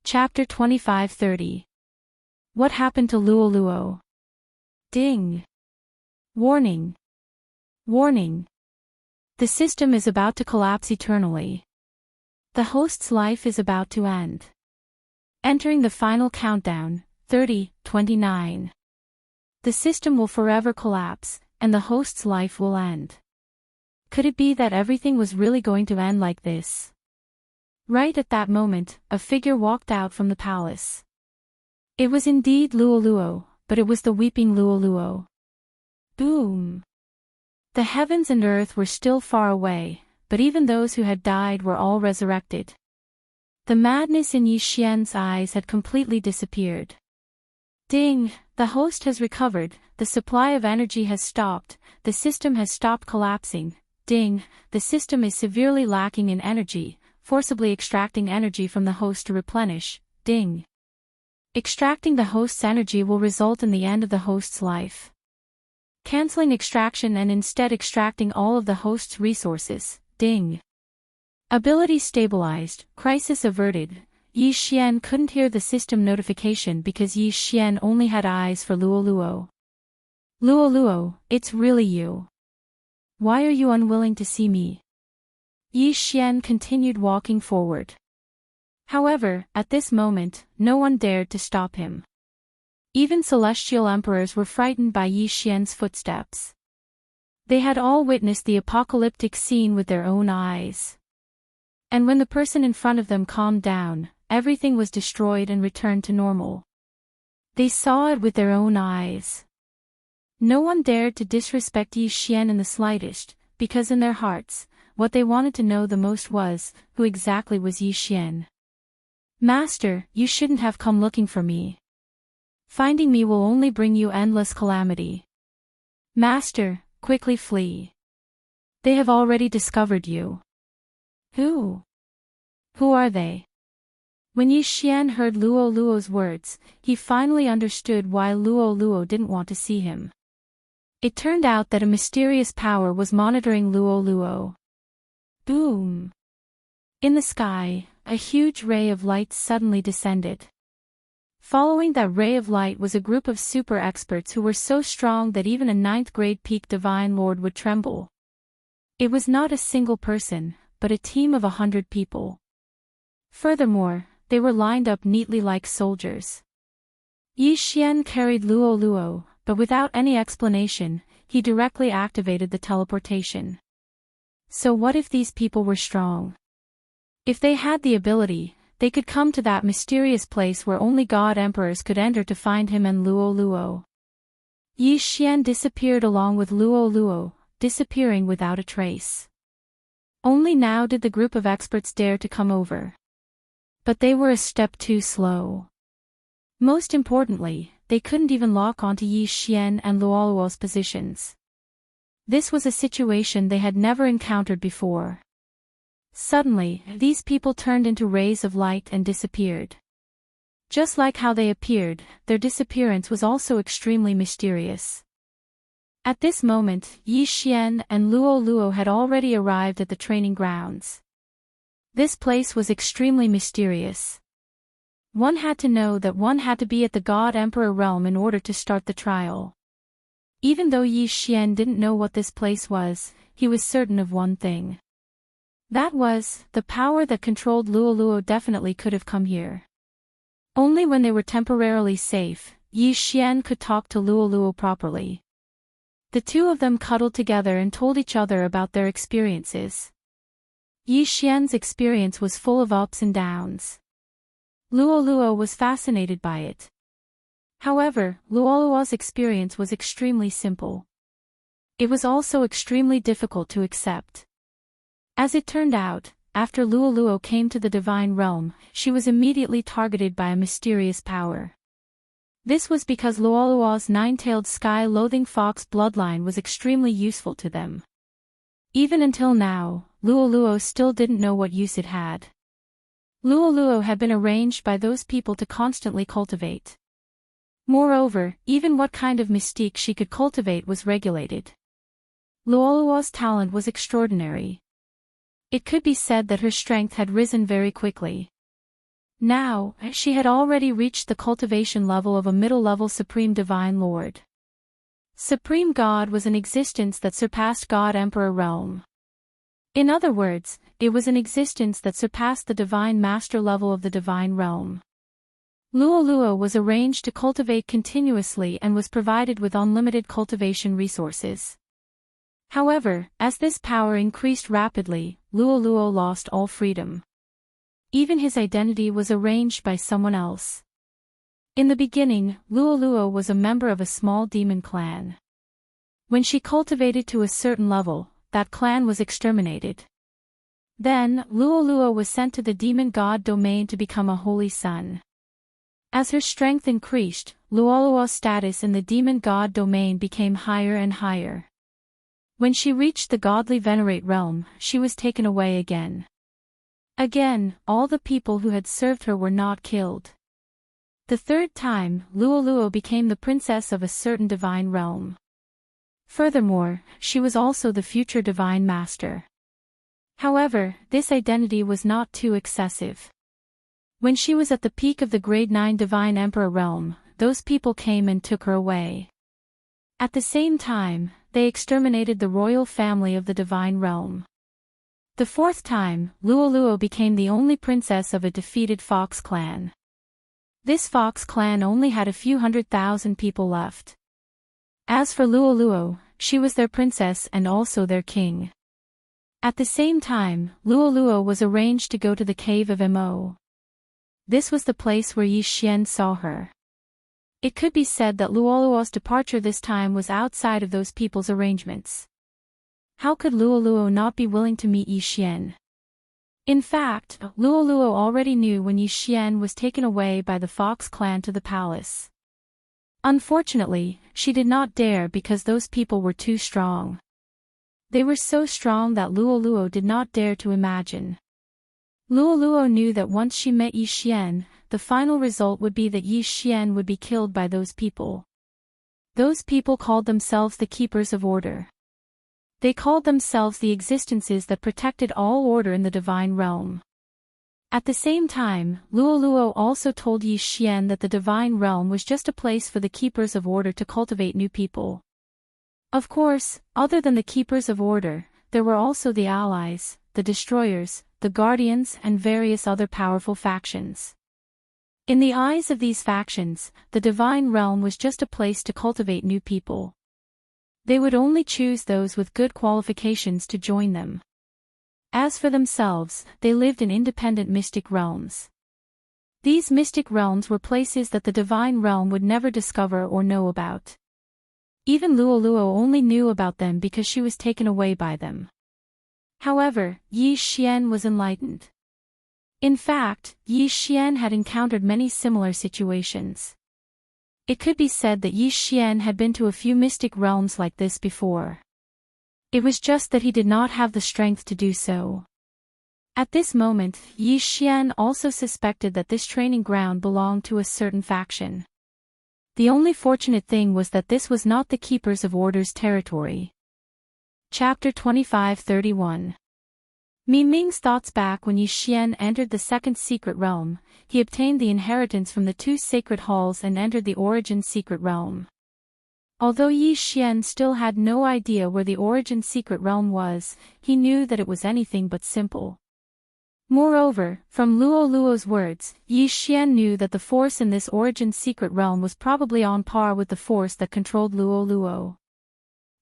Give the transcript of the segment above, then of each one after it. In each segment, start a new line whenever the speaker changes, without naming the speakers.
Chapter 25-30. What happened to Luoluo? Ding! Warning! Warning! The system is about to collapse eternally. The host's life is about to end. Entering the final countdown, 30, 29. The system will forever collapse, and the host's life will end. Could it be that everything was really going to end like this? Right at that moment, a figure walked out from the palace. It was indeed Luoluo, but it was the weeping Luoluo. Boom! The heavens and earth were still far away, but even those who had died were all resurrected. The madness in Yi Xian's eyes had completely disappeared. Ding! The host has recovered, the supply of energy has stopped, the system has stopped collapsing. Ding! The system is severely lacking in energy, forcibly extracting energy from the host to replenish. Ding! Extracting the host's energy will result in the end of the host's life. Canceling extraction and instead extracting all of the host's resources. Ding! Ability stabilized, crisis averted. Yi Xian couldn't hear the system notification because Yi Xian only had eyes for Luoluo. Luoluo, it's really you. Why are you unwilling to see me? Yi Xian continued walking forward. However, at this moment, no one dared to stop him. Even celestial emperors were frightened by Yi Xian's footsteps. They had all witnessed the apocalyptic scene with their own eyes. And when the person in front of them calmed down, everything was destroyed and returned to normal. They saw it with their own eyes. No one dared to disrespect Yi Xian in the slightest, because in their hearts, what they wanted to know the most was, who exactly was Yi Xian. Master, you shouldn't have come looking for me. Finding me will only bring you endless calamity. Master, quickly flee. They have already discovered you. Who? Who are they? When Yi Xian heard Luoluo's words, he finally understood why Luoluo didn't want to see him. It turned out that a mysterious power was monitoring Luoluo. Boom! In the sky, a huge ray of light suddenly descended. Following that ray of light was a group of super experts who were so strong that even a 9th grade peak divine lord would tremble. It was not a single person, but a team of 100 people. Furthermore, they were lined up neatly like soldiers. Yi Xian carried Luoluo, but without any explanation, he directly activated the teleportation. So what if these people were strong? If they had the ability, they could come to that mysterious place where only God Emperors could enter to find him and Luoluo. Yi Xian disappeared along with Luoluo, disappearing without a trace. Only now did the group of experts dare to come over. But they were a step too slow. Most importantly, they couldn't even lock onto Yi Xian and Luoluo's positions. This was a situation they had never encountered before. Suddenly, these people turned into rays of light and disappeared. Just like how they appeared, their disappearance was also extremely mysterious. At this moment, Yi Xian and Luoluo had already arrived at the training grounds. This place was extremely mysterious. One had to know that one had to be at the God Emperor realm in order to start the trial. Even though Yi Xian didn't know what this place was, he was certain of one thing. That was, the power that controlled Luoluo definitely could have come here. Only when they were temporarily safe, Yi Xian could talk to Luoluo properly. The two of them cuddled together and told each other about their experiences. Yi Xian's experience was full of ups and downs. Luoluo was fascinated by it. However, Luoluo's experience was extremely simple. It was also extremely difficult to accept. As it turned out, after Luoluo came to the divine realm, she was immediately targeted by a mysterious power. This was because Luoluo's 9-tailed sky-loathing fox bloodline was extremely useful to them. Even until now, Luoluo still didn't know what use it had. Luoluo had been arranged by those people to constantly cultivate. Moreover, even what kind of mystique she could cultivate was regulated. Luoluo's talent was extraordinary. It could be said that her strength had risen very quickly. Now, she had already reached the cultivation level of a middle-level Supreme Divine Lord. Supreme God was an existence that surpassed God Emperor realm. In other words, it was an existence that surpassed the Divine Master level of the Divine realm. Luoluo was arranged to cultivate continuously and was provided with unlimited cultivation resources. However, as this power increased rapidly, Luoluo lost all freedom. Even his identity was arranged by someone else. In the beginning, Luoluo was a member of a small demon clan. When she cultivated to a certain level, that clan was exterminated. Then, Luoluo was sent to the demon god domain to become a holy son. As her strength increased, Luoluo's status in the demon god domain became higher and higher. When she reached the godly venerate realm, she was taken away again. Again, all the people who had served her were not killed. The third time, Luoluo became the princess of a certain divine realm. Furthermore, she was also the future divine master. However, this identity was not too excessive. When she was at the peak of the grade 9 divine emperor realm, those people came and took her away. At the same time, they exterminated the royal family of the divine realm. The fourth time, Luoluo became the only princess of a defeated fox clan. This fox clan only had a few 100,000 people left. As for Luoluo, she was their princess and also their king. At the same time, Luoluo was arranged to go to the cave of Mo. This was the place where Yi Xian saw her. It could be said that Luoluo's departure this time was outside of those people's arrangements. How could Luoluo not be willing to meet Yi Xian? In fact, Luoluo already knew when Yi Xian was taken away by the Fox clan to the palace. Unfortunately, she did not dare because those people were too strong. They were so strong that Luoluo did not dare to imagine. Luoluo knew that once she met Yi Xian, the final result would be that Yi Xian would be killed by those people. Those people called themselves the Keepers of Order. They called themselves the existences that protected all order in the divine realm. At the same time, Luoluo also told Yi Xian that the divine realm was just a place for the Keepers of Order to cultivate new people. Of course, other than the Keepers of Order, there were also the allies, the destroyers, the guardians and various other powerful factions. In the eyes of these factions, the divine realm was just a place to cultivate new people. They would only choose those with good qualifications to join them. As for themselves, they lived in independent mystic realms. These mystic realms were places that the divine realm would never discover or know about. Even Luoluo only knew about them because she was taken away by them. However, Yi Xian was enlightened. In fact, Yi Xian had encountered many similar situations. It could be said that Yi Xian had been to a few mystic realms like this before. It was just that he did not have the strength to do so. At this moment, Yi Xian also suspected that this training ground belonged to a certain faction. The only fortunate thing was that this was not the Keepers of Order's territory. Chapter 25-31. Mi Ming's thoughts back when Yi Xian entered the second secret realm. He obtained the inheritance from the two sacred halls and entered the origin secret realm. Although Yi Xian still had no idea where the origin secret realm was, he knew that it was anything but simple. Moreover, from Luoluo's words, Yi Xian knew that the force in this origin secret realm was probably on par with the force that controlled Luoluo.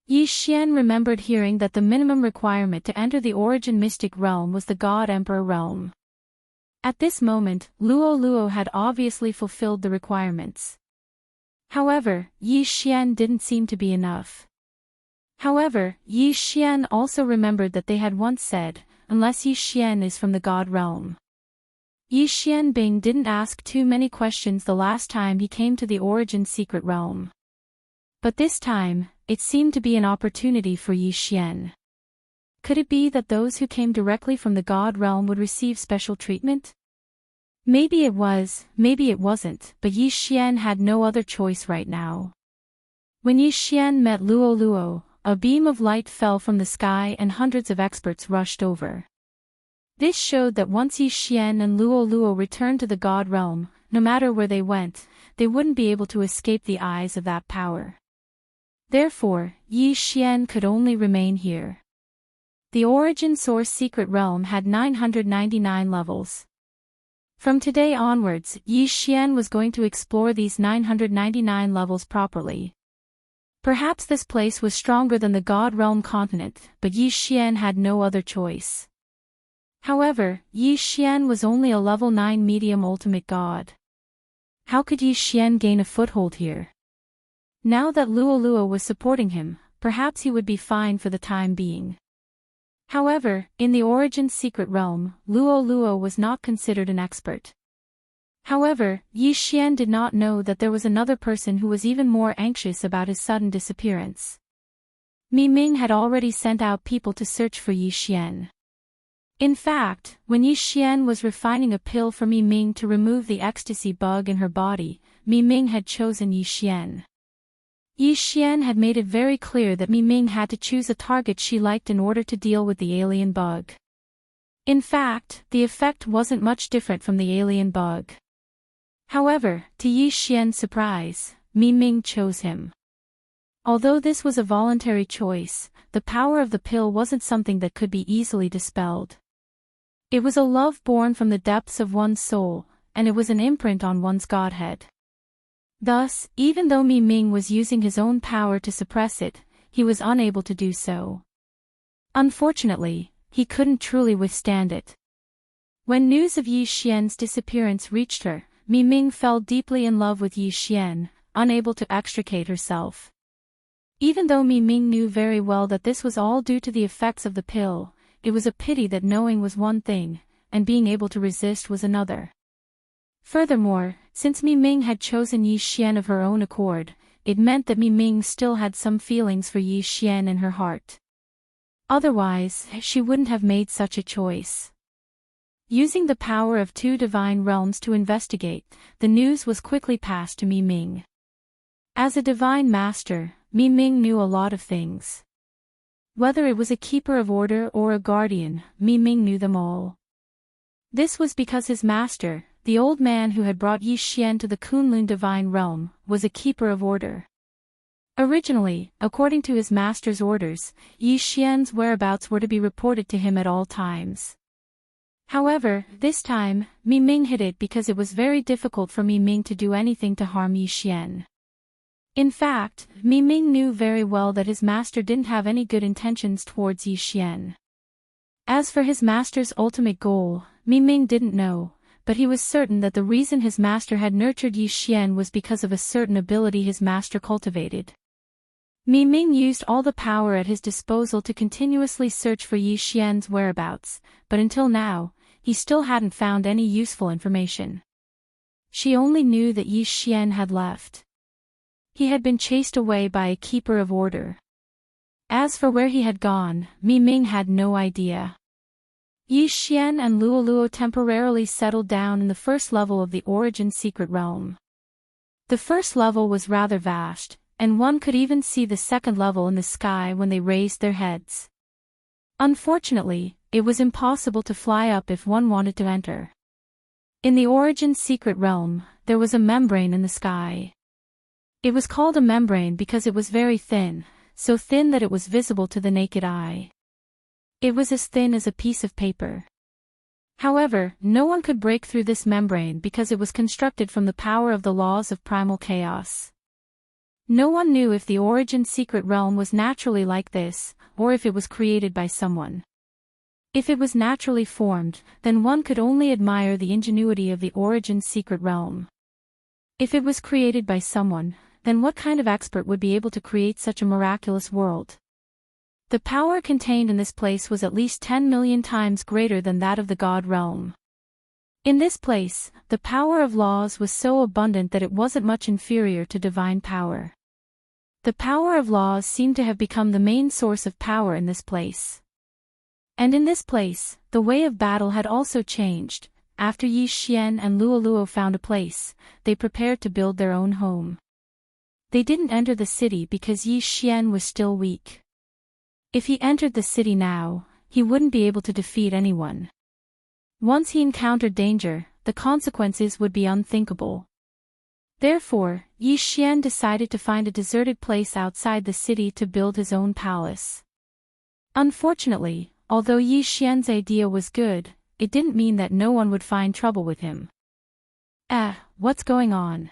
Yi Xian remembered hearing that the minimum requirement to enter the origin mystic realm was the God Emperor realm. At this moment, Luoluo had obviously fulfilled the requirements. However, Yi Xian didn't seem to be enough. However, Yi Xian also remembered that they had once said, unless Yi Xian is from the God realm. Yi Xianbing didn't ask too many questions the last time he came to the origin secret realm. But this time, it seemed to be an opportunity for Yi Xian. Could it be that those who came directly from the God realm would receive special treatment? Maybe it was, maybe it wasn't, but Yi Xian had no other choice right now. When Yi Xian met Luoluo, a beam of light fell from the sky and hundreds of experts rushed over. This showed that once Yi Xian and Luo Luo returned to the God realm, no matter where they went, they wouldn't be able to escape the eyes of that power. Therefore, Yi Xian could only remain here. The Origin Source Secret Realm had 999 levels. From today onwards, Yi Xian was going to explore these 999 levels properly. Perhaps this place was stronger than the God Realm continent, but Yi Xian had no other choice. However, Yi Xian was only a level 9 medium ultimate god. How could Yi Xian gain a foothold here? Now that Luo Luo was supporting him, perhaps he would be fine for the time being. However, in the Origin Secret Realm, Luo Luo was not considered an expert. However, Yi Xian did not know that there was another person who was even more anxious about his sudden disappearance. Mi Ming had already sent out people to search for Yi Xian. In fact, when Yi Xian was refining a pill for Mi Ming to remove the ecstasy bug in her body, Mi Ming had chosen Yi Xian. Yi Xian had made it very clear that Mi Ming had to choose a target she liked in order to deal with the alien bug. In fact, the effect wasn't much different from the alien bug. However, to Yi Xian's surprise, Mi Ming chose him. Although this was a voluntary choice, the power of the pill wasn't something that could be easily dispelled. It was a love born from the depths of one's soul, and it was an imprint on one's godhead. Thus, even though Mi Ming was using his own power to suppress it, he was unable to do so. Unfortunately, he couldn't truly withstand it. When news of Yi Xian's disappearance reached her, Mi Ming fell deeply in love with Yi Xian, unable to extricate herself. Even though Mi Ming knew very well that this was all due to the effects of the pill, it was a pity that knowing was one thing, and being able to resist was another. Furthermore, since Mi Ming had chosen Yi Xian of her own accord, it meant that Mi Ming still had some feelings for Yi Xian in her heart. Otherwise, she wouldn't have made such a choice. Using the power of 2 divine realms to investigate, the news was quickly passed to Mi Ming. As a divine master, Mi Ming knew a lot of things. Whether it was a keeper of order or a guardian, Mi Ming knew them all. This was because his master, the old man who had brought Yi Xian to the Kunlun divine realm, was a keeper of order. Originally, according to his master's orders, Yi Xian's whereabouts were to be reported to him at all times. However, this time, Mi Ming hid it because it was very difficult for Mi Ming to do anything to harm Yi Xian. In fact, Mi Ming knew very well that his master didn't have any good intentions towards Yi Xian. As for his master's ultimate goal, Mi Ming didn't know, but he was certain that the reason his master had nurtured Yi Xian was because of a certain ability his master cultivated. Mi Ming used all the power at his disposal to continuously search for Yi Xian's whereabouts, but until now, he still hadn't found any useful information. She only knew that Yi Xian had left. He had been chased away by a keeper of order. As for where he had gone, Mi Ming had no idea. Yi Xian and Luo Luo temporarily settled down in the first level of the Origin Secret Realm. The first level was rather vast, and one could even see the second level in the sky when they raised their heads. Unfortunately, it was impossible to fly up if one wanted to enter. In the Origin Secret Realm, there was a membrane in the sky. It was called a membrane because it was very thin, so thin that it was visible to the naked eye. It was as thin as a piece of paper. However, no one could break through this membrane because it was constructed from the power of the laws of primal chaos. No one knew if the Origin Secret Realm was naturally like this, or if it was created by someone. If it was naturally formed, then one could only admire the ingenuity of the Origin Secret Realm. If it was created by someone, then what kind of expert would be able to create such a miraculous world? The power contained in this place was at least 10 million times greater than that of the God realm. In this place, the power of laws was so abundant that it wasn't much inferior to divine power. The power of laws seemed to have become the main source of power in this place. And in this place, the way of battle had also changed. After Yi Xian and Luo Luo found a place, they prepared to build their own home. They didn't enter the city because Yi Xian was still weak. If he entered the city now, he wouldn't be able to defeat anyone. Once he encountered danger, the consequences would be unthinkable. Therefore, Yi Xian decided to find a deserted place outside the city to build his own palace. Unfortunately, although Yi Xian's idea was good, it didn't mean that no one would find trouble with him. What's going on?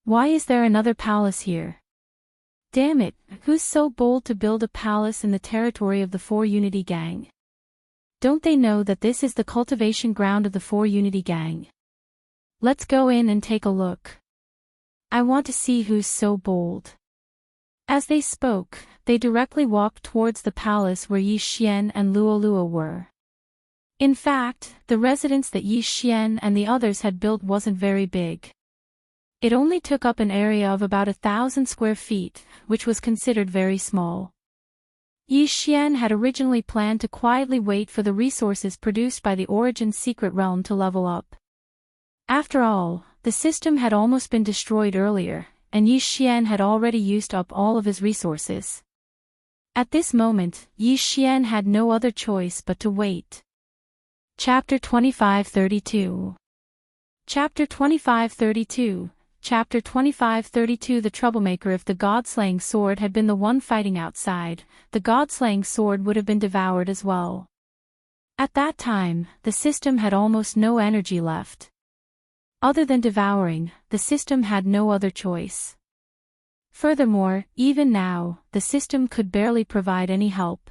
Why is there another palace here? Damn it, who's so bold to build a palace in the territory of the Four Unity Gang? Don't they know that this is the cultivation ground of the Four Unity Gang? Let's go in and take a look. I want to see who's so bold. As they spoke, they directly walked towards the palace where Yi Xian and Luo Luo were. In fact, the residence that Yi Xian and the others had built wasn't very big. It only took up an area of about 1,000 square feet, which was considered very small. Yi Xian had originally planned to quietly wait for the resources produced by the Origin Secret Realm to level up. After all, the system had almost been destroyed earlier, and Yi Xian had already used up all of his resources. At this moment, Yi Xian had no other choice but to wait. Chapter 2532. Chapter 2532. Chapter 2532. The troublemaker. If the god-slaying sword had been the one fighting outside, the god-slaying sword would have been devoured as well. At that time, the system had almost no energy left. Other than devouring, the system had no other choice. Furthermore, even now, the system could barely provide any help.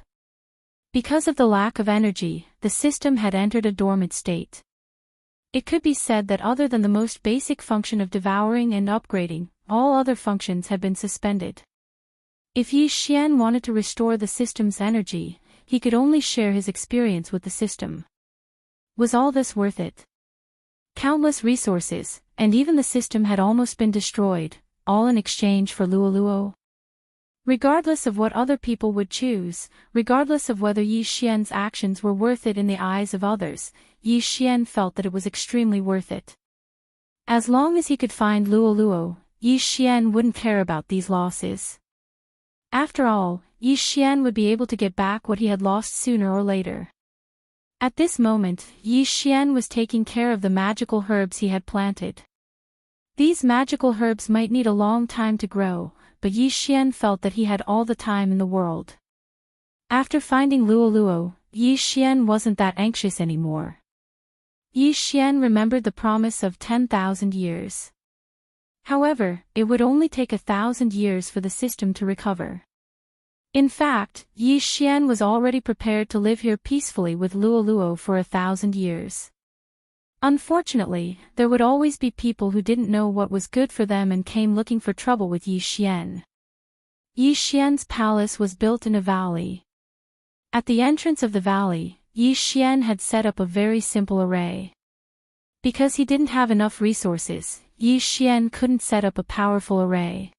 Because of the lack of energy, the system had entered a dormant state. It could be said that other than the most basic function of devouring and upgrading, all other functions had been suspended. If Yi Xian wanted to restore the system's energy, he could only share his experience with the system. Was all this worth it? Countless resources, and even the system had almost been destroyed, all in exchange for Luo Luo? Regardless of what other people would choose, regardless of whether Yi Xian's actions were worth it in the eyes of others, Yi Xian felt that it was extremely worth it. As long as he could find Luo Luo, Yi Xian wouldn't care about these losses. After all, Yi Xian would be able to get back what he had lost sooner or later. At this moment, Yi Xian was taking care of the magical herbs he had planted. These magical herbs might need a long time to grow, but Yi Xian felt that he had all the time in the world. After finding Luo Luo, Yi Xian wasn't that anxious anymore. Yi Xian remembered the promise of 10,000 years. However, it would only take 1,000 years for the system to recover. In fact, Yi Xian was already prepared to live here peacefully with Luo Luo for 1,000 years. Unfortunately, there would always be people who didn't know what was good for them and came looking for trouble with Yi Xian. Yi Xian's palace was built in a valley. At the entrance of the valley, Yi Xian had set up a very simple array. Because he didn't have enough resources, Yi Xian couldn't set up a powerful array.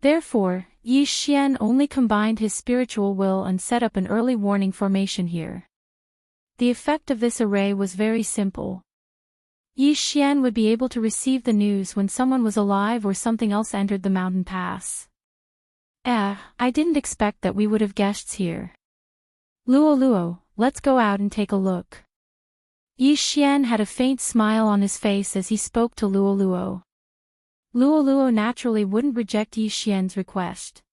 Therefore, Yi Xian only combined his spiritual will and set up an early warning formation here. The effect of this array was very simple. Yi Xian would be able to receive the news when someone was alive or something else entered the mountain pass. I didn't expect that we would have guests here. Luo Luo, let's go out and take a look. Yi Xian had a faint smile on his face as he spoke to Luo Luo. Luo Luo naturally wouldn't reject Yi Xian's request.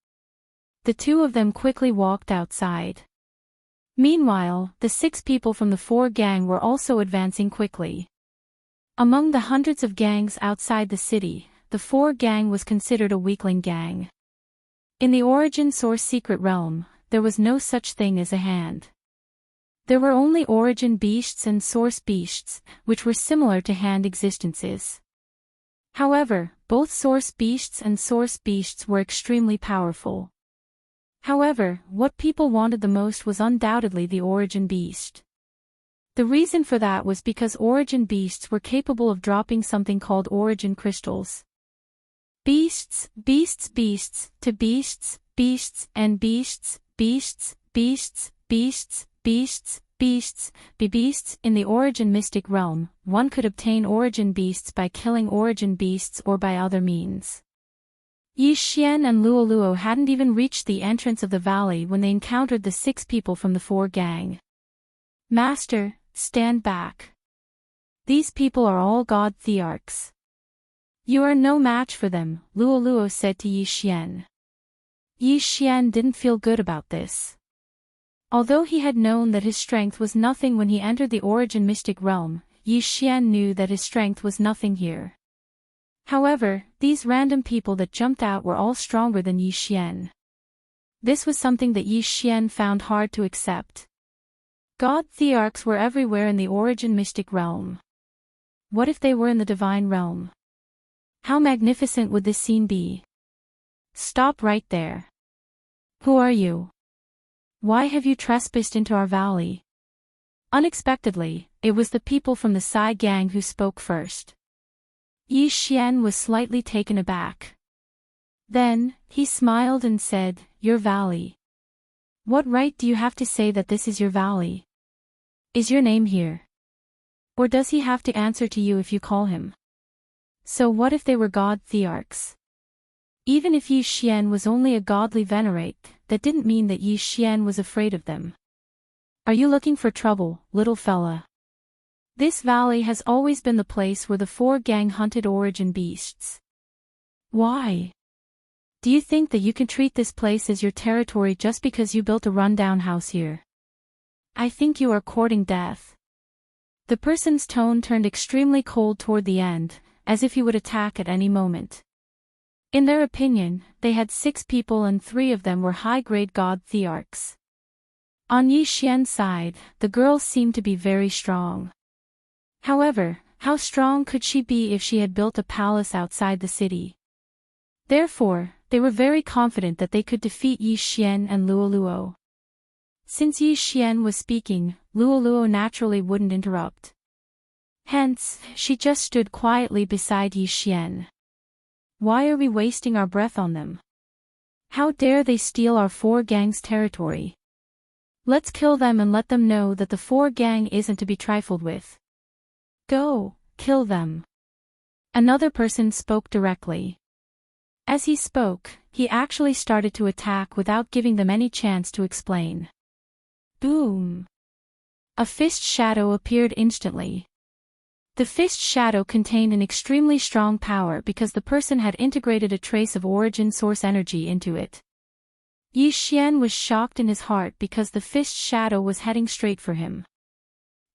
The two of them quickly walked outside. Meanwhile, the 6 people from the 4 gang were also advancing quickly. Among the hundreds of gangs outside the city, the 4 gang was considered a weakling gang. In the Origin Source Secret Realm, there was no such thing as a hand. There were only Origin Beasts and Source Beasts, which were similar to hand existences. However, both Source Beasts and Source Beasts were extremely powerful. However, what people wanted the most was undoubtedly the Origin Beast. The reason for that was because Origin Beasts were capable of dropping something called Origin Crystals. Beasts, beasts, beasts, to beasts, beasts, and beasts, beasts, beasts, beasts, beasts, beasts, beasts. In the Origin Mystic Realm, one could obtain Origin Beasts by killing Origin Beasts or by other means. Yi Xian and Luo Luo hadn't even reached the entrance of the valley when they encountered the 6 people from the 4 gang. Master, stand back. These people are all god thearchs. You are no match for them, Luoluo said to Yi Xian. Yi Xian didn't feel good about this. Although he had known that his strength was nothing when he entered the origin mystic realm, Yi Xian knew that his strength was nothing here. However, these random people that jumped out were all stronger than Yi Xian. This was something that Yi Xian found hard to accept. God thearchs were everywhere in the origin mystic realm. What if they were in the divine realm? How magnificent would this scene be? Stop right there. Who are you? Why have you trespassed into our valley? Unexpectedly, it was the people from the Sai gang who spoke first. Yi Xian was slightly taken aback. Then, he smiled and said, "Your valley. What right do you have to say that this is your valley? Is your name here? Or does he have to answer to you if you call him? So what if they were god thearchs?" Even if Yi Xian was only a godly venerate, that didn't mean that Yi Xian was afraid of them. Are you looking for trouble, little fella? This valley has always been the place where the four gang hunted origin beasts. Why? Do you think that you can treat this place as your territory just because you built a rundown house here? I think you are courting death. The person's tone turned extremely cold toward the end, as if he would attack at any moment. In their opinion, they had 6 people and 3 of them were high-grade god thearchs. On Yi Xian's side, the girls seemed to be very strong. However, how strong could she be if she had built a palace outside the city? Therefore, they were very confident that they could defeat Yi Xian and Luoluo. Since Yi Xian was speaking, Luoluo naturally wouldn't interrupt. Hence, she just stood quietly beside Yi Xian. Why are we wasting our breath on them? How dare they steal our 4 gang's territory? Let's kill them and let them know that the 4 gang isn't to be trifled with. Go, kill them. Another person spoke directly. As he spoke, he actually started to attack without giving them any chance to explain. Boom! A fist shadow appeared instantly. The fist shadow contained an extremely strong power because the person had integrated a trace of origin source energy into it. Yi Xian was shocked in his heart because the fist shadow was heading straight for him.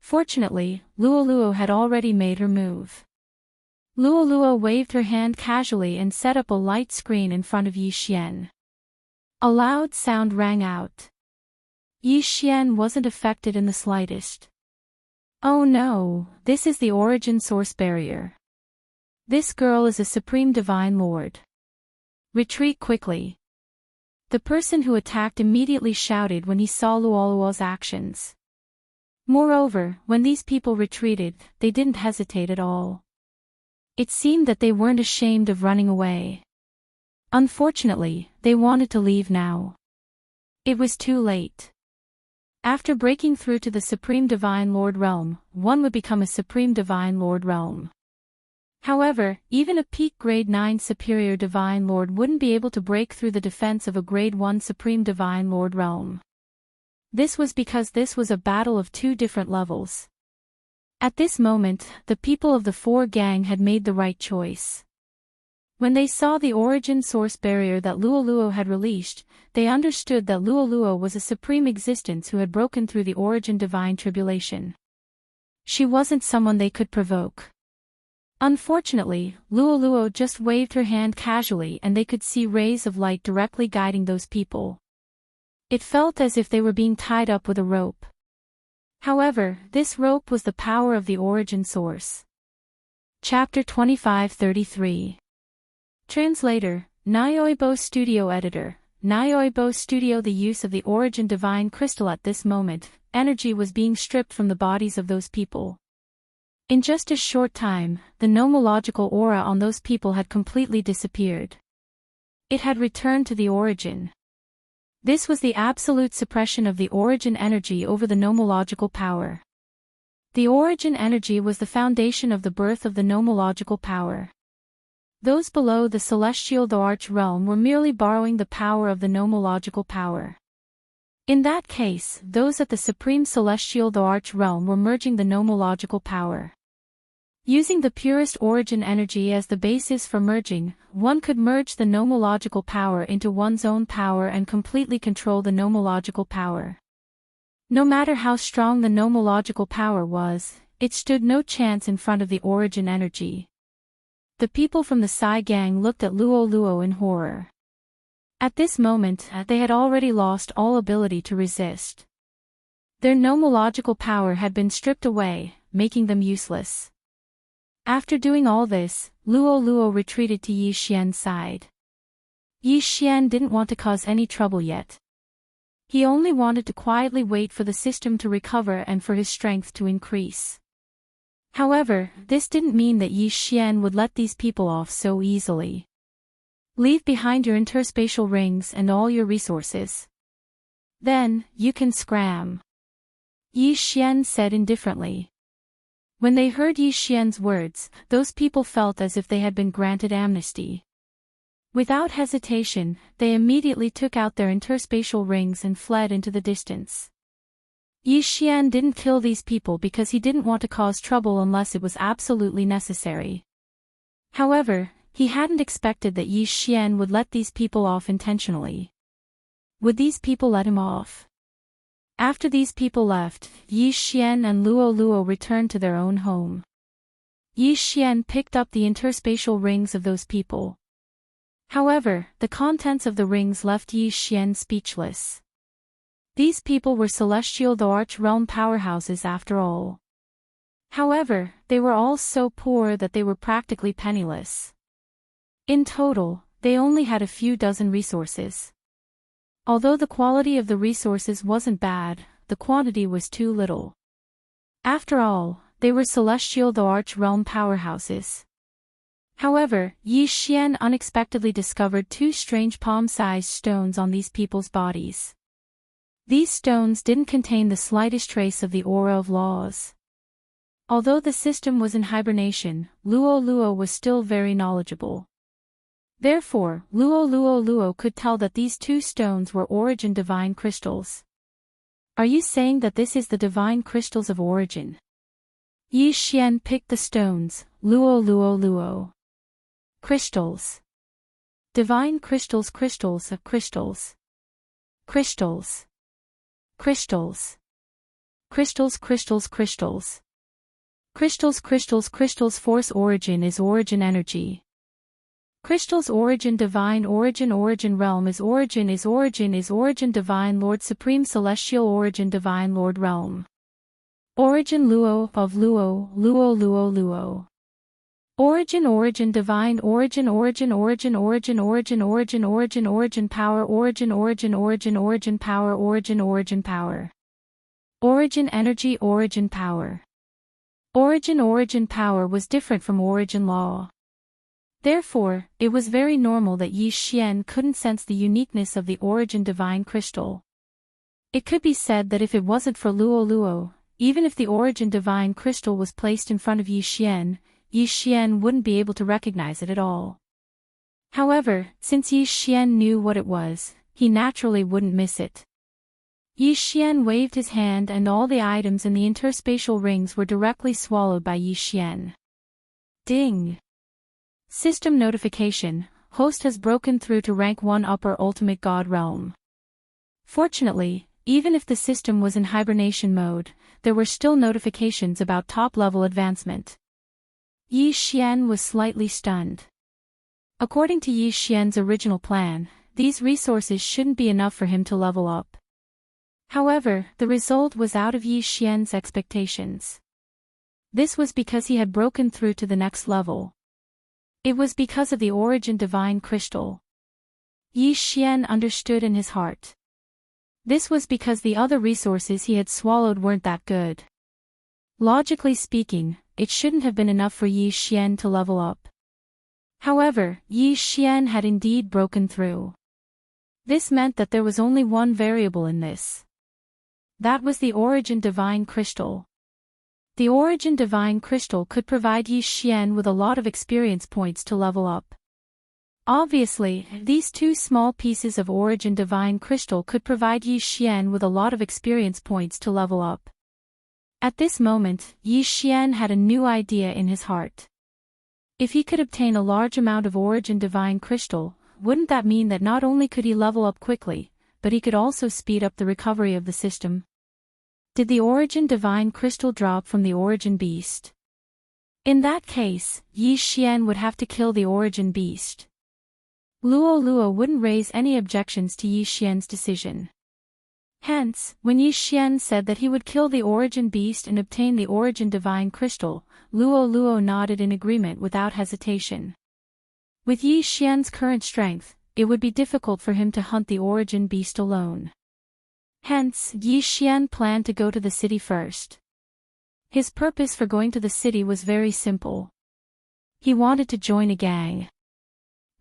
Fortunately, Luoluo had already made her move. Luoluo waved her hand casually and set up a light screen in front of Yi Xian. A loud sound rang out. Yi Xian wasn't affected in the slightest. Oh no, this is the origin source barrier. This girl is a supreme divine lord. Retreat quickly. The person who attacked immediately shouted when he saw Luoluo's actions. Moreover, when these people retreated, they didn't hesitate at all. It seemed that they weren't ashamed of running away. Unfortunately, they wanted to leave now. It was too late. After breaking through to the Supreme Divine Lord realm, one would become a Supreme Divine Lord realm. However, even a peak Grade 9 Superior Divine Lord wouldn't be able to break through the defense of a Grade 1 Supreme Divine Lord realm. This was because this was a battle of 2 different levels. At this moment, the people of the 4 gang had made the right choice. When they saw the origin source barrier that Luoluo had released, they understood that Luoluo was a supreme existence who had broken through the origin divine tribulation. She wasn't someone they could provoke. Unfortunately, Luoluo just waved her hand casually and they could see rays of light directly guiding those people. It felt as if they were being tied up with a rope. However, this rope was the power of the origin source. Chapter 25-33. Translator, Nyoibo Studio Editor, Nyoibo Studio. The use of the origin divine crystal. At this moment, energy was being stripped from the bodies of those people. In just a short time, the nomological aura on those people had completely disappeared. It had returned to the origin. This was the absolute suppression of the origin energy over the nomological power. The origin energy was the foundation of the birth of the nomological power. Those below the celestial Arch realm were merely borrowing the power of the nomological power. In that case, those at the Supreme Celestial the Arch Realm were merging the nomological power. Using the purest origin energy as the basis for merging, one could merge the nomological power into one's own power and completely control the nomological power. No matter how strong the nomological power was, it stood no chance in front of the origin energy. The people from the Psy Gang looked at Luo Luo in horror. At this moment, they had already lost all ability to resist. Their nomological power had been stripped away, making them useless. After doing all this, Luo Luo retreated to Yi Xian's side. Yi Xian didn't want to cause any trouble yet. He only wanted to quietly wait for the system to recover and for his strength to increase. However, this didn't mean that Yi Xian would let these people off so easily. Leave behind your interspatial rings and all your resources. Then, you can scram. Yi Xian said indifferently. When they heard Yi Xian's words, those people felt as if they had been granted amnesty. Without hesitation, they immediately took out their interspatial rings and fled into the distance. Yi Xian didn't kill these people because he didn't want to cause trouble unless it was absolutely necessary. However, he hadn't expected that Yi Xian would let these people off intentionally. Would these people let him off? After these people left, Yi Xian and Luo Luo returned to their own home. Yi Xian picked up the interspatial rings of those people. However, the contents of the rings left Yi Xian speechless. These people were celestial the Arch Realm powerhouses after all. However, they were all so poor that they were practically penniless. In total, they only had a few dozen resources. Although the quality of the resources wasn't bad, the quantity was too little. After all, they were celestial the Arch Realm powerhouses. However, Yi Xian unexpectedly discovered two strange palm-sized stones on these people's bodies. These stones didn't contain the slightest trace of the aura of laws. Although the system was in hibernation, Luo Luo was still very knowledgeable. Therefore, Luo Luo Luo could tell that these two stones were origin divine crystals. Are you saying that this is the divine crystals of origin? Yi Xian picked the stones, Luo Luo Luo. Crystals. Divine crystals, crystals of crystals. Crystals. Crystals. Crystals, crystals, crystals. Crystals, crystals, crystals. Force origin is origin energy. Crystals origin divine origin realm is origin divine Lord Supreme Celestial origin divine Lord realm. Origin Luo of Luo Luo Luo Luo. Origin divine origin power origin power. Origin energy origin power. Origin power was different from origin law. Therefore, it was very normal that Yi Xian couldn't sense the uniqueness of the origin divine crystal. It could be said that if it wasn't for Luo Luo, even if the origin divine crystal was placed in front of Yi Xian wouldn't be able to recognize it at all. However, since Yi Xian knew what it was, he naturally wouldn't miss it. Yi Xian waved his hand and all the items in the interspatial rings were directly swallowed by Yi Xian. Ding! System notification, host has broken through to rank 1 upper ultimate god realm. Fortunately, even if the system was in hibernation mode, there were still notifications about top-level advancement. Yi Xian was slightly stunned. According to Yi Xian's original plan, these resources shouldn't be enough for him to level up. However, the result was out of Yi Xian's expectations. This was because he had broken through to the next level. It was because of the origin divine crystal. Yi Xian understood in his heart. This was because the other resources he had swallowed weren't that good. Logically speaking, it shouldn't have been enough for Yi Xian to level up. However, Yi Xian had indeed broken through. This meant that there was only one variable in this. That was the origin divine crystal. The origin divine crystal could provide Yi Xian with a lot of experience points to level up. Obviously, these two small pieces of origin divine crystal could provide Yi Xian with a lot of experience points to level up. At this moment, Yi Xian had a new idea in his heart. If he could obtain a large amount of origin divine crystal, wouldn't that mean that not only could he level up quickly, but he could also speed up the recovery of the system? Did the origin divine crystal drop from the origin beast? In that case, Yi Xian would have to kill the origin beast. Luo Luo wouldn't raise any objections to Yi Xian's decision. Hence, when Yi Xian said that he would kill the origin beast and obtain the origin divine crystal, Luo Luo nodded in agreement without hesitation. With Yi Xian's current strength, it would be difficult for him to hunt the origin beast alone. Hence, Yi Xian planned to go to the city first. His purpose for going to the city was very simple. He wanted to join a gang.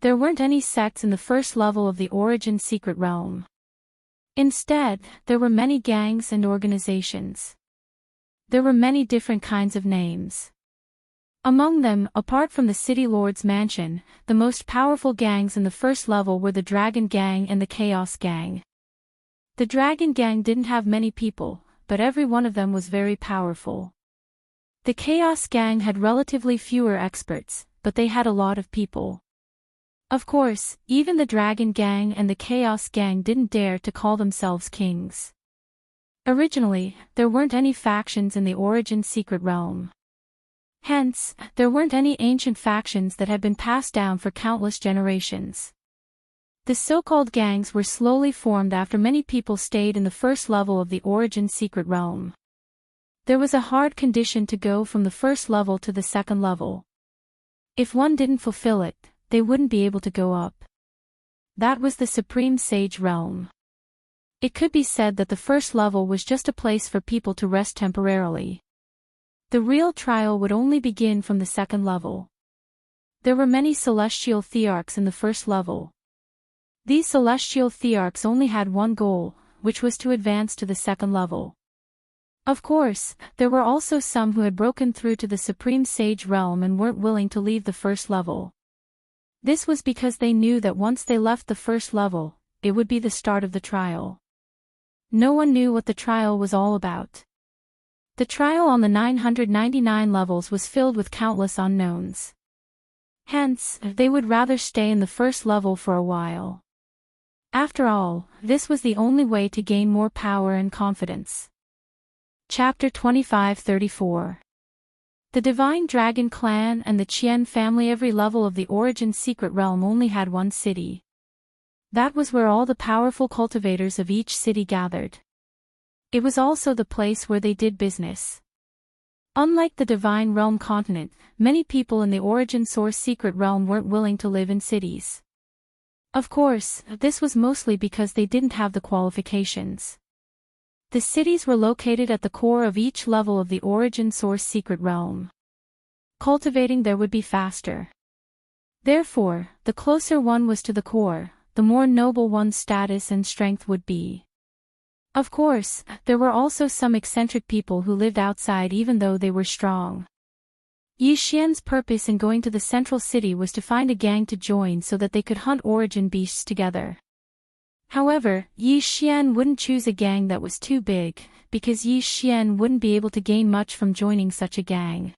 There weren't any sects in the first level of the origin secret realm. Instead, there were many gangs and organizations. There were many different kinds of names. Among them, apart from the City Lord's mansion, the most powerful gangs in the first level were the Dragon Gang and the Chaos Gang. The Dragon Gang didn't have many people, but every one of them was very powerful. The Chaos Gang had relatively fewer experts, but they had a lot of people. Of course, even the Dragon Gang and the Chaos Gang didn't dare to call themselves kings. Originally, there weren't any factions in the origin secret realm. Hence, there weren't any ancient factions that had been passed down for countless generations. The so-called gangs were slowly formed after many people stayed in the first level of the origin secret realm. There was a hard condition to go from the first level to the second level. If one didn't fulfill it, they wouldn't be able to go up. That was the Supreme Sage realm. It could be said that the first level was just a place for people to rest temporarily. The real trial would only begin from the second level. There were many celestial thearchs in the first level. These celestial thearchs only had one goal, which was to advance to the second level. Of course, there were also some who had broken through to the Supreme Sage realm and weren't willing to leave the first level. This was because they knew that once they left the first level, it would be the start of the trial. No one knew what the trial was all about. The trial on the 999 levels was filled with countless unknowns. Hence, they would rather stay in the first level for a while. After all, this was the only way to gain more power and confidence. Chapter 25-34. The Divine Dragon Clan and the Qian family. Every level of the origin secret realm only had one city. That was where all the powerful cultivators of each city gathered. It was also the place where they did business. Unlike the Divine Realm continent, many people in the origin source secret realm weren't willing to live in cities. Of course, this was mostly because they didn't have the qualifications. The cities were located at the core of each level of the origin source secret realm. Cultivating there would be faster. Therefore, the closer one was to the core, the more noble one's status and strength would be. Of course, there were also some eccentric people who lived outside even though they were strong. Yi Xian's purpose in going to the central city was to find a gang to join so that they could hunt origin beasts together. However, Yi Xian wouldn't choose a gang that was too big, because Yi Xian wouldn't be able to gain much from joining such a gang.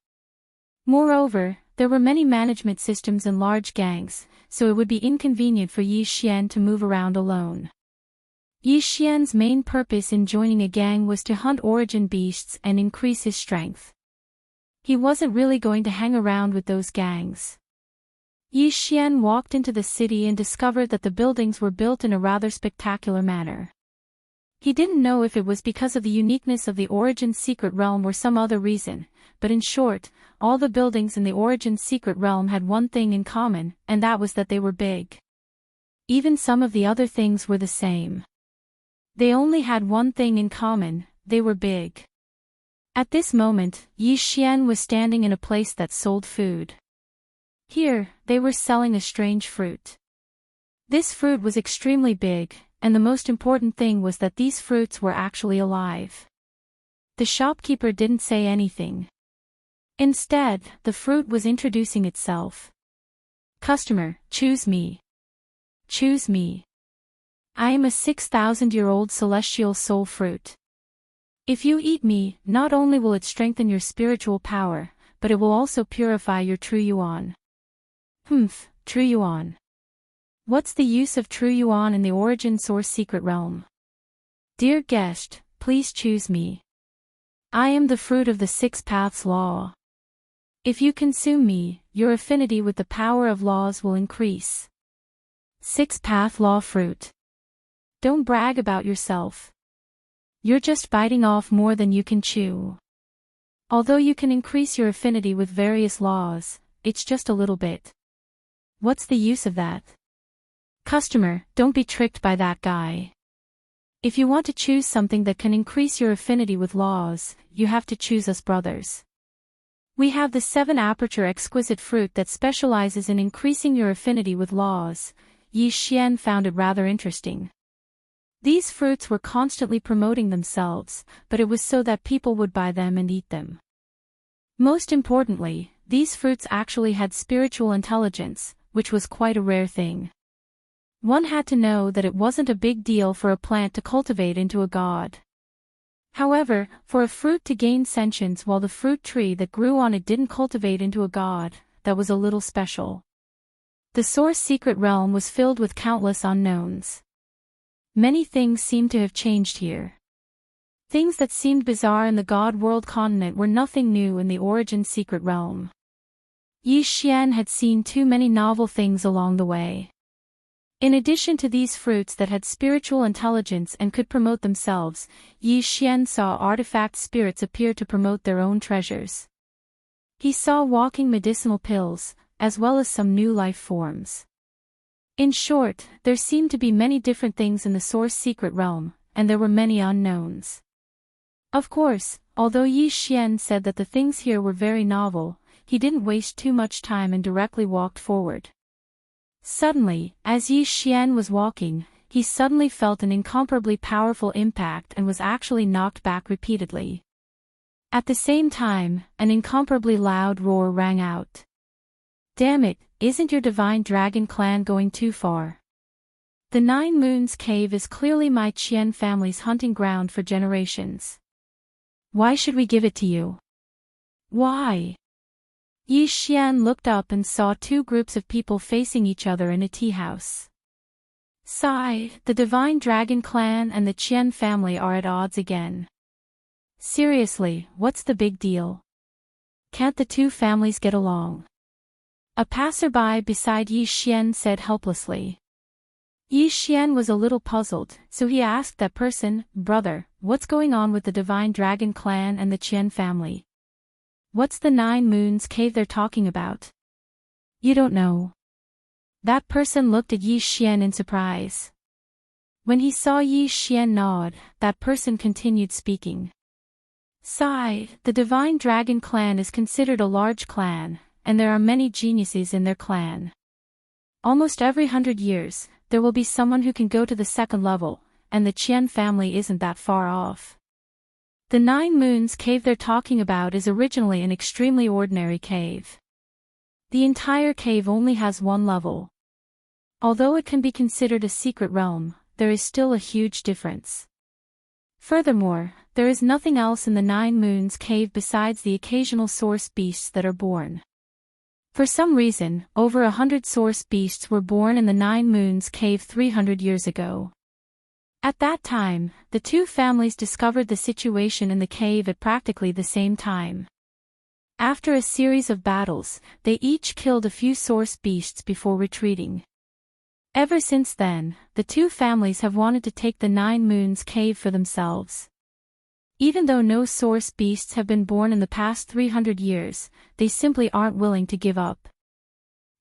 Moreover, there were many management systems in large gangs, so it would be inconvenient for Yi Xian to move around alone. Yi Xian's main purpose in joining a gang was to hunt origin beasts and increase his strength. He wasn't really going to hang around with those gangs. Yi Xian walked into the city and discovered that the buildings were built in a rather spectacular manner. He didn't know if it was because of the uniqueness of the origin secret realm or some other reason, but in short, all the buildings in the origin secret realm had one thing in common, and that was that they were big. Even some of the other things were the same. They only had one thing in common: they were big. At this moment, Yi Xian was standing in a place that sold food. Here, they were selling a strange fruit. This fruit was extremely big, and the most important thing was that these fruits were actually alive. The shopkeeper didn't say anything. Instead, the fruit was introducing itself. Customer, choose me. Choose me. I am a 6,000-year-old celestial soul fruit. If you eat me, not only will it strengthen your spiritual power, but it will also purify your true yuan. True yuan. What's the use of true yuan in the origin source secret realm? Dear guest, please choose me. I am the fruit of the six paths law. If you consume me, your affinity with the power of laws will increase. Six path law fruit. Don't brag about yourself. You're just biting off more than you can chew. Although you can increase your affinity with various laws, it's just a little bit. What's the use of that? Customer, don't be tricked by that guy. If you want to choose something that can increase your affinity with laws, you have to choose us brothers. We have the 7 aperture exquisite fruit that specializes in increasing your affinity with laws. Yi Xian found it rather interesting. These fruits were constantly promoting themselves, but it was so that people would buy them and eat them. Most importantly, these fruits actually had spiritual intelligence, which was quite a rare thing. One had to know that it wasn't a big deal for a plant to cultivate into a god. However, for a fruit to gain sentience while the fruit tree that grew on it didn't cultivate into a god, that was a little special. The source secret realm was filled with countless unknowns. Many things seemed to have changed here. Things that seemed bizarre in the God World continent were nothing new in the origin secret realm. Yi Xian had seen too many novel things along the way. In addition to these fruits that had spiritual intelligence and could promote themselves, Yi Xian saw artifact spirits appear to promote their own treasures. He saw walking medicinal pills, as well as some new life forms. In short, there seemed to be many different things in the source secret realm, and there were many unknowns. Of course, although Yi Xian said that the things here were very novel, he didn't waste too much time and directly walked forward. Suddenly, as Yi Xian was walking, he suddenly felt an incomparably powerful impact and was actually knocked back repeatedly. At the same time, an incomparably loud roar rang out. Damn it, isn't your divine dragon clan going too far? The 9 Moons Cave is clearly my Qian family's hunting ground for generations. Why should we give it to you? Why? Yi Xian looked up and saw 2 groups of people facing each other in a tea house. Sigh, the divine dragon clan and the Qian family are at odds again. Seriously, what's the big deal? Can't the 2 families get along? A passerby beside Yi Xian said helplessly. Yi Xian was a little puzzled, so he asked that person, "Brother, what's going on with the divine dragon clan and the Qian family? What's the 9 Moons Cave they're talking about?" You don't know. That person looked at Yi Xian in surprise. When he saw Yi Xian nod, that person continued speaking. Sigh, the divine dragon clan is considered a large clan, and there are many geniuses in their clan. Almost every 100 years, there will be someone who can go to the 2nd level, and the Qian family isn't that far off. The 9 Moons Cave they're talking about is originally an extremely ordinary cave. The entire cave only has 1 level. Although it can be considered a secret realm, there is still a huge difference. Furthermore, there is nothing else in the 9 Moons Cave besides the occasional source beasts that are born. For some reason, over 100 source beasts were born in the 9 Moons Cave 300 years ago. At that time, the 2 families discovered the situation in the cave at practically the same time. After a series of battles, they each killed a few source beasts before retreating. Ever since then, the 2 families have wanted to take the 9 Moons Cave for themselves. Even though no source beasts have been born in the past 300 years, they simply aren't willing to give up.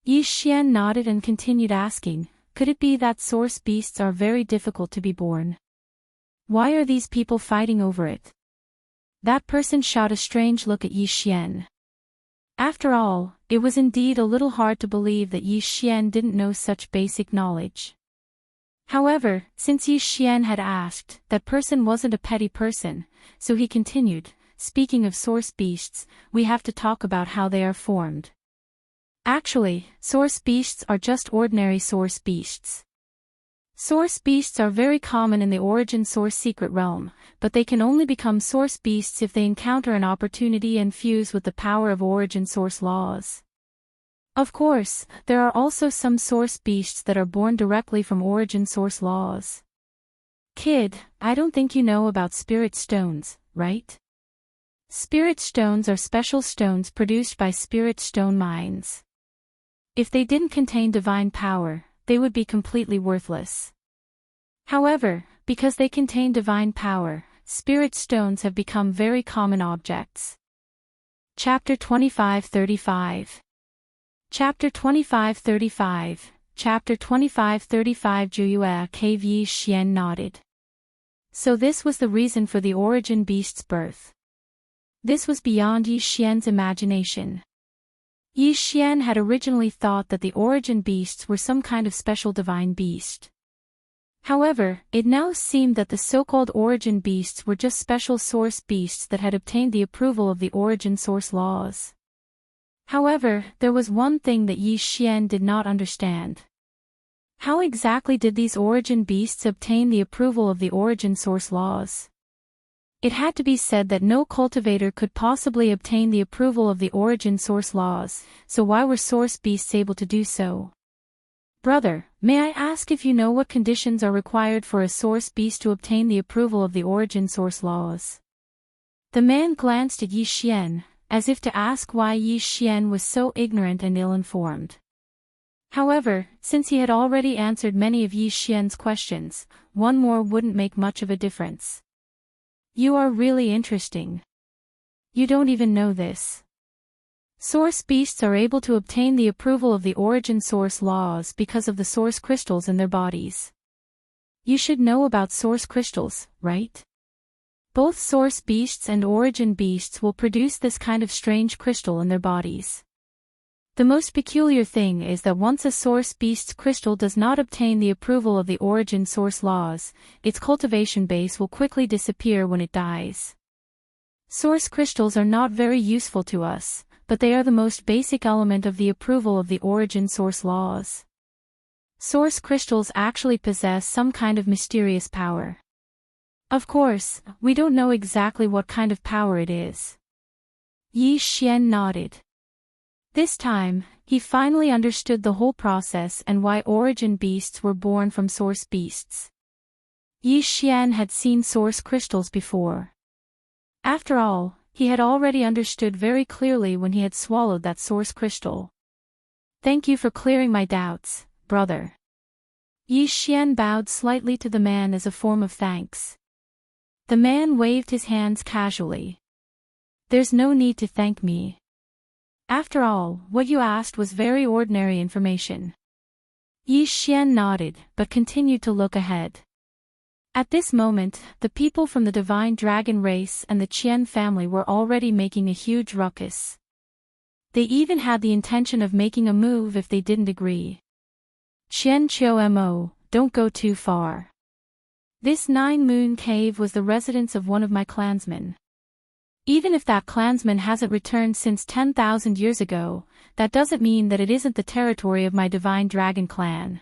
Yi Xian nodded and continued asking, could it be that source beasts are very difficult to be born? Why are these people fighting over it? That person shot a strange look at Yi Xian. After all, it was indeed a little hard to believe that Yi Xian didn't know such basic knowledge. However, since Yi Xian had asked, that person wasn't a petty person, so he continued, speaking of source beasts, we have to talk about how they are formed. Actually, source beasts are just ordinary source beasts. Source beasts are very common in the origin source secret realm, but they can only become source beasts if they encounter an opportunity and fuse with the power of origin source laws. Of course, there are also some source beasts that are born directly from origin source laws. Kid, I don't think you know about spirit stones, right? Spirit stones are special stones produced by spirit stone mines. If they didn't contain divine power, they would be completely worthless. However, because they contain divine power, spirit stones have become very common objects. Chapter 25:35. Chapter 25:35. Chapter 25:35. Juyue Cave Yi Xian nodded. So this was the reason for the origin beast's birth. This was beyond Yi Xian's imagination. Yi Xian had originally thought that the origin beasts were some kind of special divine beast. However, it now seemed that the so-called origin beasts were just special source beasts that had obtained the approval of the origin source laws. However, there was one thing that Yi Xian did not understand. How exactly did these origin beasts obtain the approval of the origin source laws? It had to be said that no cultivator could possibly obtain the approval of the origin source laws, so why were source beasts able to do so? Brother, may I ask if you know what conditions are required for a source beast to obtain the approval of the origin source laws? The man glanced at Yi Xian, as if to ask why Yi Xian was so ignorant and ill-informed. However, since he had already answered many of Yi Xian's questions, one more wouldn't make much of a difference. You are really interesting. You don't even know this. Source beasts are able to obtain the approval of the origin source laws because of the source crystals in their bodies. You should know about source crystals, right? Both source beasts and origin beasts will produce this kind of strange crystal in their bodies. The most peculiar thing is that once a source beast's crystal does not obtain the approval of the origin source laws, its cultivation base will quickly disappear when it dies. Source crystals are not very useful to us, but they are the most basic element of the approval of the origin source laws. Source crystals actually possess some kind of mysterious power. Of course, we don't know exactly what kind of power it is. Yi Xian nodded. This time, he finally understood the whole process and why origin beasts were born from source beasts. Yi Xian had seen source crystals before. After all, he had already understood very clearly when he had swallowed that source crystal. Thank you for clearing my doubts, brother. Yi Xian bowed slightly to the man as a form of thanks. The man waved his hands casually. There's no need to thank me. After all, what you asked was very ordinary information. Yi Xian nodded, but continued to look ahead. At this moment, the people from the divine dragon race and the Qian family were already making a huge ruckus. They even had the intention of making a move if they didn't agree. Qian Qiu Mo, don't go too far. This 9-moon cave was the residence of one of my clansmen. Even if that clansman hasn't returned since 10,000 years ago, that doesn't mean that it isn't the territory of my divine dragon clan.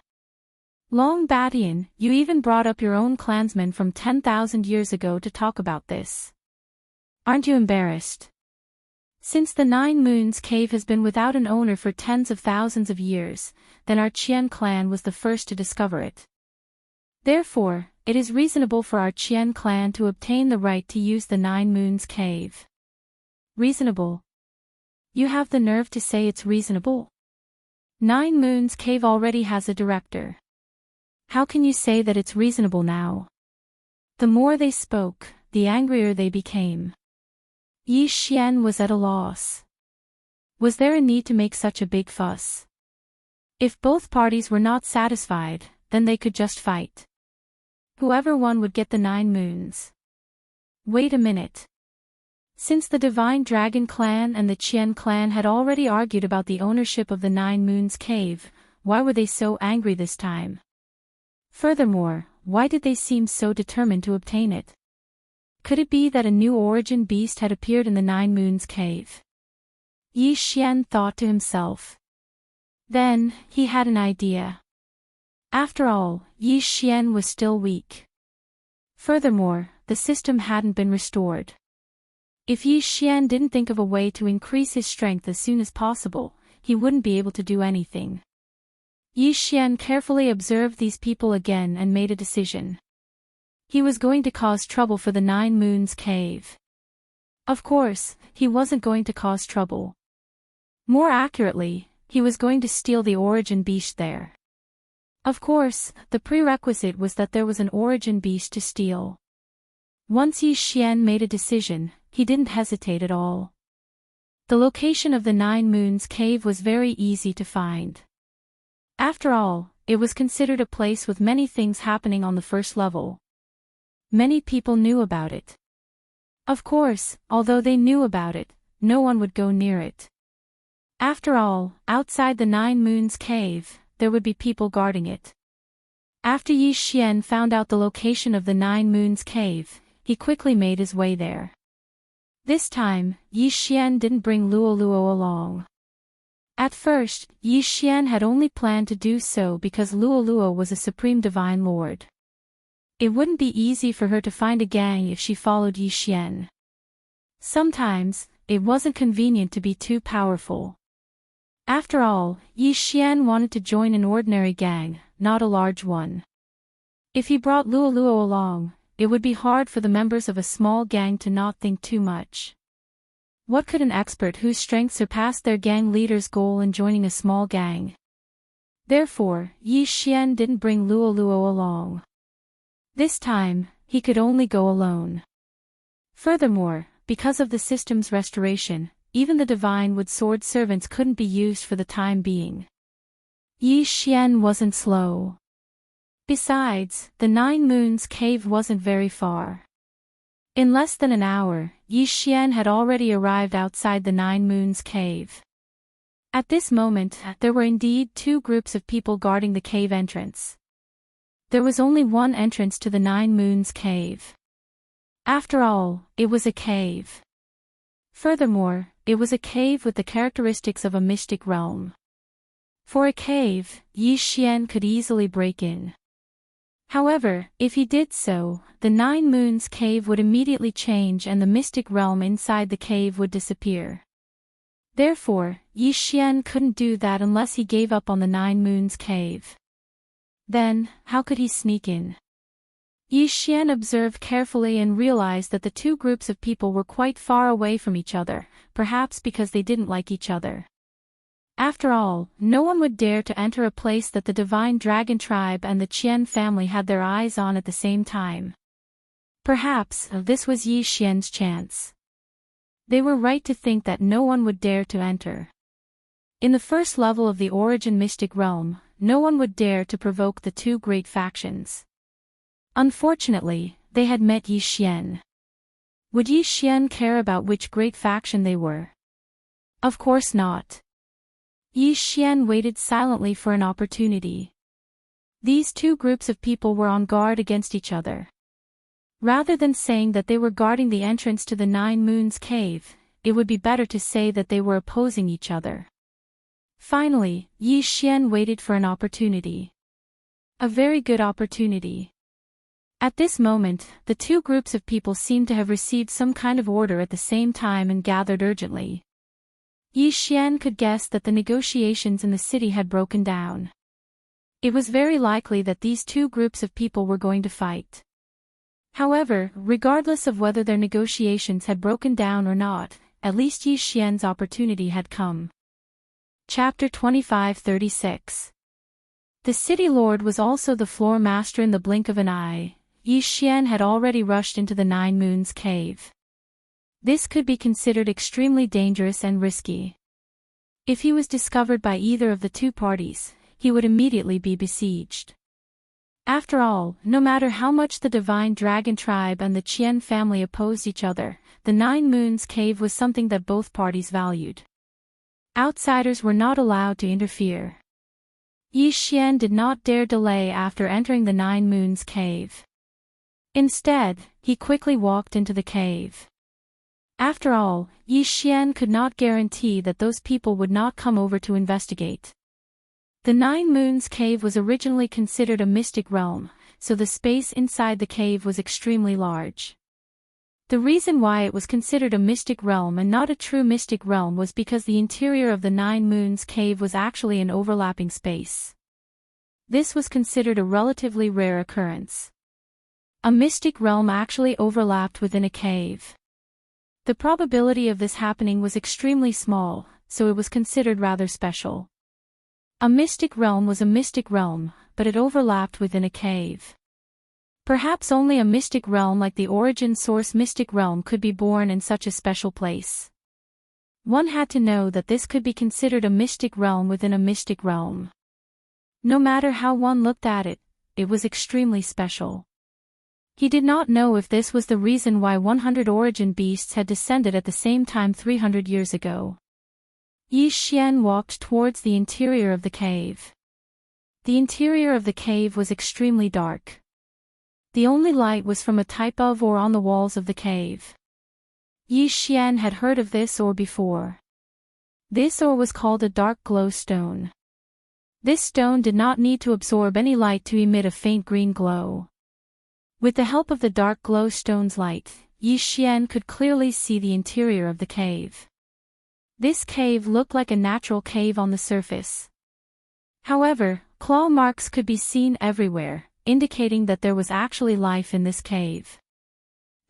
Long Batian, you even brought up your own clansman from 10,000 years ago to talk about this. Aren't you embarrassed? Since the 9 Moons cave has been without an owner for tens of thousands of years, then our Qian clan was the first to discover it. Therefore, it is reasonable for our Qian clan to obtain the right to use the 9 Moons cave. Reasonable? You have the nerve to say it's reasonable? 9 Moons cave already has a director. How can you say that it's reasonable now? The more they spoke, the angrier they became. Yi Xian was at a loss. Was there a need to make such a big fuss? If both parties were not satisfied, then they could just fight. Whoever won would get the 9 moons. Wait a minute. Since the Divine Dragon clan and the Qian clan had already argued about the ownership of the 9 Moons cave, why were they so angry this time? Furthermore, why did they seem so determined to obtain it? Could it be that a new origin beast had appeared in the 9 Moons cave? Yi Xian thought to himself. Then, he had an idea. After all, Yi Xian was still weak. Furthermore, the system hadn't been restored. If Yi Xian didn't think of a way to increase his strength as soon as possible, he wouldn't be able to do anything. Yi Xian carefully observed these people again and made a decision. He was going to cause trouble for the Nine Moons Cave. Of course, he wasn't going to cause trouble. More accurately, he was going to steal the origin beast there. Of course, the prerequisite was that there was an origin beast to steal. Once Yi Xian made a decision, he didn't hesitate at all. The location of the Nine Moons Cave was very easy to find. After all, it was considered a place with many things happening on the first level. Many people knew about it. Of course, although they knew about it, no one would go near it. After all, outside the Nine Moons Cave, there would be people guarding it. After Yi Xian found out the location of the Nine Moons Cave, he quickly made his way there. This time, Yi Xian didn't bring Luoluo along. At first, Yi Xian had only planned to do so because Luoluo was a supreme divine lord. It wouldn't be easy for her to find a gang if she followed Yi Xian. Sometimes, it wasn't convenient to be too powerful. After all, Yi Xian wanted to join an ordinary gang, not a large one. If he brought Luoluo along, it would be hard for the members of a small gang to not think too much. What could an expert whose strength surpassed their gang leader's goal in joining a small gang? Therefore, Yi Xian didn't bring Luoluo along. This time, he could only go alone. Furthermore, because of the system's restoration, even the divine wood sword servants couldn't be used for the time being. Yi Xian wasn't slow. Besides, the Nine Moons Cave wasn't very far. In less than an hour, Yi Xian had already arrived outside the Nine Moons Cave. At this moment, there were indeed two groups of people guarding the cave entrance. There was only one entrance to the Nine Moons Cave. After all, it was a cave. Furthermore, it was a cave with the characteristics of a mystic realm. For a cave, Yi Xian could easily break in. However, if he did so, the Nine Moons Cave would immediately change and the mystic realm inside the cave would disappear. Therefore, Yi Xian couldn't do that unless he gave up on the Nine Moons Cave. Then, how could he sneak in? Yi Xian observed carefully and realized that the two groups of people were quite far away from each other, perhaps because they didn't like each other. After all, no one would dare to enter a place that the Divine Dragon Tribe and the Qian family had their eyes on at the same time. Perhaps this was Yi Xian's chance. They were right to think that no one would dare to enter. In the first level of the Origin Mystic Realm, no one would dare to provoke the two great factions. Unfortunately, they had met Yi Xian. Would Yi Xian care about which great faction they were? Of course not. Yi Xian waited silently for an opportunity. These two groups of people were on guard against each other. Rather than saying that they were guarding the entrance to the Nine Moons Cave, it would be better to say that they were opposing each other. Finally, Yi Xian waited for an opportunity. A very good opportunity. At this moment, the two groups of people seemed to have received some kind of order at the same time and gathered urgently. Yi Xian could guess that the negotiations in the city had broken down. It was very likely that these two groups of people were going to fight. However, regardless of whether their negotiations had broken down or not, at least Yi Xian's opportunity had come. Chapter 25-36. The city lord was also the floor master in the blink of an eye. Yi Xian had already rushed into the Nine Moons Cave. This could be considered extremely dangerous and risky. If he was discovered by either of the two parties, he would immediately be besieged. After all, no matter how much the Divine Dragon Tribe and the Qian family opposed each other, the Nine Moons Cave was something that both parties valued. Outsiders were not allowed to interfere. Yi Xian did not dare delay after entering the Nine Moons Cave. Instead, he quickly walked into the cave. After all, Yi Xian could not guarantee that those people would not come over to investigate. The Nine Moons Cave was originally considered a mystic realm, so the space inside the cave was extremely large. The reason why it was considered a mystic realm and not a true mystic realm was because the interior of the Nine Moons Cave was actually an overlapping space. This was considered a relatively rare occurrence. A mystic realm actually overlapped within a cave. The probability of this happening was extremely small, so it was considered rather special. A mystic realm was a mystic realm, but it overlapped within a cave. Perhaps only a mystic realm like the origin source mystic realm could be born in such a special place. One had to know that this could be considered a mystic realm within a mystic realm. No matter how one looked at it, it was extremely special. He did not know if this was the reason why 100 origin beasts had descended at the same time 300 years ago. Yi Xian walked towards the interior of the cave. The interior of the cave was extremely dark. The only light was from a type of ore on the walls of the cave. Yi Xian had heard of this ore before. This ore was called a dark glow stone. This stone did not need to absorb any light to emit a faint green glow. With the help of the dark glow stone's light, Yi Xian could clearly see the interior of the cave. This cave looked like a natural cave on the surface. However, claw marks could be seen everywhere, indicating that there was actually life in this cave.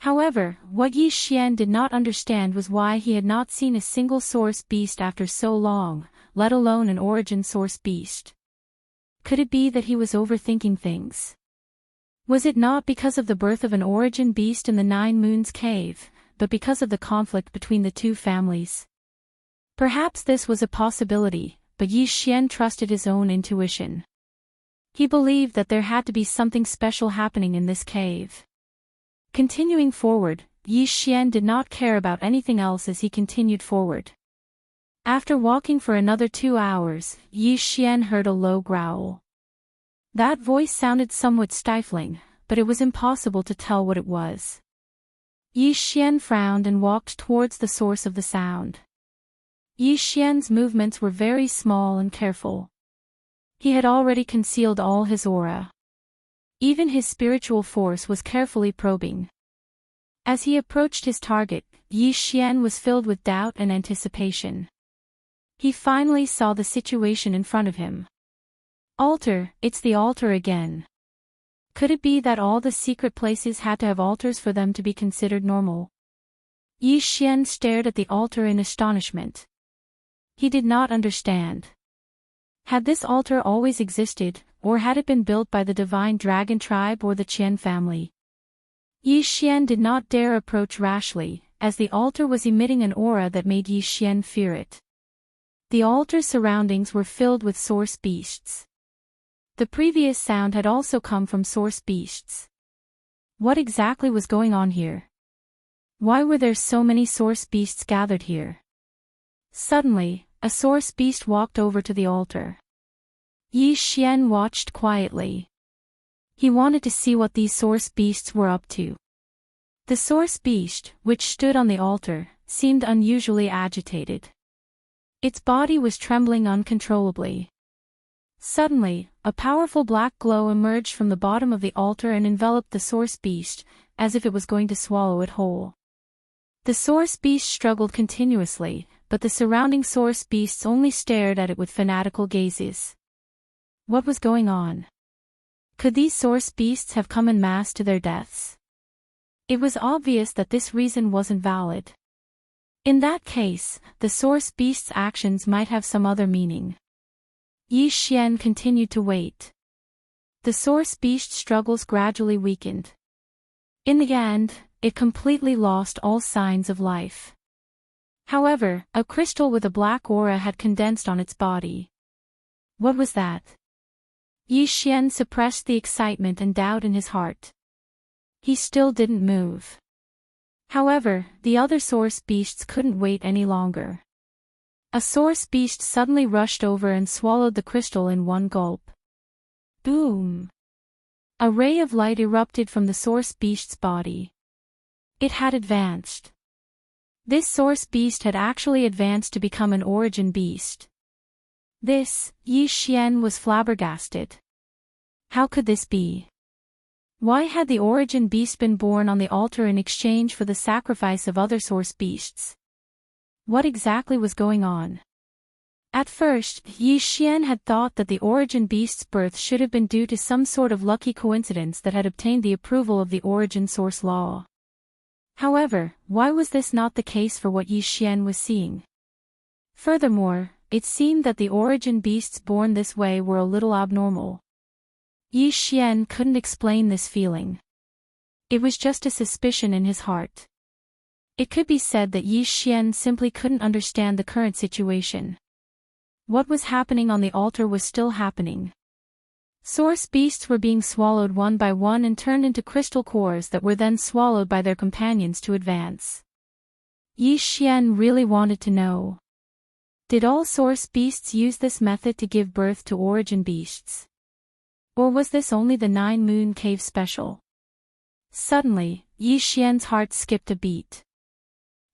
However, what Yi Xian did not understand was why he had not seen a single source beast after so long, let alone an origin source beast. Could it be that he was overthinking things? Was it not because of the birth of an origin beast in the Nine Moons Cave, but because of the conflict between the two families? Perhaps this was a possibility, but Yi Xian trusted his own intuition. He believed that there had to be something special happening in this cave. Continuing forward, Yi Xian did not care about anything else as he continued forward. After walking for another 2 hours, Yi Xian heard a low growl. That voice sounded somewhat stifling, but it was impossible to tell what it was. Yi Xian frowned and walked towards the source of the sound. Yi Xian's movements were very small and careful. He had already concealed all his aura. Even his spiritual force was carefully probing. As he approached his target, Yi Xian was filled with doubt and anticipation. He finally saw the situation in front of him. Altar, it's the altar again. Could it be that all the secret places had to have altars for them to be considered normal? Yi Xian stared at the altar in astonishment. He did not understand. Had this altar always existed, or had it been built by the divine dragon tribe or the Qian family? Yi Xian did not dare approach rashly, as the altar was emitting an aura that made Yi Xian fear it. The altar's surroundings were filled with source beasts. The previous sound had also come from source beasts. What exactly was going on here? Why were there so many source beasts gathered here? Suddenly, a source beast walked over to the altar. Yi Xian watched quietly. He wanted to see what these source beasts were up to. The source beast, which stood on the altar, seemed unusually agitated. Its body was trembling uncontrollably. Suddenly, a powerful black glow emerged from the bottom of the altar and enveloped the source beast, as if it was going to swallow it whole. The source beast struggled continuously, but the surrounding source beasts only stared at it with fanatical gazes. What was going on? Could these source beasts have come en masse to their deaths? It was obvious that this reason wasn't valid. In that case, the source beast's actions might have some other meaning. Yi Xian continued to wait. The source beast's struggles gradually weakened. In the end, it completely lost all signs of life. However, a crystal with a black aura had condensed on its body. What was that? Yi Xian suppressed the excitement and doubt in his heart. He still didn't move. However, the other source beasts couldn't wait any longer. A source beast suddenly rushed over and swallowed the crystal in one gulp. Boom! A ray of light erupted from the source beast's body. It had advanced. This source beast had actually advanced to become an origin beast. Yi Xian was flabbergasted. How could this be? Why had the origin beast been born on the altar in exchange for the sacrifice of other source beasts? What exactly was going on? At first, Yi Xian had thought that the origin beast's birth should have been due to some sort of lucky coincidence that had obtained the approval of the origin source law. However, why was this not the case for what Yi Xian was seeing? Furthermore, it seemed that the origin beasts born this way were a little abnormal. Yi Xian couldn't explain this feeling. It was just a suspicion in his heart. It could be said that Yi Xian simply couldn't understand the current situation. What was happening on the altar was still happening. Source beasts were being swallowed one by one and turned into crystal cores that were then swallowed by their companions to advance. Yi Xian really wanted to know. Did all source beasts use this method to give birth to origin beasts? Or was this only the 9 Moon Cave special? Suddenly, Yi Xian's heart skipped a beat.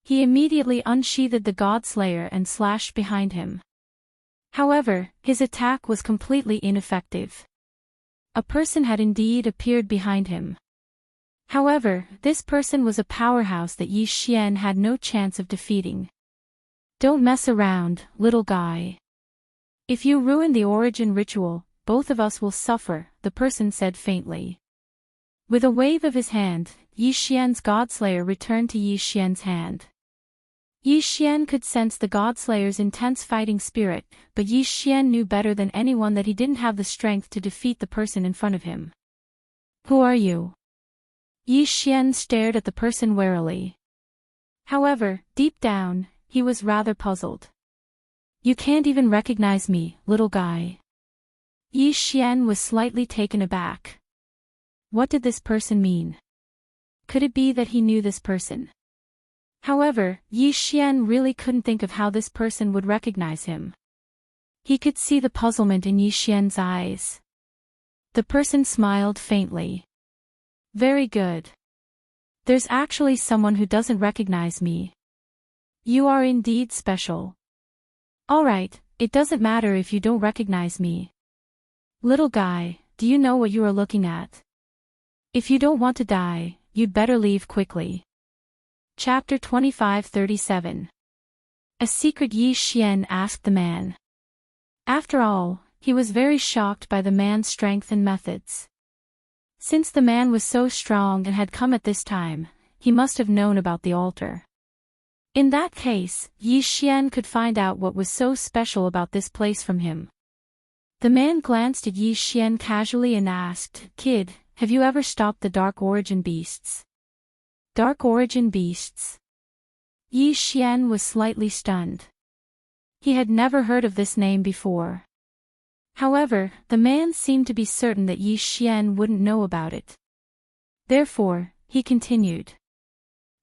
He immediately unsheathed the Godslayer and slashed behind him. However, his attack was completely ineffective. A person had indeed appeared behind him. However, this person was a powerhouse that Yi Xian had no chance of defeating. Don't mess around, little guy. If you ruin the origin ritual, both of us will suffer, the person said faintly. With a wave of his hand, Yi Xian's Godslayer returned to Yi Xian's hand. Yi Xian could sense the Godslayer's intense fighting spirit, but Yi Xian knew better than anyone that he didn't have the strength to defeat the person in front of him. Who are you? Yi Xian stared at the person warily. However, deep down, he was rather puzzled. You can't even recognize me, little guy. Yi Xian was slightly taken aback. What did this person mean? Could it be that he knew this person? However, Yi Xian really couldn't think of how this person would recognize him. He could see the puzzlement in Yi Xian's eyes. The person smiled faintly. Very good. There's actually someone who doesn't recognize me. You are indeed special. Alright, it doesn't matter if you don't recognize me. Little guy, do you know what you are looking at? If you don't want to die, you'd better leave quickly. Chapter 25:37. A secret Yi Xian asked the man. After all, he was very shocked by the man's strength and methods. Since the man was so strong and had come at this time, he must have known about the altar. In that case, Yi Xian could find out what was so special about this place from him. The man glanced at Yi Xian casually and asked, Kid, have you ever stopped the Dark Origin beasts? Dark Origin beasts? Yi Xian was slightly stunned. He had never heard of this name before. However, the man seemed to be certain that Yi Xian wouldn't know about it. Therefore, he continued.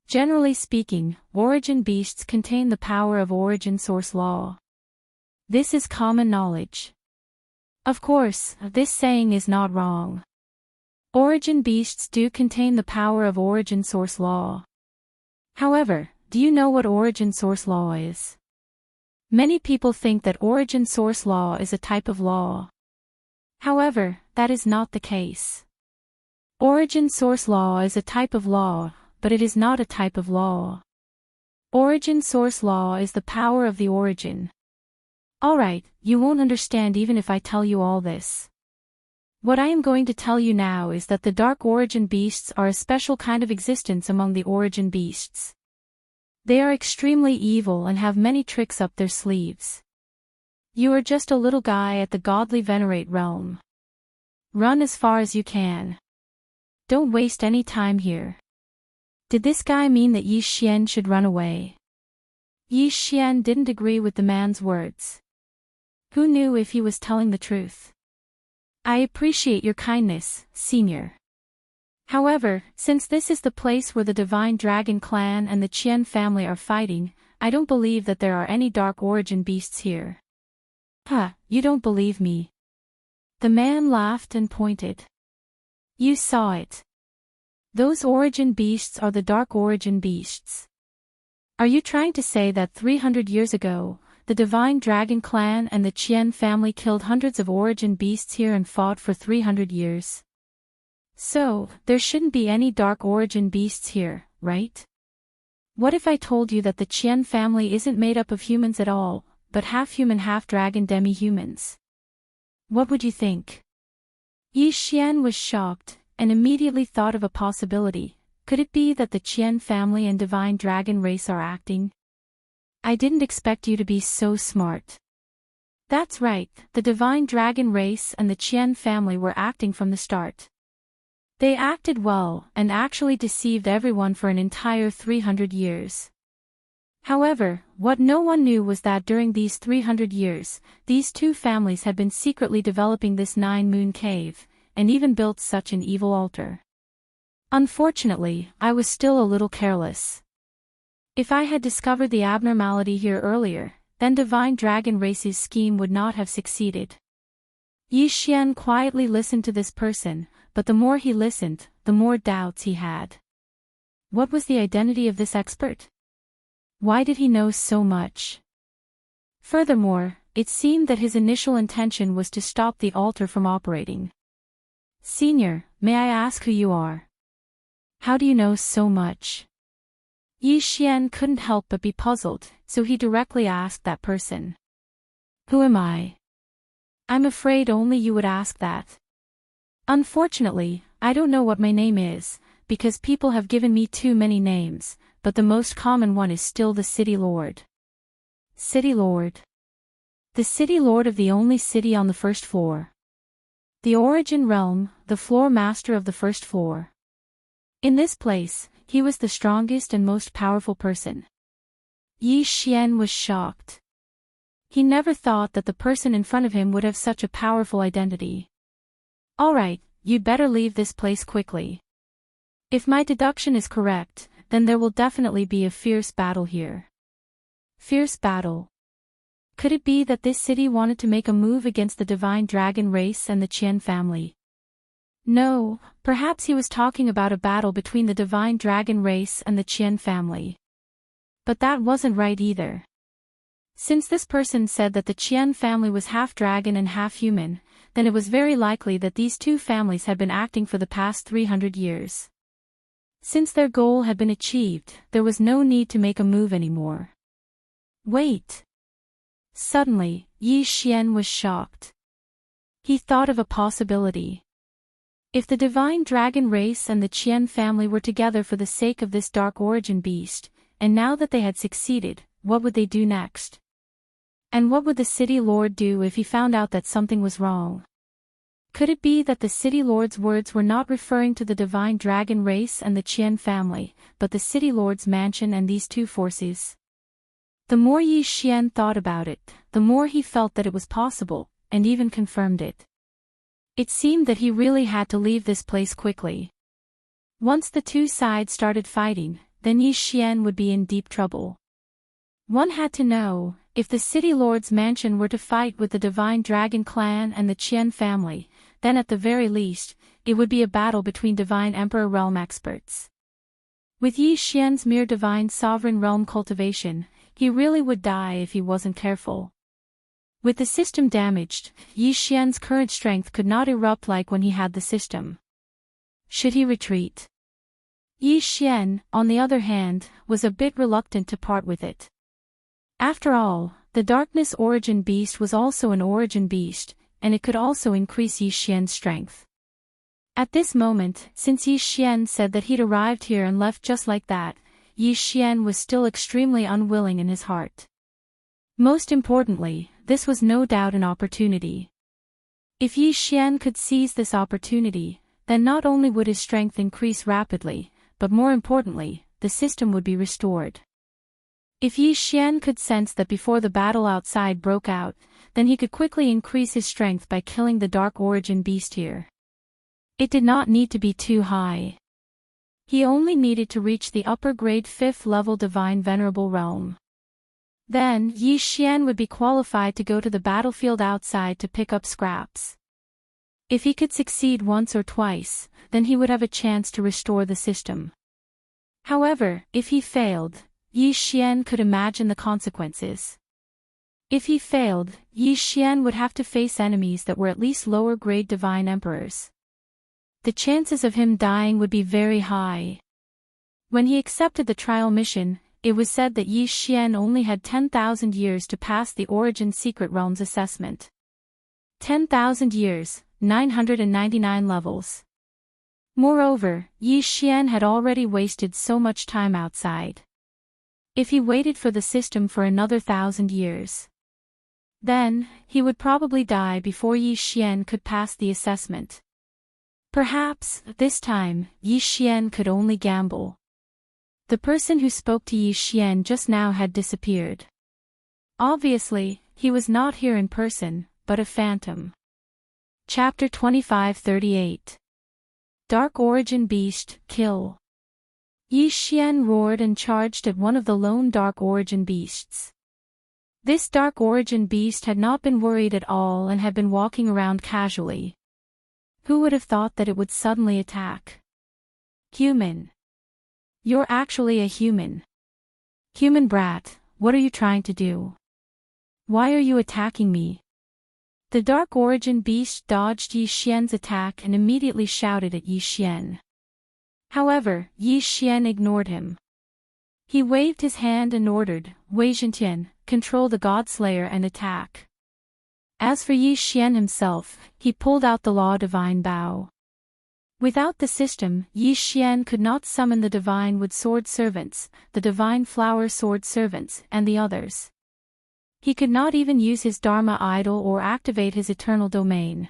Generally speaking, origin beasts contain the power of origin source law. This is common knowledge. Of course, this saying is not wrong. Origin beasts do contain the power of origin source law. However, do you know what origin source law is? Many people think that origin source law is a type of law. However, that is not the case. Origin source law is a type of law, but it is not a type of law. Origin source law is the power of the origin. Alright, you won't understand even if I tell you all this. What I am going to tell you now is that the Dark Origin beasts are a special kind of existence among the origin beasts. They are extremely evil and have many tricks up their sleeves. You are just a little guy at the godly venerate realm. Run as far as you can. Don't waste any time here. Did this guy mean that Yi Xian should run away? Yi Xian didn't agree with the man's words. Who knew if he was telling the truth? I appreciate your kindness, Senior. However, since this is the place where the Divine Dragon clan and the Qian family are fighting, I don't believe that there are any Dark Origin beasts here. Huh, you don't believe me? The man laughed and pointed. You saw it. Those origin beasts are the Dark Origin beasts. Are you trying to say that 300 years ago, the Divine Dragon clan and the Qian family killed hundreds of origin beasts here and fought for 300 years. So, there shouldn't be any dark origin beasts here, right? What if I told you that the Qian family isn't made up of humans at all, but half-human half-dragon demi-humans? What would you think? Yi Xian was shocked, and immediately thought of a possibility. Could it be that the Qian family and Divine Dragon race are acting? I didn't expect you to be so smart. That's right, the Divine Dragon race and the Qian family were acting from the start. They acted well, and actually deceived everyone for an entire 300 years. However, what no one knew was that during these 300 years, these two families had been secretly developing this 9-moon cave, and even built such an evil altar. Unfortunately, I was still a little careless. If I had discovered the abnormality here earlier, then Divine Dragon Race's scheme would not have succeeded. Yi Xian quietly listened to this person, but the more he listened, the more doubts he had. What was the identity of this expert? Why did he know so much? Furthermore, it seemed that his initial intention was to stop the altar from operating. Senior, may I ask who you are? How do you know so much? Yi Xian couldn't help but be puzzled, so he directly asked that person. Who am I? I'm afraid only you would ask that. Unfortunately, I don't know what my name is, because people have given me too many names, but the most common one is still the City Lord. City Lord. The City Lord of the only city on the first floor. The Origin Realm, the floor master of the first floor. In this place, he was the strongest and most powerful person. Yi Xian was shocked. He never thought that the person in front of him would have such a powerful identity. Alright, you'd better leave this place quickly. If my deduction is correct, then there will definitely be a fierce battle here. Fierce battle. Could it be that this city wanted to make a move against the Divine Dragon race and the Qian family? No, perhaps he was talking about a battle between the Divine Dragon race and the Qian family. But that wasn't right either. Since this person said that the Qian family was half dragon and half human, then it was very likely that these two families had been acting for the past 300 years. Since their goal had been achieved, there was no need to make a move anymore. Wait. Suddenly, Yi Xian was shocked. He thought of a possibility. If the Divine Dragon race and the Qian family were together for the sake of this dark origin beast, and now that they had succeeded, what would they do next? And what would the City Lord do if he found out that something was wrong? Could it be that the City Lord's words were not referring to the Divine Dragon race and the Qian family, but the City Lord's mansion and these two forces? The more Yi Xian thought about it, the more he felt that it was possible, and even confirmed it. It seemed that he really had to leave this place quickly. Once the two sides started fighting, then Yi Xian would be in deep trouble. One had to know, if the City Lord's mansion were to fight with the Divine Dragon clan and the Qian family, then at the very least, it would be a battle between Divine Emperor realm experts. With Yi Xian's mere Divine Sovereign realm cultivation, he really would die if he wasn't careful. With the system damaged, Yi Xian's current strength could not erupt like when he had the system. Should he retreat? Yi Xian, on the other hand, was a bit reluctant to part with it. After all, the Darkness Origin Beast was also an Origin Beast, and it could also increase Yi Xian's strength. At this moment, since Yi Xian said that he'd arrived here and left just like that, Yi Xian was still extremely unwilling in his heart. Most importantly, this was no doubt an opportunity. If Yi Xian could seize this opportunity, then not only would his strength increase rapidly, but more importantly, the system would be restored. If Yi Xian could sense that before the battle outside broke out, then he could quickly increase his strength by killing the Dark Origin Beast here. It did not need to be too high. He only needed to reach the upper grade 5th level Divine Venerable Realm. Then, Yi Xian would be qualified to go to the battlefield outside to pick up scraps. If he could succeed once or twice, then he would have a chance to restore the system. However, if he failed, Yi Xian could imagine the consequences. If he failed, Yi Xian would have to face enemies that were at least lower-grade divine emperors. The chances of him dying would be very high. When he accepted the trial mission, it was said that Yi Xian only had 10,000 years to pass the Origin Secret Realms assessment. 10,000 years, 999 levels. Moreover, Yi Xian had already wasted so much time outside. If he waited for the system for another 1,000 years, then he would probably die before Yi Xian could pass the assessment. Perhaps, this time, Yi Xian could only gamble. The person who spoke to Yi Xian just now had disappeared. Obviously, he was not here in person, but a phantom. Chapter 25-38. Dark Origin Beast, Kill. Yi Xian roared and charged at one of the lone Dark Origin Beasts. This Dark Origin Beast had not been worried at all and had been walking around casually. Who would have thought that it would suddenly attack? Human. You're actually a human. Human brat, what are you trying to do? Why are you attacking me? The Dark Origin Beast dodged Yi Xian's attack and immediately shouted at Yi Xian. However, Yi Xian ignored him. He waved his hand and ordered, Wei Zhentian, control the Godslayer and attack. As for Yi Xian himself, he pulled out the Law Divine Bow. Without the system, Yi Xian could not summon the Divine Wood Sword Servants, the Divine Flower Sword Servants, and the others. He could not even use his Dharma Idol or activate his Eternal Domain.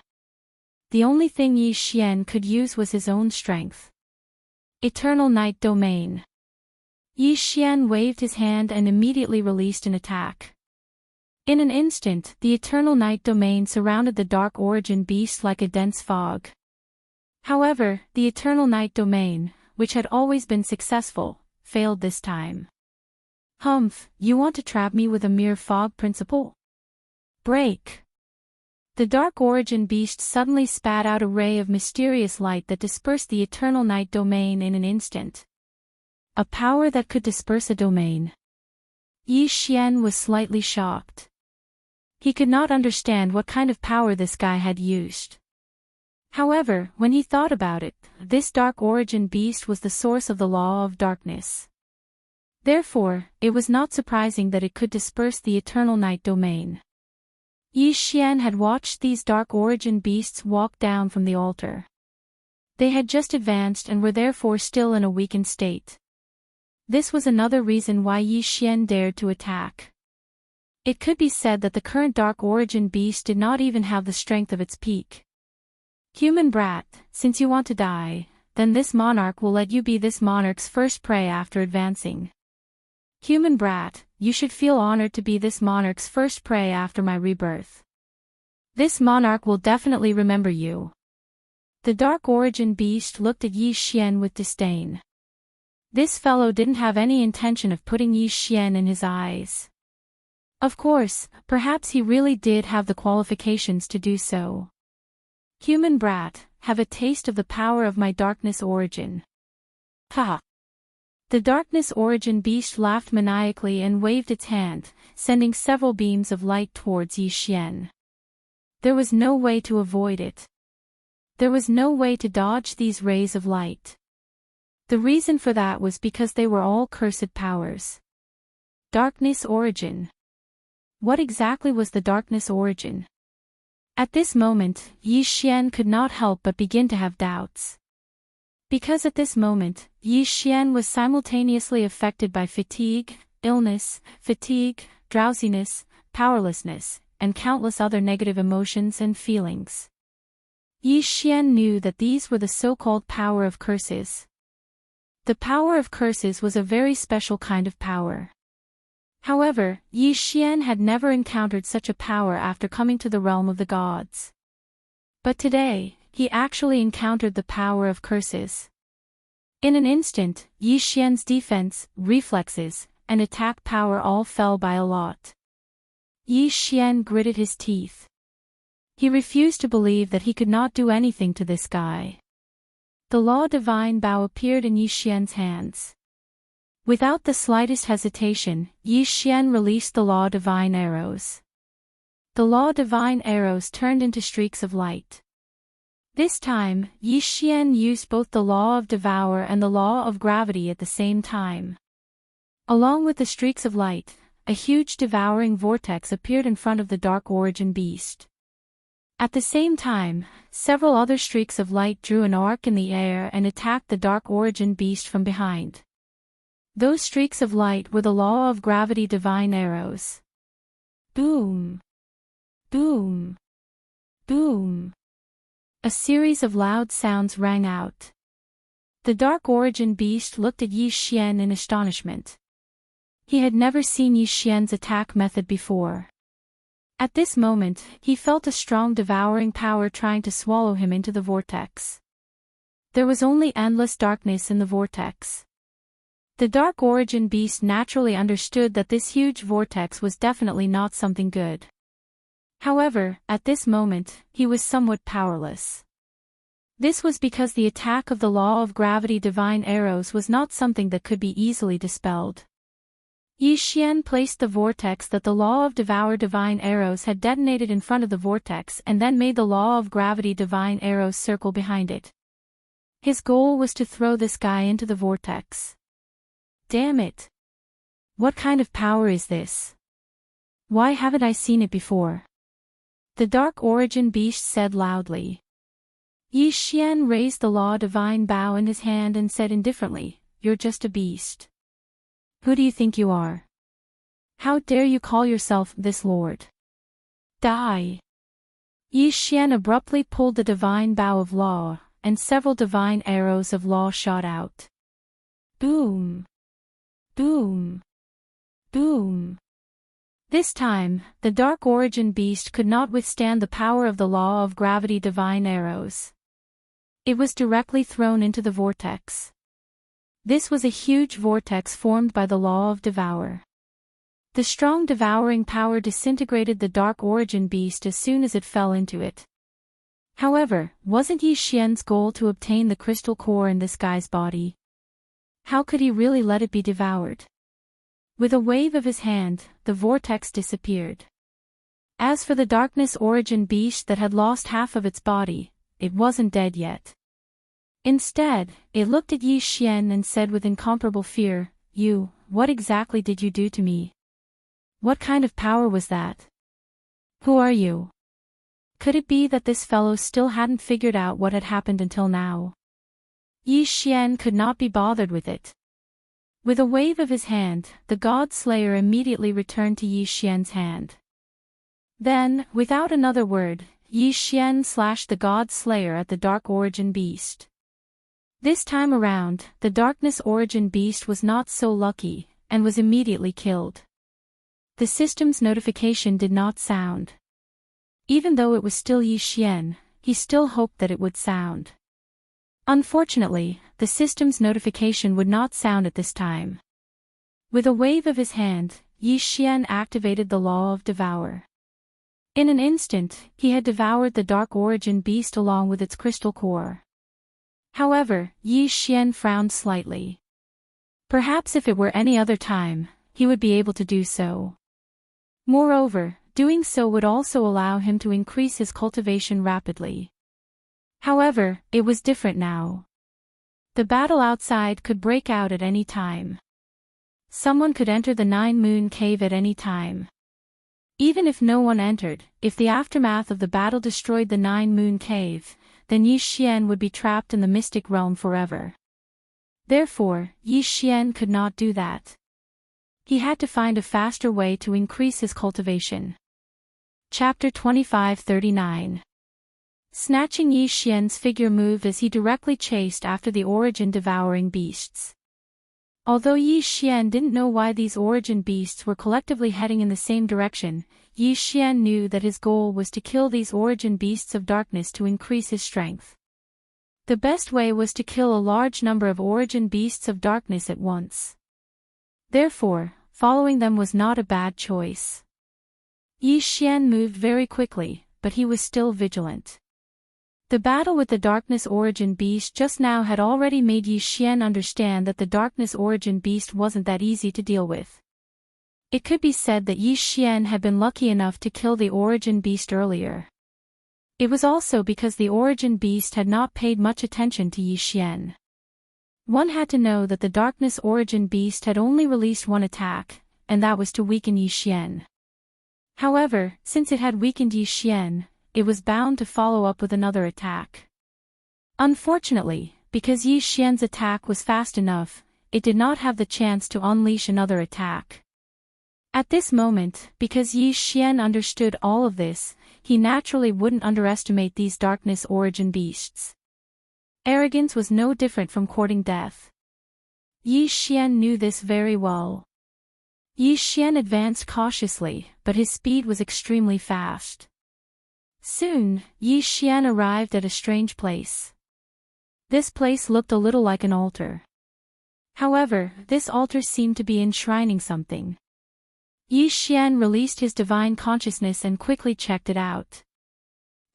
The only thing Yi Xian could use was his own strength. Eternal Night Domain. Yi Xian waved his hand and immediately released an attack. In an instant, the Eternal Night Domain surrounded the Dark Origin Beast like a dense fog. However, the Eternal Night Domain, which had always been successful, failed this time. Humph, you want to trap me with a mere fog principle? Break! The Dark Origin Beast suddenly spat out a ray of mysterious light that dispersed the Eternal Night Domain in an instant. A power that could disperse a domain. Yi Xian was slightly shocked. He could not understand what kind of power this guy had used. However, when he thought about it, this Dark Origin Beast was the source of the Law of Darkness. Therefore, it was not surprising that it could disperse the Eternal Night Domain. Yi Xian had watched these Dark Origin Beasts walk down from the altar. They had just advanced and were therefore still in a weakened state. This was another reason why Yi Xian dared to attack. It could be said that the current Dark Origin Beast did not even have the strength of its peak. Human brat, since you want to die, then this monarch will let you be this monarch's first prey after advancing. Human brat, you should feel honored to be this monarch's first prey after my rebirth. This monarch will definitely remember you. The Dark Origin Beast looked at Yi Xian with disdain. This fellow didn't have any intention of putting Yi Xian in his eyes. Of course, perhaps he really did have the qualifications to do so. Human brat, have a taste of the power of my darkness origin. Ha! The Darkness Origin Beast laughed maniacally and waved its hand, sending several beams of light towards Yi Xian. There was no way to avoid it. There was no way to dodge these rays of light. The reason for that was because they were all cursed powers. Darkness Origin. What exactly was the Darkness Origin? At this moment, Yi Xian could not help but begin to have doubts. Because at this moment, Yi Xian was simultaneously affected by fatigue, drowsiness, powerlessness, and countless other negative emotions and feelings. Yi Xian knew that these were the so-called power of curses. The power of curses was a very special kind of power. However, Yi Xian had never encountered such a power after coming to the realm of the gods. But today, he actually encountered the power of curses. In an instant, Yi Xian's defense, reflexes, and attack power all fell by a lot. Yi Xian gritted his teeth. He refused to believe that he could not do anything to this guy. The Law Divine Bow appeared in Yi Xian's hands. Without the slightest hesitation, Yi Xian released the Law Divine Arrows. the law divine arrows turned into streaks of light. This time, Yi Xian used both the law of devour and the law of gravity at the same time. Along with the streaks of light, a huge devouring vortex appeared in front of the dark origin beast. At the same time, several other streaks of light drew an arc in the air and attacked the dark origin beast from behind. Those streaks of light were the law of gravity divine arrows. Boom! Boom! Boom! A series of loud sounds rang out. The dark origin beast looked at Yi Xian in astonishment. He had never seen Yi Xian's attack method before. At this moment, he felt a strong devouring power trying to swallow him into the vortex. There was only endless darkness in the vortex. The dark origin beast naturally understood that this huge vortex was definitely not something good. However, at this moment, he was somewhat powerless. This was because the attack of the law of gravity divine arrows was not something that could be easily dispelled. Yi Xian placed the vortex that the law of devour divine arrows had detonated in front of the vortex and then made the law of gravity divine arrows circle behind it. His goal was to throw this guy into the vortex. Damn it! What kind of power is this? Why haven't I seen it before? The dark origin beast said loudly. Yi Xian raised the law divine bow in his hand and said indifferently, "You're just a beast. Who do you think you are? How dare you call yourself this lord? Die!" Yi Xian abruptly pulled the divine bow of law, and several divine arrows of law shot out. Boom! Boom! Boom! This time, the dark origin beast could not withstand the power of the law of gravity divine arrows. It was directly thrown into the vortex. This was a huge vortex formed by the law of devour. The strong devouring power disintegrated the dark origin beast as soon as it fell into it. However, wasn't Yi Xian's goal to obtain the crystal core in this guy's body? How could he really let it be devoured? With a wave of his hand, the vortex disappeared. As for the darkness origin beast that had lost half of its body, it wasn't dead yet. Instead, it looked at Yi Xian and said with incomparable fear, "You, what exactly did you do to me? What kind of power was that? Who are you?" Could it be that this fellow still hadn't figured out what had happened until now? Yi Xian could not be bothered with it. With a wave of his hand, the God Slayer immediately returned to Yi Xian's hand. Then, without another word, Yi Xian slashed the God Slayer at the dark origin beast. This time around, the darkness origin beast was not so lucky, and was immediately killed. The system's notification did not sound. Even though it was still Yi Xian, he still hoped that it would sound. Unfortunately, the system's notification would not sound at this time. With a wave of his hand, Yi Xian activated the law of devour. In an instant, he had devoured the dark origin beast along with its crystal core. However, Yi Xian frowned slightly. Perhaps if it were any other time, he would be able to do so. Moreover, doing so would also allow him to increase his cultivation rapidly. However, it was different now. The battle outside could break out at any time. Someone could enter the Nine Moon Cave at any time. Even if no one entered, if the aftermath of the battle destroyed the Nine Moon Cave, then Yi Xian would be trapped in the mystic realm forever. Therefore, Yi Xian could not do that. He had to find a faster way to increase his cultivation. Chapter 2539. Snatching Yi Xian's figure moved as he directly chased after the origin devouring beasts. Although Yi Xian didn't know why these origin beasts were collectively heading in the same direction, Yi Xian knew that his goal was to kill these origin beasts of darkness to increase his strength. The best way was to kill a large number of origin beasts of darkness at once. Therefore, following them was not a bad choice. Yi Xian moved very quickly, but he was still vigilant. The battle with the darkness origin beast just now had already made Yi Xian understand that the darkness origin beast wasn't that easy to deal with. It could be said that Yi Xian had been lucky enough to kill the origin beast earlier. It was also because the origin beast had not paid much attention to Yi Xian. One had to know that the darkness origin beast had only released one attack, and that was to weaken Yi Xian. However, since it had weakened Yi Xian, it was bound to follow up with another attack. Unfortunately, because Yi Xian's attack was fast enough, it did not have the chance to unleash another attack. At this moment, because Yi Xian understood all of this, he naturally wouldn't underestimate these darkness origin beasts. Arrogance was no different from courting death. Yi Xian knew this very well. Yi Xian advanced cautiously, but his speed was extremely fast. Soon, Yi Xian arrived at a strange place. This place looked a little like an altar. However, this altar seemed to be enshrining something. Yi Xian released his divine consciousness and quickly checked it out.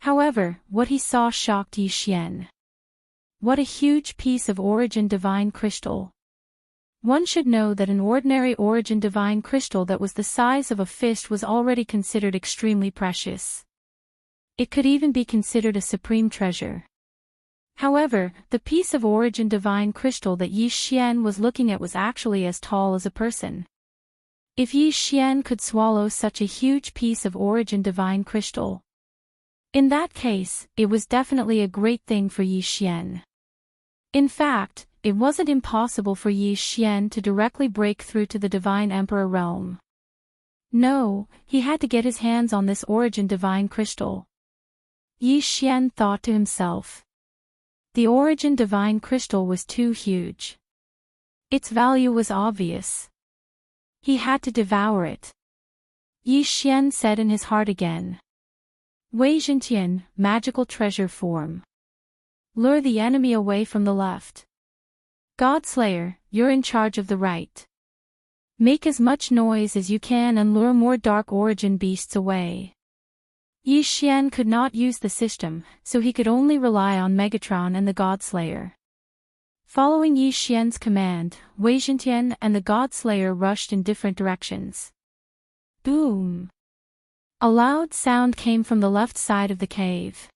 However, what he saw shocked Yi Xian. What a huge piece of origin divine crystal. One should know that an ordinary origin divine crystal that was the size of a fist was already considered extremely precious. It could even be considered a supreme treasure. However, the piece of origin divine crystal that Yi Xian was looking at was actually as tall as a person. If Yi Xian could swallow such a huge piece of origin divine crystal, in that case, it was definitely a great thing for Yi Xian. In fact, it wasn't impossible for Yi Xian to directly break through to the Divine Emperor realm. No, he had to get his hands on this origin divine crystal. Yi Xian thought to himself. The origin divine crystal was too huge. Its value was obvious. He had to devour it. Yi Xian said in his heart again. Wei Zhentian, magical treasure form. Lure the enemy away from the left. Godslayer, you're in charge of the right. Make as much noise as you can and lure more dark origin beasts away. Yi Xian could not use the system, so he could only rely on Megatron and the Godslayer. Following Yi Xian's command, Wei Zhentian and the Godslayer rushed in different directions. Boom! A loud sound came from the left side of the cave.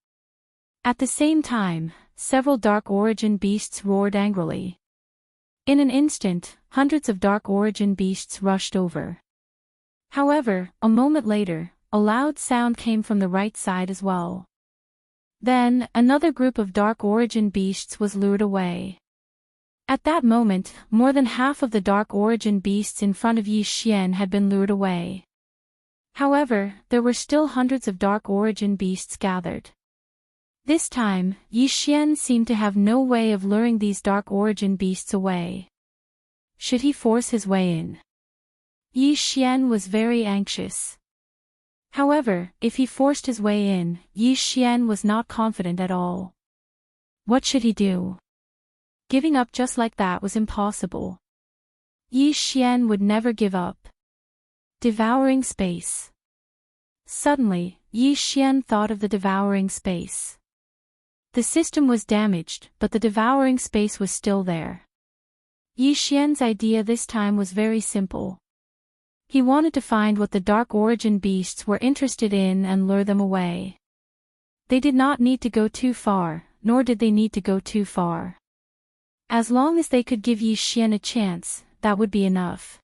At the same time, several dark origin beasts roared angrily. In an instant, hundreds of dark origin beasts rushed over. However, a moment later, a loud sound came from the right side as well. Then, another group of dark origin beasts was lured away. At that moment, more than half of the dark origin beasts in front of Yi Xian had been lured away. However, there were still hundreds of dark origin beasts gathered. This time, Yi Xian seemed to have no way of luring these dark origin beasts away. Should he force his way in? Yi Xian was very anxious. However, if he forced his way in, Yi Xian was not confident at all. What should he do? Giving up just like that was impossible. Yi Xian would never give up. Devouring space. Suddenly, Yi Xian thought of the devouring space. The system was damaged, but the devouring space was still there. Yi Xian's idea this time was very simple. He wanted to find what the dark origin beasts were interested in and lure them away. They did not need to go too far, nor did they need to go too far. As long as they could give Yi Xian a chance, that would be enough.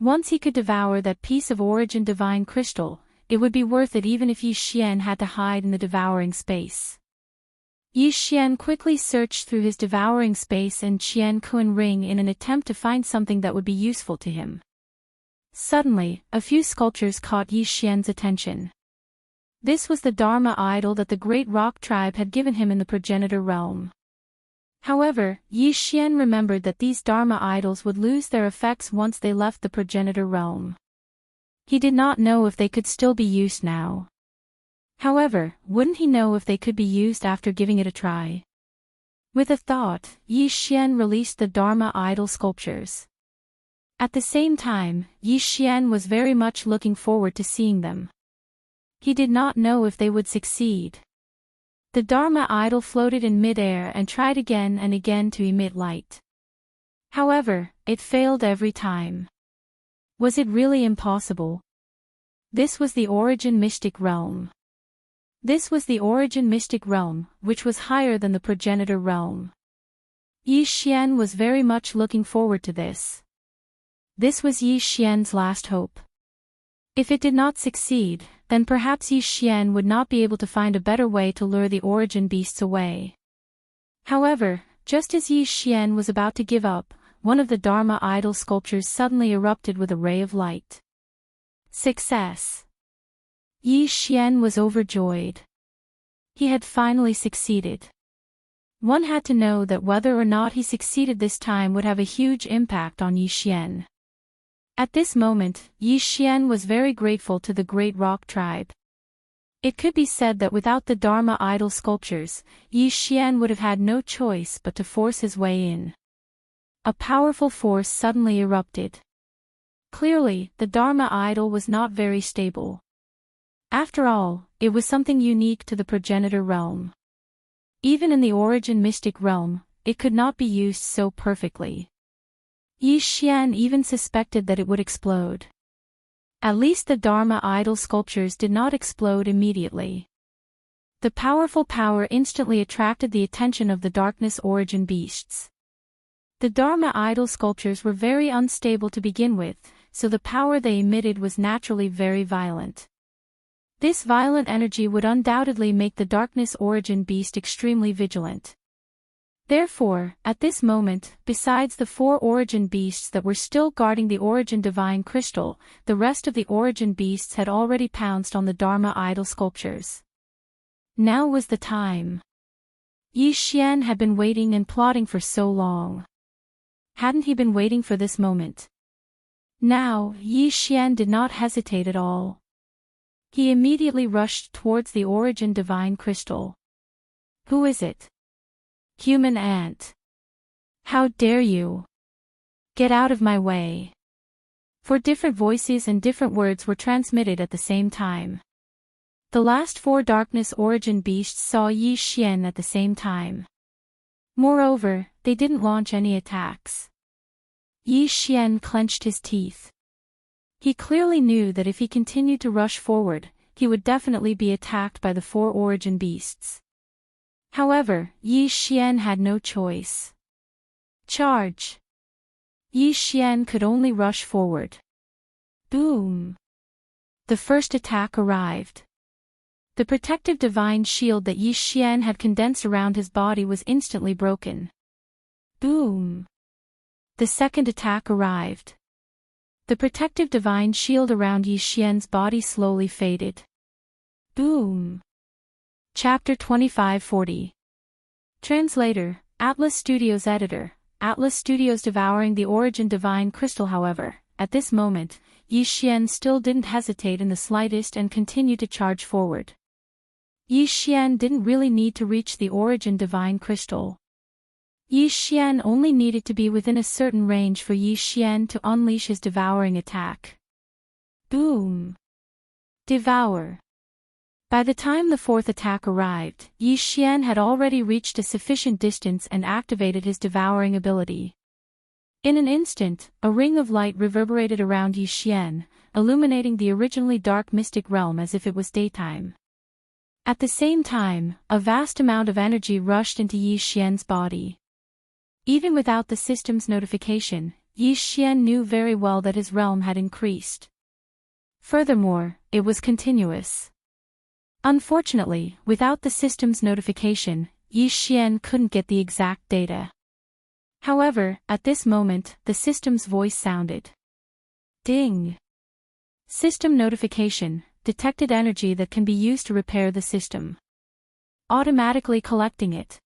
Once he could devour that piece of origin divine crystal, it would be worth it even if Yi Xian had to hide in the devouring space. Yi Xian quickly searched through his devouring space and Qian Kun ring in an attempt to find something that would be useful to him. Suddenly, a few sculptures caught Yi Xian's attention. This was the Dharma idol that the great rock tribe had given him in the progenitor realm. However, Yi Xian remembered that these Dharma idols would lose their effects once they left the progenitor realm. He did not know if they could still be used now. However, wouldn't he know if they could be used after giving it a try? With a thought, Yi Xian released the Dharma idol sculptures. At the same time, Yi Xian was very much looking forward to seeing them. He did not know if they would succeed. The Dharma idol floated in mid-air and tried again and again to emit light. However, it failed every time. Was it really impossible? This was the origin mystic realm. This was the origin mystic realm, which was higher than the progenitor realm. Yi Xian was very much looking forward to this. This was Yi Xian's last hope. If it did not succeed, then perhaps Yi Xian would not be able to find a better way to lure the origin beasts away. However, just as Yi Xian was about to give up, one of the Dharma idol sculptures suddenly erupted with a ray of light. Success! Yi Xian was overjoyed. He had finally succeeded. One had to know that whether or not he succeeded this time would have a huge impact on Yi Xian. At this moment, Yi Xian was very grateful to the great rock tribe. It could be said that without the Dharma idol sculptures, Yi Xian would have had no choice but to force his way in. A powerful force suddenly erupted. Clearly, the Dharma idol was not very stable. After all, it was something unique to the progenitor realm. Even in the origin mystic realm, it could not be used so perfectly. Yi Xian even suspected that it would explode. At least the Dharma idol sculptures did not explode immediately. The powerful power instantly attracted the attention of the darkness origin beasts. The Dharma idol sculptures were very unstable to begin with, so the power they emitted was naturally very violent. This violent energy would undoubtedly make the darkness origin beast extremely vigilant. Therefore, at this moment, besides the 4 origin beasts that were still guarding the origin divine crystal, the rest of the origin beasts had already pounced on the Dharma idol sculptures. Now was the time. Yi Xian had been waiting and plotting for so long. Hadn't he been waiting for this moment? Now, Yi Xian did not hesitate at all. He immediately rushed towards the origin divine crystal. Who is it? Human ant. How dare you? Get out of my way. For different voices and different words were transmitted at the same time. The last 4 darkness origin beasts saw Yi Xian at the same time. Moreover, they didn't launch any attacks. Yi Xian clenched his teeth. He clearly knew that if he continued to rush forward, he would definitely be attacked by the 4 origin beasts. However, Yi Xian had no choice. Charge! Yi Xian could only rush forward. Boom! The first attack arrived. The protective divine shield that Yi Xian had condensed around his body was instantly broken. Boom! The second attack arrived. The protective divine shield around Yi Xian's body slowly faded. Boom! Chapter 2540. Translator, Atlas Studios Editor, Atlas Studios devouring the origin divine crystal. However, at this moment, Yi Xian still didn't hesitate in the slightest and continued to charge forward. Yi Xian didn't really need to reach the origin divine crystal. Yi Xian only needed to be within a certain range for Yi Xian to unleash his devouring attack. Boom! Devour! By the time the 4th attack arrived, Yi Xian had already reached a sufficient distance and activated his devouring ability. In an instant, a ring of light reverberated around Yi Xian, illuminating the originally dark mystic realm as if it was daytime. At the same time, a vast amount of energy rushed into Yi Xian's body. Even without the system's notification, Yi Xian knew very well that his realm had increased. Furthermore, it was continuous. Unfortunately, without the system's notification, Yi Xian couldn't get the exact data. However, at this moment, the system's voice sounded. Ding! System notification, detected energy that can be used to repair the system. Automatically collecting it.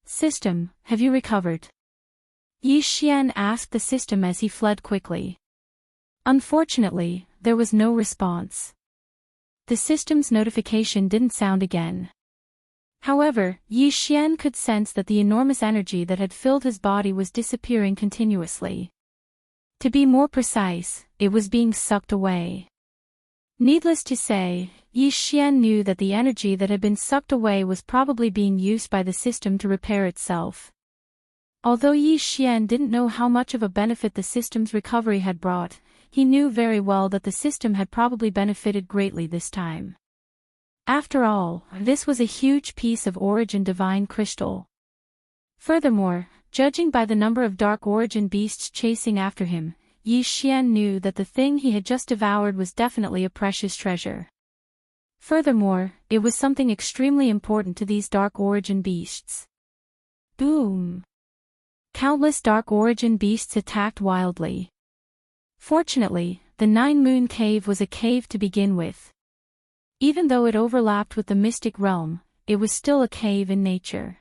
System, have you recovered? Yi Xian asked the system as he fled quickly. Unfortunately, there was no response. The system's notification didn't sound again. However, Yi Xian could sense that the enormous energy that had filled his body was disappearing continuously. To be more precise, it was being sucked away. Needless to say, Yi Xian knew that the energy that had been sucked away was probably being used by the system to repair itself. Although Yi Xian didn't know how much of a benefit the system's recovery had brought, he knew very well that the system had probably benefited greatly this time. After all, this was a huge piece of origin divine crystal. Furthermore, judging by the number of dark origin beasts chasing after him, Yi Xian knew that the thing he had just devoured was definitely a precious treasure. Furthermore, it was something extremely important to these dark origin beasts. Boom! Countless dark origin beasts attacked wildly. Fortunately, the Nine Moon Cave was a cave to begin with. Even though it overlapped with the mystic realm, it was still a cave in nature.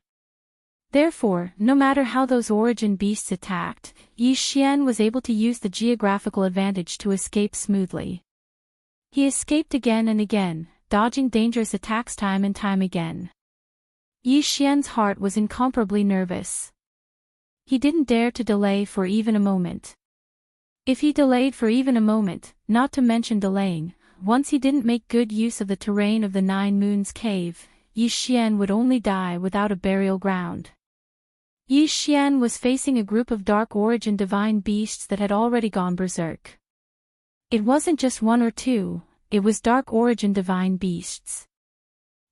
Therefore, no matter how those origin beasts attacked, Yi Xian was able to use the geographical advantage to escape smoothly. He escaped again and again, dodging dangerous attacks time and time again. Yi Xian's heart was incomparably nervous. He didn't dare to delay for even a moment. If he delayed for even a moment, not to mention delaying, once he didn't make good use of the terrain of the Nine Moons Cave, Yi Xian would only die without a burial ground. Yi Xian was facing a group of dark origin divine beasts that had already gone berserk. It wasn't just one or two, it was dark origin divine beasts.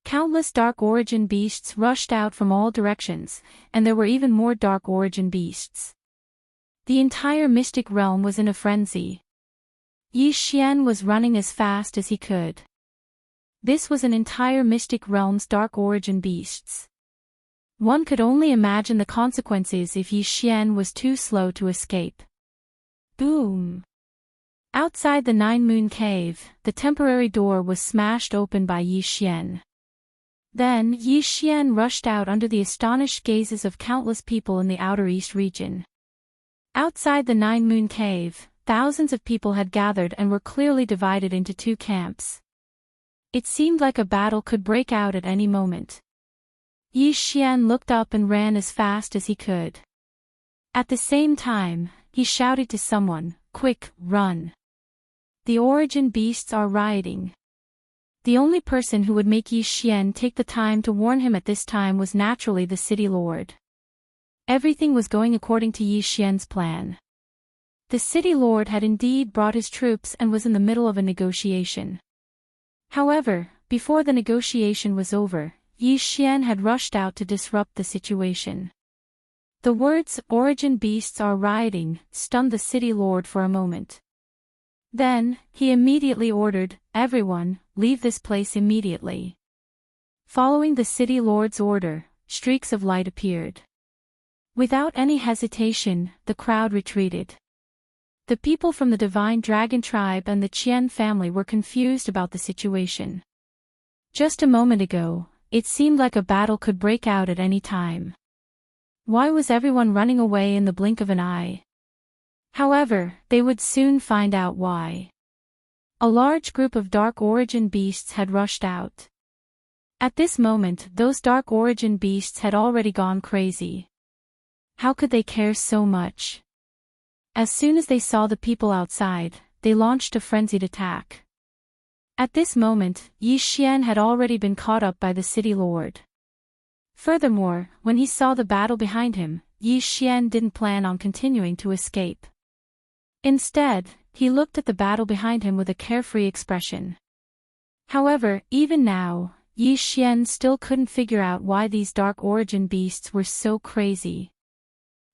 Countless dark origin beasts rushed out from all directions, and there were even more dark origin beasts. The entire mystic realm was in a frenzy. Yi Xian was running as fast as he could. This was an entire mystic realm's dark origin beasts. One could only imagine the consequences if Yi Xian was too slow to escape. Boom! Outside the Nine Moon Cave, the temporary door was smashed open by Yi Xian. Then Yi Xian rushed out under the astonished gazes of countless people in the Outer East region. Outside the Nine Moon Cave, thousands of people had gathered and were clearly divided into two camps. It seemed like a battle could break out at any moment. Yi Xian looked up and ran as fast as he could. At the same time, he shouted to someone, "Quick, run! The origin beasts are rioting." The only person who would make Yi Xian take the time to warn him at this time was naturally the city lord. Everything was going according to Yi Xian's plan. The city lord had indeed brought his troops and was in the middle of a negotiation. However, before the negotiation was over, Yi Xian had rushed out to disrupt the situation. The words, "origin beasts are rioting," stunned the city lord for a moment. Then, he immediately ordered, "Everyone, leave this place immediately." Following the city lord's order, streaks of light appeared. Without any hesitation, the crowd retreated. The people from the Divine Dragon tribe and the Qian family were confused about the situation. Just a moment ago, it seemed like a battle could break out at any time. Why was everyone running away in the blink of an eye? However, they would soon find out why. A large group of dark origin beasts had rushed out. At this moment, those dark origin beasts had already gone crazy. How could they care so much? As soon as they saw the people outside, they launched a frenzied attack. At this moment, Yi Xian had already been caught up by the city lord. Furthermore, when he saw the battle behind him, Yi Xian didn't plan on continuing to escape. Instead, he looked at the battle behind him with a carefree expression. However, even now, Yi Xian still couldn't figure out why these dark origin beasts were so crazy.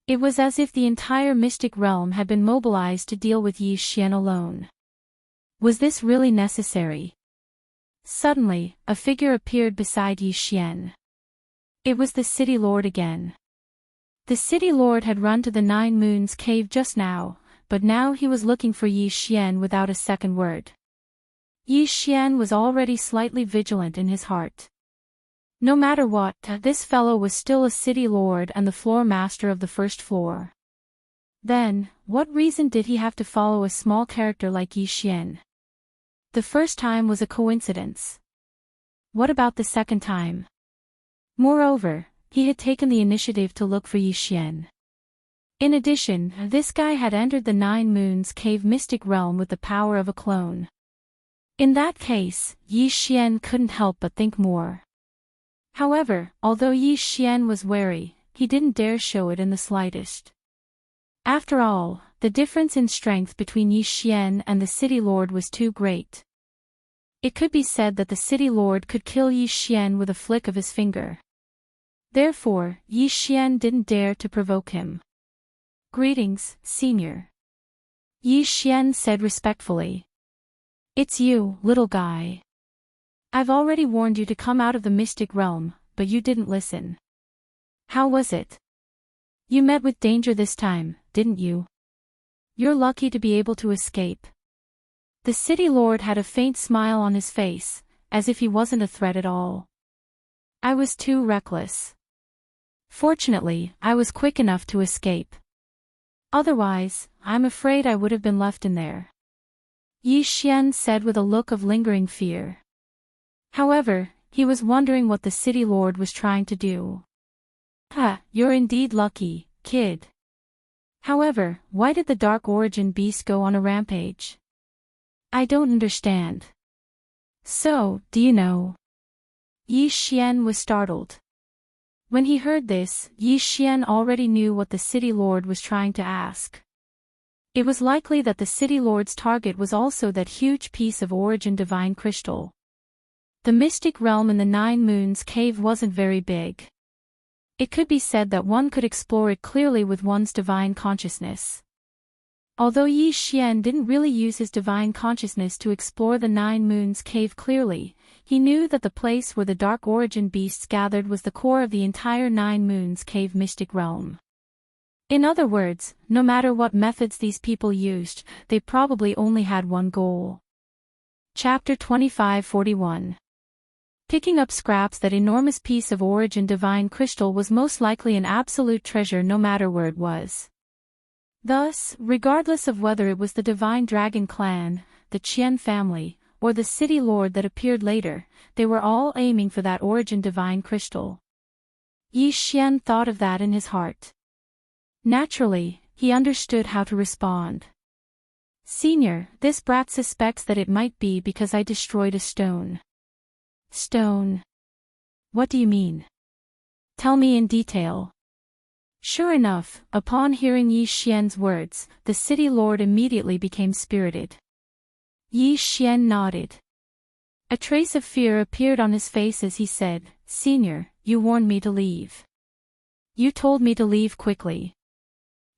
It was as if the entire mystic realm had been mobilized to deal with Yi Xian alone. Was this really necessary? Suddenly, a figure appeared beside Yi Xian. It was the city lord again. The city lord had run to the Nine Moons Cave just now, but now he was looking for Yi Xian without a second word. Yi Xian was already slightly vigilant in his heart. No matter what, this fellow was still a city lord and the floor master of the first floor. Then, what reason did he have to follow a small character like Yi Xian? The first time was a coincidence. What about the second time? Moreover, he had taken the initiative to look for Yi Xian. In addition, this guy had entered the Nine Moons Cave mystic realm with the power of a clone. In that case, Yi Xian couldn't help but think more. However, although Yi Xian was wary, he didn't dare show it in the slightest. After all, the difference in strength between Yi Xian and the city lord was too great. It could be said that the city lord could kill Yi Xian with a flick of his finger. Therefore, Yi Xian didn't dare to provoke him. "Greetings, senior," Yi Xian said respectfully. "It's you, little guy. I've already warned you to come out of the mystic realm, but you didn't listen. How was it? You met with danger this time, didn't you? You're lucky to be able to escape." The city lord had a faint smile on his face, as if he wasn't a threat at all. "I was too reckless. Fortunately, I was quick enough to escape. Otherwise, I'm afraid I would have been left in there," Yi Xian said with a look of lingering fear. However, he was wondering what the city lord was trying to do. You're indeed lucky, kid. However, why did the Dark Origin beast go on a rampage? I don't understand. So, do you know? Yi Xian was startled. When he heard this, Yi Xian already knew what the city lord was trying to ask. It was likely that the city lord's target was also that huge piece of Origin divine crystal. The mystic realm in the Nine Moons cave wasn't very big. It could be said that one could explore it clearly with one's divine consciousness. Although Yi Xian didn't really use his divine consciousness to explore the Nine Moons cave clearly, he knew that the place where the Dark Origin beasts gathered was the core of the entire Nine Moons cave mystic realm. In other words, no matter what methods these people used, they probably only had one goal. Chapter 2541. Picking up scraps. That enormous piece of Origin divine crystal was most likely an absolute treasure no matter where it was. Thus, regardless of whether it was the Divine Dragon clan, the Qian family, or the city lord that appeared later, they were all aiming for that Origin divine crystal. Yi Xian thought of that in his heart. Naturally, he understood how to respond. "Senior, this brat suspects that it might be because I destroyed a stone." "Stone? What do you mean? Tell me in detail." Sure enough, upon hearing Yi Xian's words, the city lord immediately became spirited. Yi Xian nodded. A trace of fear appeared on his face as he said, "Senior, you warned me to leave. You told me to leave quickly.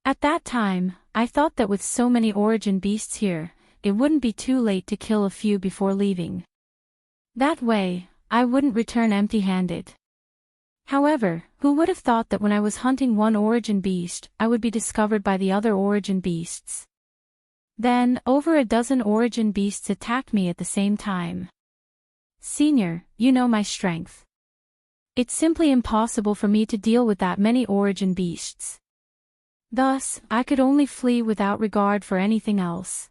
At that time, I thought that with so many Origin beasts here, it wouldn't be too late to kill a few before leaving. That way, I wouldn't return empty-handed. However, who would have thought that when I was hunting one Origin beast, I would be discovered by the other Origin beasts? Then, over a dozen Origin beasts attacked me at the same time. Senior, you know my strength. It's simply impossible for me to deal with that many Origin beasts. Thus, I could only flee without regard for anything else.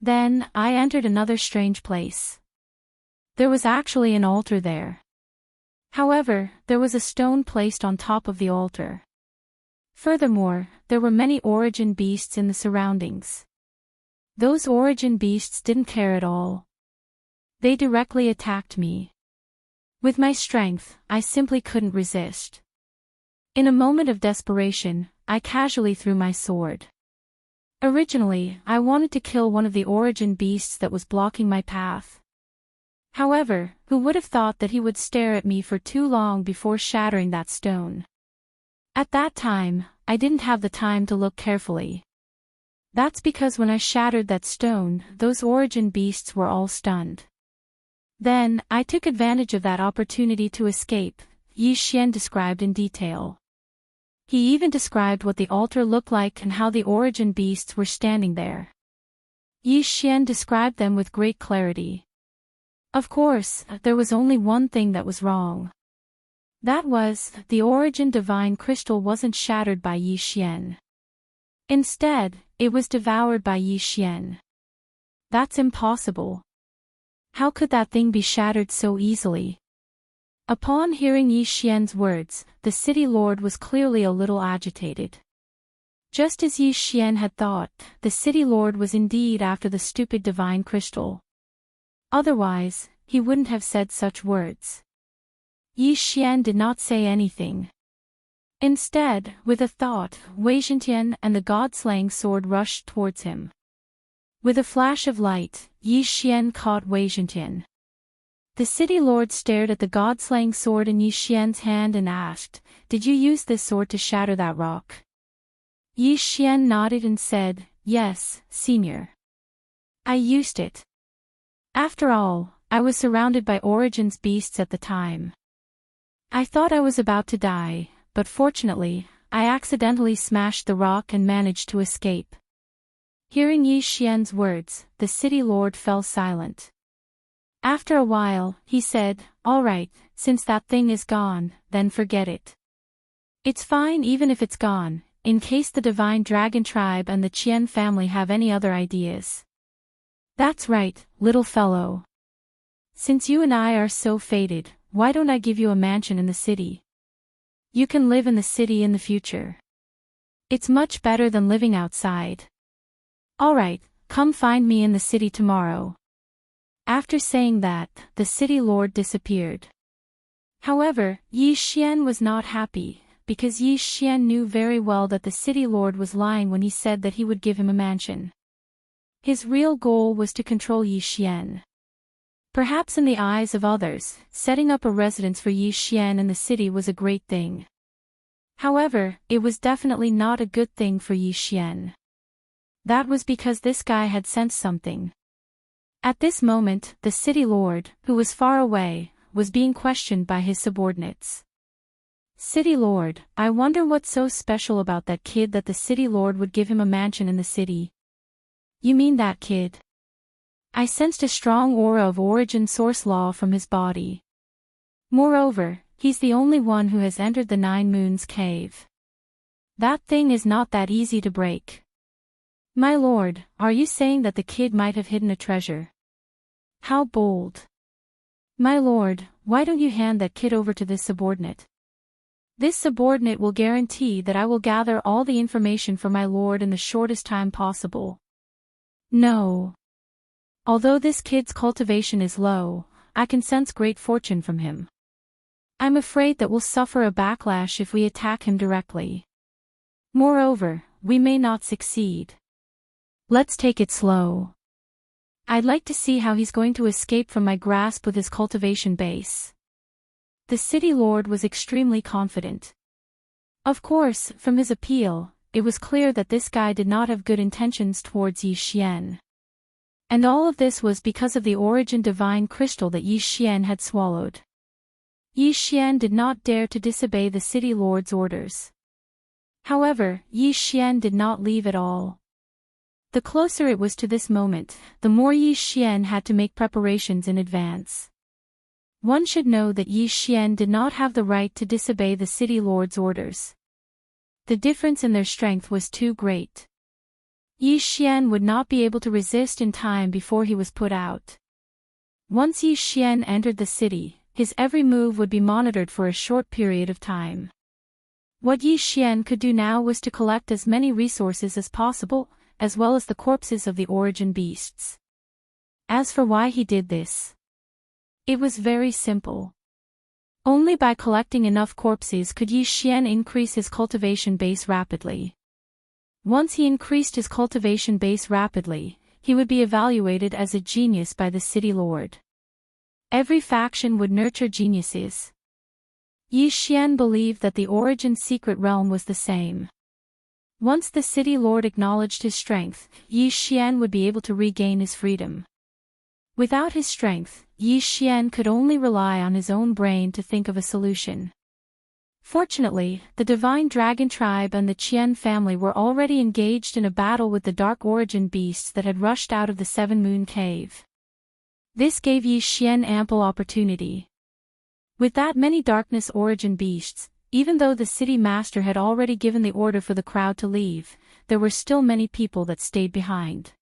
Then, I entered another strange place. There was actually an altar there. However, there was a stone placed on top of the altar. Furthermore, there were many Origin beasts in the surroundings. Those Origin beasts didn't care at all. They directly attacked me. With my strength, I simply couldn't resist. In a moment of desperation, I casually threw my sword. Originally, I wanted to kill one of the Origin beasts that was blocking my path. However, who would have thought that he would stare at me for too long before shattering that stone? At that time, I didn't have the time to look carefully. That's because when I shattered that stone, those Origin beasts were all stunned. Then, I took advantage of that opportunity to escape, Yi Xian described in detail. He even described what the altar looked like and how the Origin beasts were standing there. Yi Xian described them with great clarity. Of course, there was only one thing that was wrong. That was, the Origin divine crystal wasn't shattered by Yi Xian. Instead, it was devoured by Yi Xian. That's impossible. How could that thing be shattered so easily? Upon hearing Yi Xian's words, the city lord was clearly a little agitated. Just as Yi Xian had thought, the city lord was indeed after the stupid divine crystal. Otherwise, he wouldn't have said such words. Yi Xian did not say anything. Instead, with a thought, Wei Zhentian and the god-slaying sword rushed towards him. With a flash of light, Yi Xian caught Wei Zhentian. The city lord stared at the god-slaying sword in Yi Xian's hand and asked, "Did you use this sword to shatter that rock?" Yi Xian nodded and said, "Yes, senior. I used it. After all, I was surrounded by Origin's beasts at the time. I thought I was about to die, but fortunately, I accidentally smashed the rock and managed to escape." Hearing Yi Xian's words, the city lord fell silent. After a while, he said, "All right, since that thing is gone, then forget it. It's fine even if it's gone, in case the Divine Dragon Tribe and the Qian family have any other ideas." "That's right, little fellow. Since you and I are so fated, why don't I give you a mansion in the city? You can live in the city in the future. It's much better than living outside. All right, come find me in the city tomorrow." After saying that, the city lord disappeared. However, Yi Xian was not happy, because Yi Xian knew very well that the city lord was lying when he said that he would give him a mansion. His real goal was to control Yi Xian. Perhaps in the eyes of others, setting up a residence for Yi Xian in the city was a great thing. However, it was definitely not a good thing for Yi Xian. That was because this guy had sensed something. At this moment, the city lord, who was far away, was being questioned by his subordinates. "City lord, I wonder what's so special about that kid that the city lord would give him a mansion in the city." "You mean that kid?" "I sensed a strong aura of origin source law from his body. Moreover, he's the only one who has entered the Nine Moons cave. That thing is not that easy to break." "My lord, are you saying that the kid might have hidden a treasure?" "How bold. My lord, why don't you hand that kid over to this subordinate? This subordinate will guarantee that I will gather all the information for my lord in the shortest time possible." "No. Although this kid's cultivation is low, I can sense great fortune from him. I'm afraid that we'll suffer a backlash if we attack him directly. Moreover, we may not succeed. Let's take it slow. I'd like to see how he's going to escape from my grasp with his cultivation base." The city lord was extremely confident. Of course, from his appeal, it was clear that this guy did not have good intentions towards Yi Xian. And all of this was because of the origin divine crystal that Yi Xian had swallowed. Yi Xian did not dare to disobey the city lord's orders. However, Yi Xian did not leave at all. The closer it was to this moment, the more Yi Xian had to make preparations in advance. One should know that Yi Xian did not have the right to disobey the city lord's orders. The difference in their strength was too great. Yi Xian would not be able to resist in time before he was put out. Once Yi Xian entered the city, his every move would be monitored for a short period of time. What Yi Xian could do now was to collect as many resources as possible, as well as the corpses of the origin beasts. As for why he did this, it was very simple. Only by collecting enough corpses could Yi Xian increase his cultivation base rapidly. Once he increased his cultivation base rapidly, he would be evaluated as a genius by the city lord. Every faction would nurture geniuses. Yi Xian believed that the origin secret realm was the same. Once the city lord acknowledged his strength, Yi Xian would be able to regain his freedom. Without his strength, Yi Xian could only rely on his own brain to think of a solution. Fortunately, the Divine Dragon Tribe and the Qian family were already engaged in a battle with the dark origin beasts that had rushed out of the Seven Moon Cave. This gave Yi Xian ample opportunity. With that many darkness origin beasts, even though the city master had already given the order for the crowd to leave, there were still many people that stayed behind.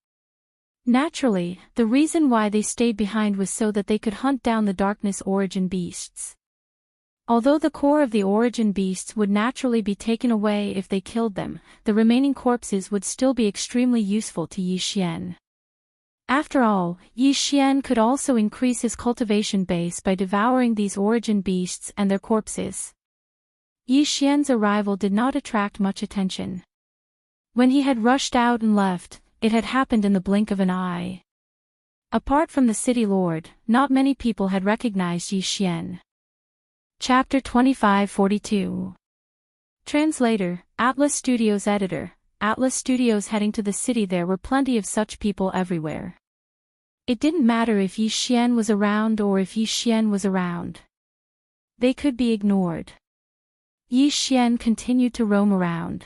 Naturally, the reason why they stayed behind was so that they could hunt down the darkness origin beasts. Although the core of the origin beasts would naturally be taken away if they killed them, the remaining corpses would still be extremely useful to Yi Xian. After all, Yi Xian could also increase his cultivation base by devouring these origin beasts and their corpses. Yi Xian's arrival did not attract much attention. When he had rushed out and left, it had happened in the blink of an eye. Apart from the city lord, not many people had recognized Yi Xian. Chapter 2542. Translator, Atlas Studios editor. Atlas Studios heading to the city. There were plenty of such people everywhere. It didn't matter if Yi Xian was around or if Yi Xian was around. They could be ignored. Yi Xian continued to roam around.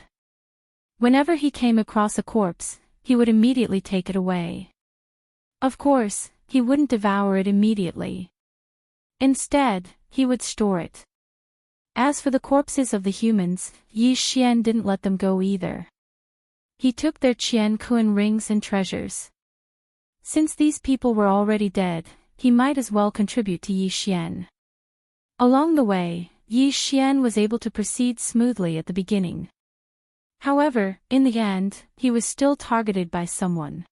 Whenever he came across a corpse, he would immediately take it away. Of course, he wouldn't devour it immediately. Instead, he would store it. As for the corpses of the humans, Yi Xian didn't let them go either. He took their Qian Kun rings and treasures. Since these people were already dead, he might as well contribute to Yi Xian. Along the way, Yi Xian was able to proceed smoothly at the beginning. However, in the end, he was still targeted by someone.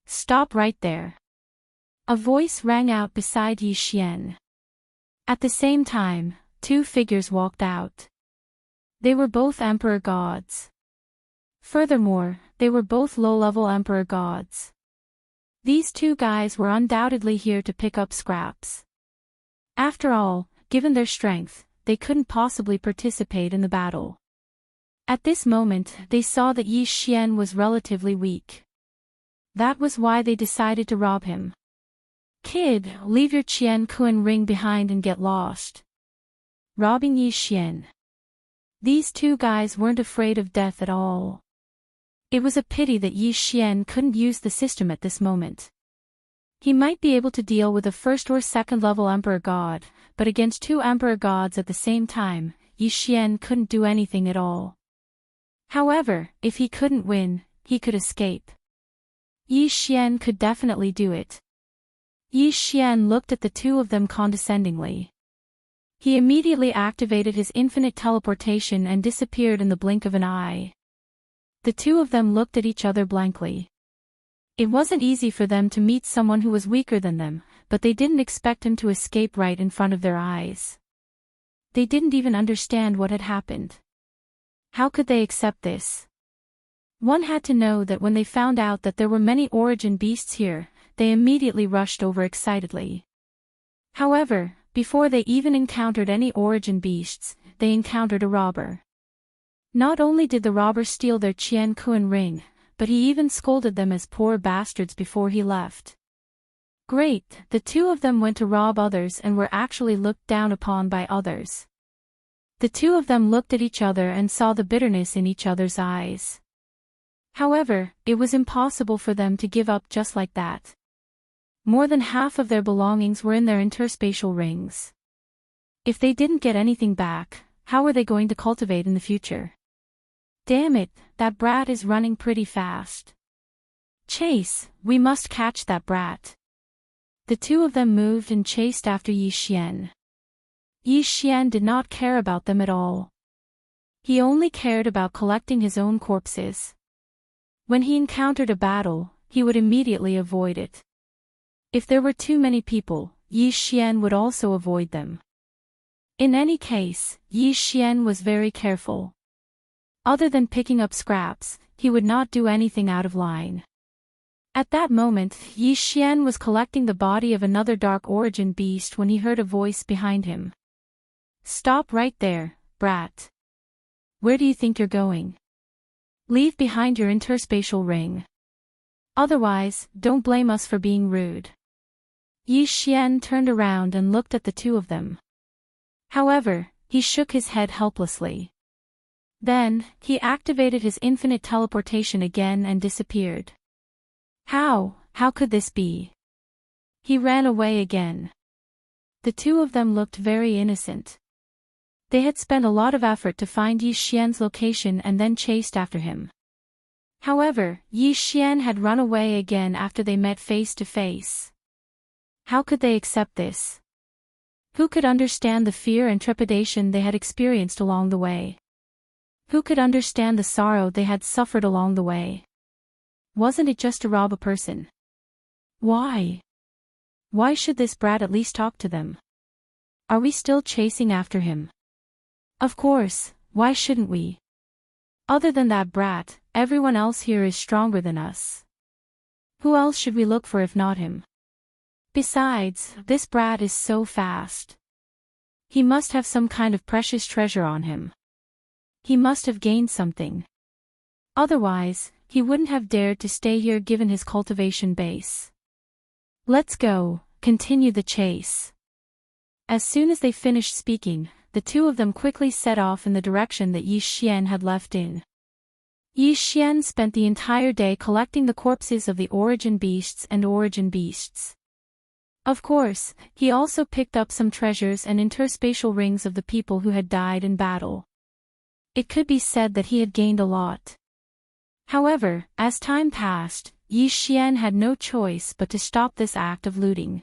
"Stop right there." A voice rang out beside Yi Xian. At the same time, two figures walked out. They were both emperor gods. Furthermore, they were both low-level emperor gods. These two guys were undoubtedly here to pick up scraps. After all, given their strength, they couldn't possibly participate in the battle. At this moment, they saw that Yi Xian was relatively weak. That was why they decided to rob him. "Kid, leave your Qian Kun ring behind and get lost." Robbing Yi Xian. These two guys weren't afraid of death at all. It was a pity that Yi Xian couldn't use the system at this moment. He might be able to deal with a first or second level emperor god, but against two emperor gods at the same time, Yi Xian couldn't do anything at all. However, if he couldn't win, he could escape. Yi Xian could definitely do it. Yi Xian looked at the two of them condescendingly. He immediately activated his infinite teleportation and disappeared in the blink of an eye. The two of them looked at each other blankly. It wasn't easy for them to meet someone who was weaker than them, but they didn't expect him to escape right in front of their eyes. They didn't even understand what had happened. How could they accept this? One had to know that when they found out that there were many origin beasts here, they immediately rushed over excitedly. However, before they even encountered any origin beasts, they encountered a robber. Not only did the robber steal their Qian Kun ring, but he even scolded them as poor bastards before he left. Great, the two of them went to rob others and were actually looked down upon by others. The two of them looked at each other and saw the bitterness in each other's eyes. However, it was impossible for them to give up just like that. More than half of their belongings were in their interspatial rings. If they didn't get anything back, how were they going to cultivate in the future? Damn it, that brat is running pretty fast. Chase, we must catch that brat. The two of them moved and chased after Yi Xian. Yi Xian did not care about them at all. He only cared about collecting his own corpses. When he encountered a battle, he would immediately avoid it. If there were too many people, Yi Xian would also avoid them. In any case, Yi Xian was very careful. Other than picking up scraps, he would not do anything out of line. At that moment, Yi Xian was collecting the body of another dark origin beast when he heard a voice behind him. "Stop right there, brat. Where do you think you're going? Leave behind your interspatial ring. Otherwise, don't blame us for being rude." Yi Xian turned around and looked at the two of them. However, he shook his head helplessly. Then, he activated his infinite teleportation again and disappeared. How could this be? He ran away again. The two of them looked very innocent. They had spent a lot of effort to find Yi Xian's location and then chased after him. However, Yi Xian had run away again after they met face to face. How could they accept this? Who could understand the fear and trepidation they had experienced along the way? Who could understand the sorrow they had suffered along the way? Wasn't it just to rob a person? Why? Why should this brat at least talk to them? Are we still chasing after him? Of course, why shouldn't we? Other than that brat, everyone else here is stronger than us. Who else should we look for if not him? Besides, this brat is so fast. He must have some kind of precious treasure on him. He must have gained something. Otherwise, he wouldn't have dared to stay here given his cultivation base. Let's go, continue the chase. As soon as they finished speaking, the two of them quickly set off in the direction that Yi Xian had left in. Yi Xian spent the entire day collecting the corpses of the origin beasts and origin beasts. Of course, he also picked up some treasures and interspatial rings of the people who had died in battle. It could be said that he had gained a lot. However, as time passed, Yi Xian had no choice but to stop this act of looting.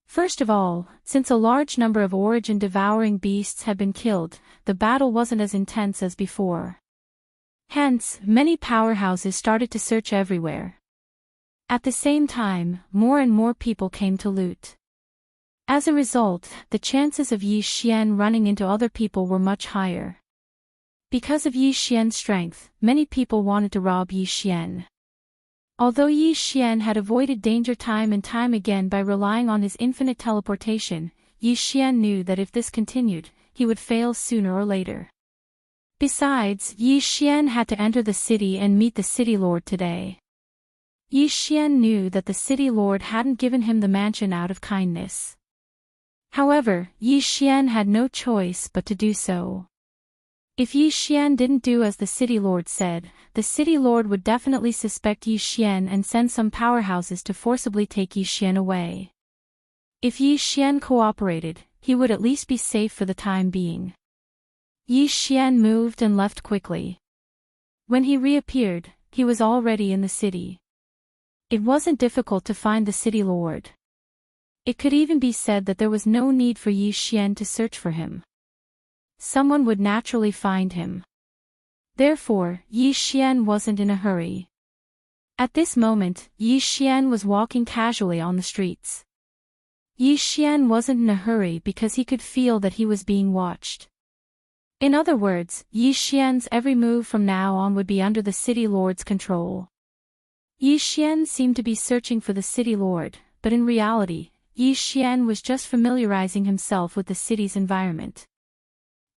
First of all, since a large number of origin-devouring beasts had been killed, the battle wasn't as intense as before. Hence, many powerhouses started to search everywhere. At the same time, more and more people came to loot. As a result, the chances of Yi Xian running into other people were much higher. Because of Yi Xian's strength, many people wanted to rob Yi Xian. Although Yi Xian had avoided danger time and time again by relying on his infinite teleportation, Yi Xian knew that if this continued, he would fail sooner or later. Besides, Yi Xian had to enter the city and meet the city lord today. Yi Xian knew that the city lord hadn't given him the mansion out of kindness. However, Yi Xian had no choice but to do so. If Yi Xian didn't do as the city lord said, the city lord would definitely suspect Yi Xian and send some powerhouses to forcibly take Yi Xian away. If Yi Xian cooperated, he would at least be safe for the time being. Yi Xian moved and left quickly. When he reappeared, he was already in the city. It wasn't difficult to find the city lord. It could even be said that there was no need for Yi Xian to search for him. Someone would naturally find him. Therefore, Yi Xian wasn't in a hurry. At this moment, Yi Xian was walking casually on the streets. Yi Xian wasn't in a hurry because he could feel that he was being watched. In other words, Yi Xian's every move from now on would be under the city lord's control. Yi Xian seemed to be searching for the city lord, but in reality, Yi Xian was just familiarizing himself with the city's environment.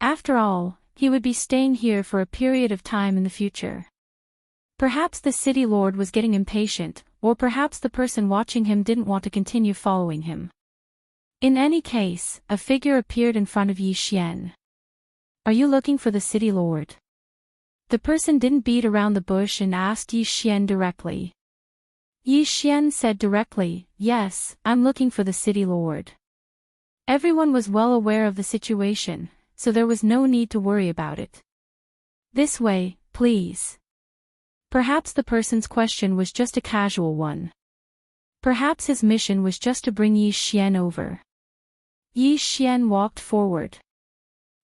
After all, he would be staying here for a period of time in the future. Perhaps the city lord was getting impatient, or perhaps the person watching him didn't want to continue following him. In any case, a figure appeared in front of Yi Xian. Are you looking for the city lord? The person didn't beat around the bush and asked Yi Xian directly. Yi Xian said directly, yes, I'm looking for the city lord. Everyone was well aware of the situation, so there was no need to worry about it. This way, please. Perhaps the person's question was just a casual one. Perhaps his mission was just to bring Yi Xian over. Yi Xian walked forward.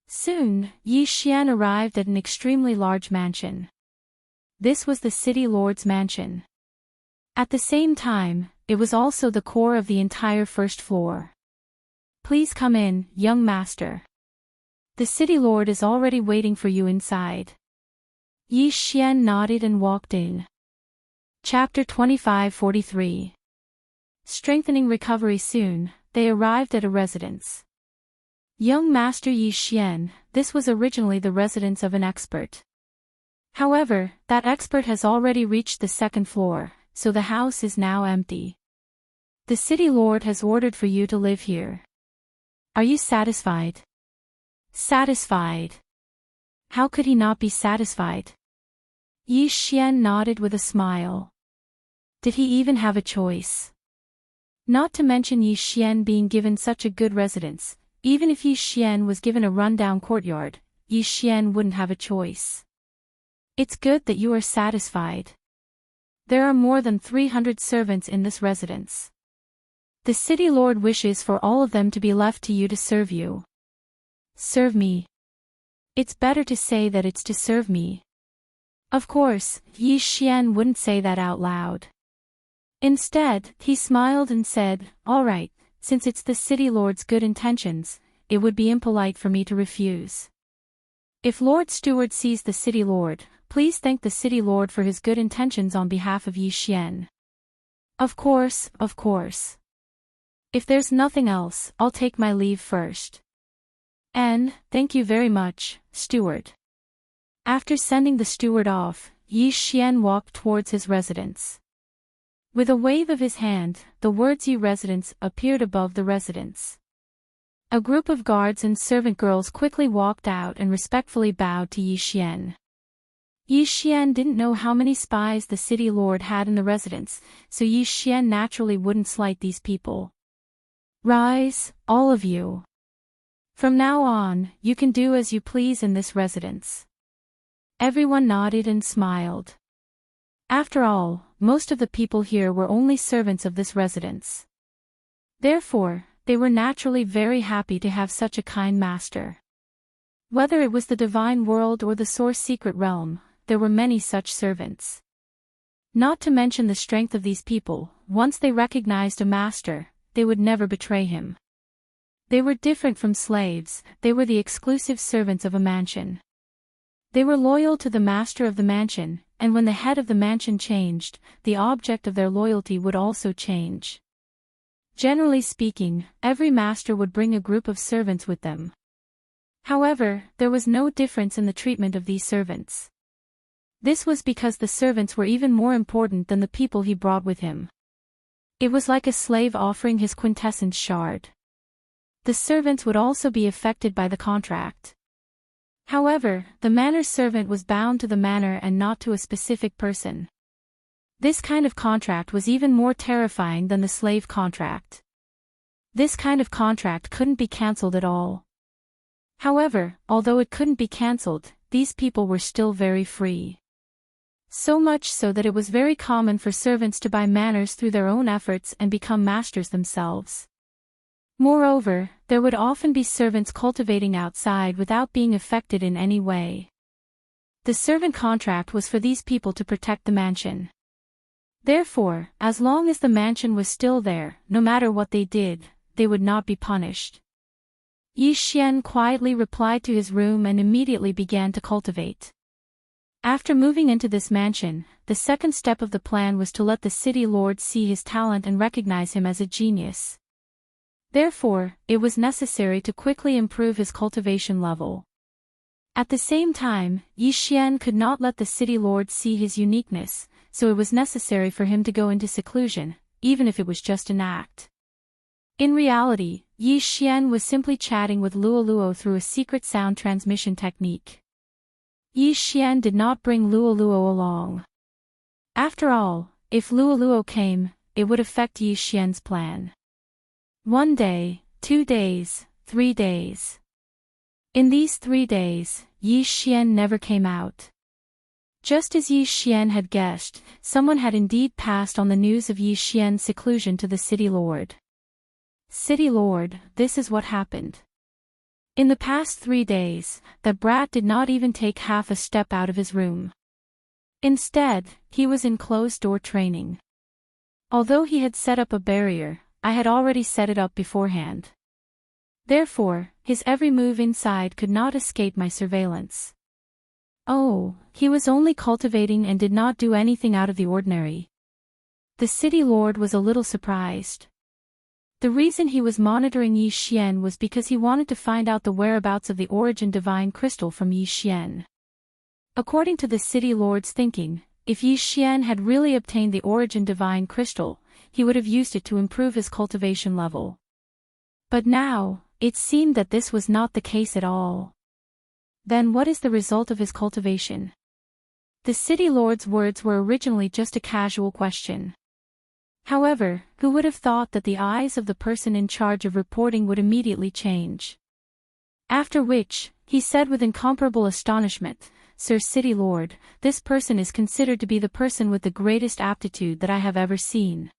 Soon, Yi Xian arrived at an extremely large mansion. This was the city lord's mansion. At the same time, it was also the core of the entire first floor. Please come in, young master. The city lord is already waiting for you inside. Yi Xian nodded and walked in. Chapter 25-43. Strengthening recovery. Soon, they arrived at a residence. Young Master Yi Xian, this was originally the residence of an expert. However, that expert has already reached the second floor, so the house is now empty. The city lord has ordered for you to live here. Are you satisfied? Satisfied. How could he not be satisfied? Yi Xian nodded with a smile. Did he even have a choice? Not to mention Yi Xian being given such a good residence, even if Yi Xian was given a rundown courtyard, Yi Xian wouldn't have a choice. It's good that you are satisfied. There are more than 300 servants in this residence. The city lord wishes for all of them to be left to you to serve you. Serve me. It's better to say that it's to serve me. Of course, Yi Xian wouldn't say that out loud. Instead, he smiled and said, all right, since it's the city lord's good intentions, it would be impolite for me to refuse. If Lord Steward sees the city lord, please thank the city lord for his good intentions on behalf of Yi Xian. Of course, of course. If there's nothing else, I'll take my leave first. And, thank you very much, steward. After sending the steward off, Yi Xian walked towards his residence. With a wave of his hand, the words Yi residence appeared above the residence. A group of guards and servant girls quickly walked out and respectfully bowed to Yi Xian. Yi Xian didn't know how many spies the city lord had in the residence, so Yi Xian naturally wouldn't slight these people. Rise, all of you. From now on, you can do as you please in this residence. Everyone nodded and smiled. After all, most of the people here were only servants of this residence. Therefore, they were naturally very happy to have such a kind master. Whether it was the divine world or the source secret realm, there were many such servants. Not to mention the strength of these people, once they recognized a master, they would never betray him. They were different from slaves, they were the exclusive servants of a mansion. They were loyal to the master of the mansion, and when the head of the mansion changed, the object of their loyalty would also change. Generally speaking, every master would bring a group of servants with them. However, there was no difference in the treatment of these servants. This was because the servants were even more important than the people he brought with him. It was like a slave offering his quintessence shard. The servants would also be affected by the contract. However, the manor's servant was bound to the manor and not to a specific person. This kind of contract was even more terrifying than the slave contract. This kind of contract couldn't be cancelled at all. However, although it couldn't be cancelled, these people were still very free. So much so that it was very common for servants to buy manors through their own efforts and become masters themselves. Moreover, there would often be servants cultivating outside without being affected in any way. The servant contract was for these people to protect the mansion. Therefore, as long as the mansion was still there, no matter what they did, they would not be punished. Yi Xian quietly replied to his room and immediately began to cultivate. After moving into this mansion, the second step of the plan was to let the city lord see his talent and recognize him as a genius. Therefore, it was necessary to quickly improve his cultivation level. At the same time, Yi Xian could not let the city lord see his uniqueness, so it was necessary for him to go into seclusion, even if it was just an act. In reality, Yi Xian was simply chatting with Luoluo through a secret sound transmission technique. Yi Xian did not bring Luoluo along. After all, if Luoluo came, it would affect Yi Xian's plan. 1 day, 2 days, 3 days. In these 3 days, Yi Xian never came out. Just as Yi Xian had guessed, someone had indeed passed on the news of Yi Xian's seclusion to the city lord. City lord, this is what happened. In the past 3 days, that brat did not even take half a step out of his room. Instead, he was in closed-door training. Although he had set up a barrier, I had already set it up beforehand. Therefore, his every move inside could not escape my surveillance. Oh, he was only cultivating and did not do anything out of the ordinary. The city lord was a little surprised. The reason he was monitoring Yi Xian was because he wanted to find out the whereabouts of the origin divine crystal from Yi Xian. According to the city lord's thinking, if Yi Xian had really obtained the origin divine crystal, he would have used it to improve his cultivation level. But now, it seemed that this was not the case at all. Then what is the result of his cultivation? The city lord's words were originally just a casual question. However, who would have thought that the eyes of the person in charge of reporting would immediately change? After which, he said with incomparable astonishment, "Sir City Lord, this person is considered to be the person with the greatest aptitude that I have ever seen."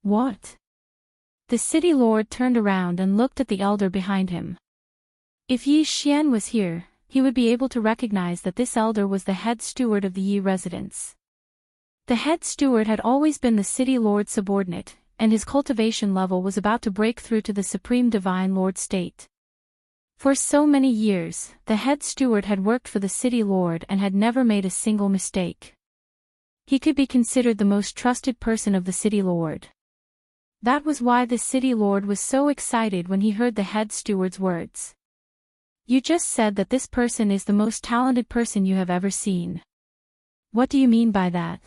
What? The city lord turned around and looked at the elder behind him. If Yi Xian was here, he would be able to recognize that this elder was the head steward of the Yi residence. The head steward had always been the city lord's subordinate, and his cultivation level was about to break through to the supreme divine lord state. For so many years, the head steward had worked for the city lord and had never made a single mistake. He could be considered the most trusted person of the city lord. That was why the city lord was so excited when he heard the head steward's words. "You just said that this person is the most talented person you have ever seen. What do you mean by that?"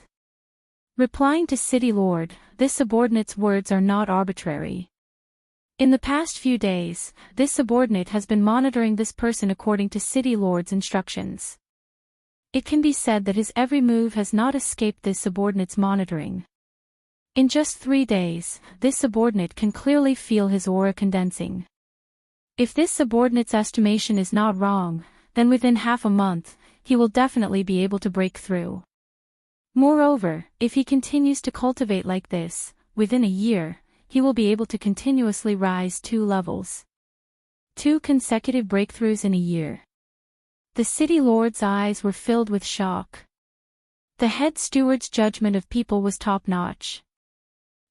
Replying to city lord, this subordinate's words are not arbitrary. In the past few days, this subordinate has been monitoring this person according to city lord's instructions. It can be said that his every move has not escaped this subordinate's monitoring. In just 3 days, this subordinate can clearly feel his aura condensing. If this subordinate's estimation is not wrong, then within half a month, he will definitely be able to break through. Moreover, if he continues to cultivate like this, within a year, he will be able to continuously rise 2 levels. 2 consecutive breakthroughs in a year. The city lord's eyes were filled with shock. The head steward's judgment of people was top-notch.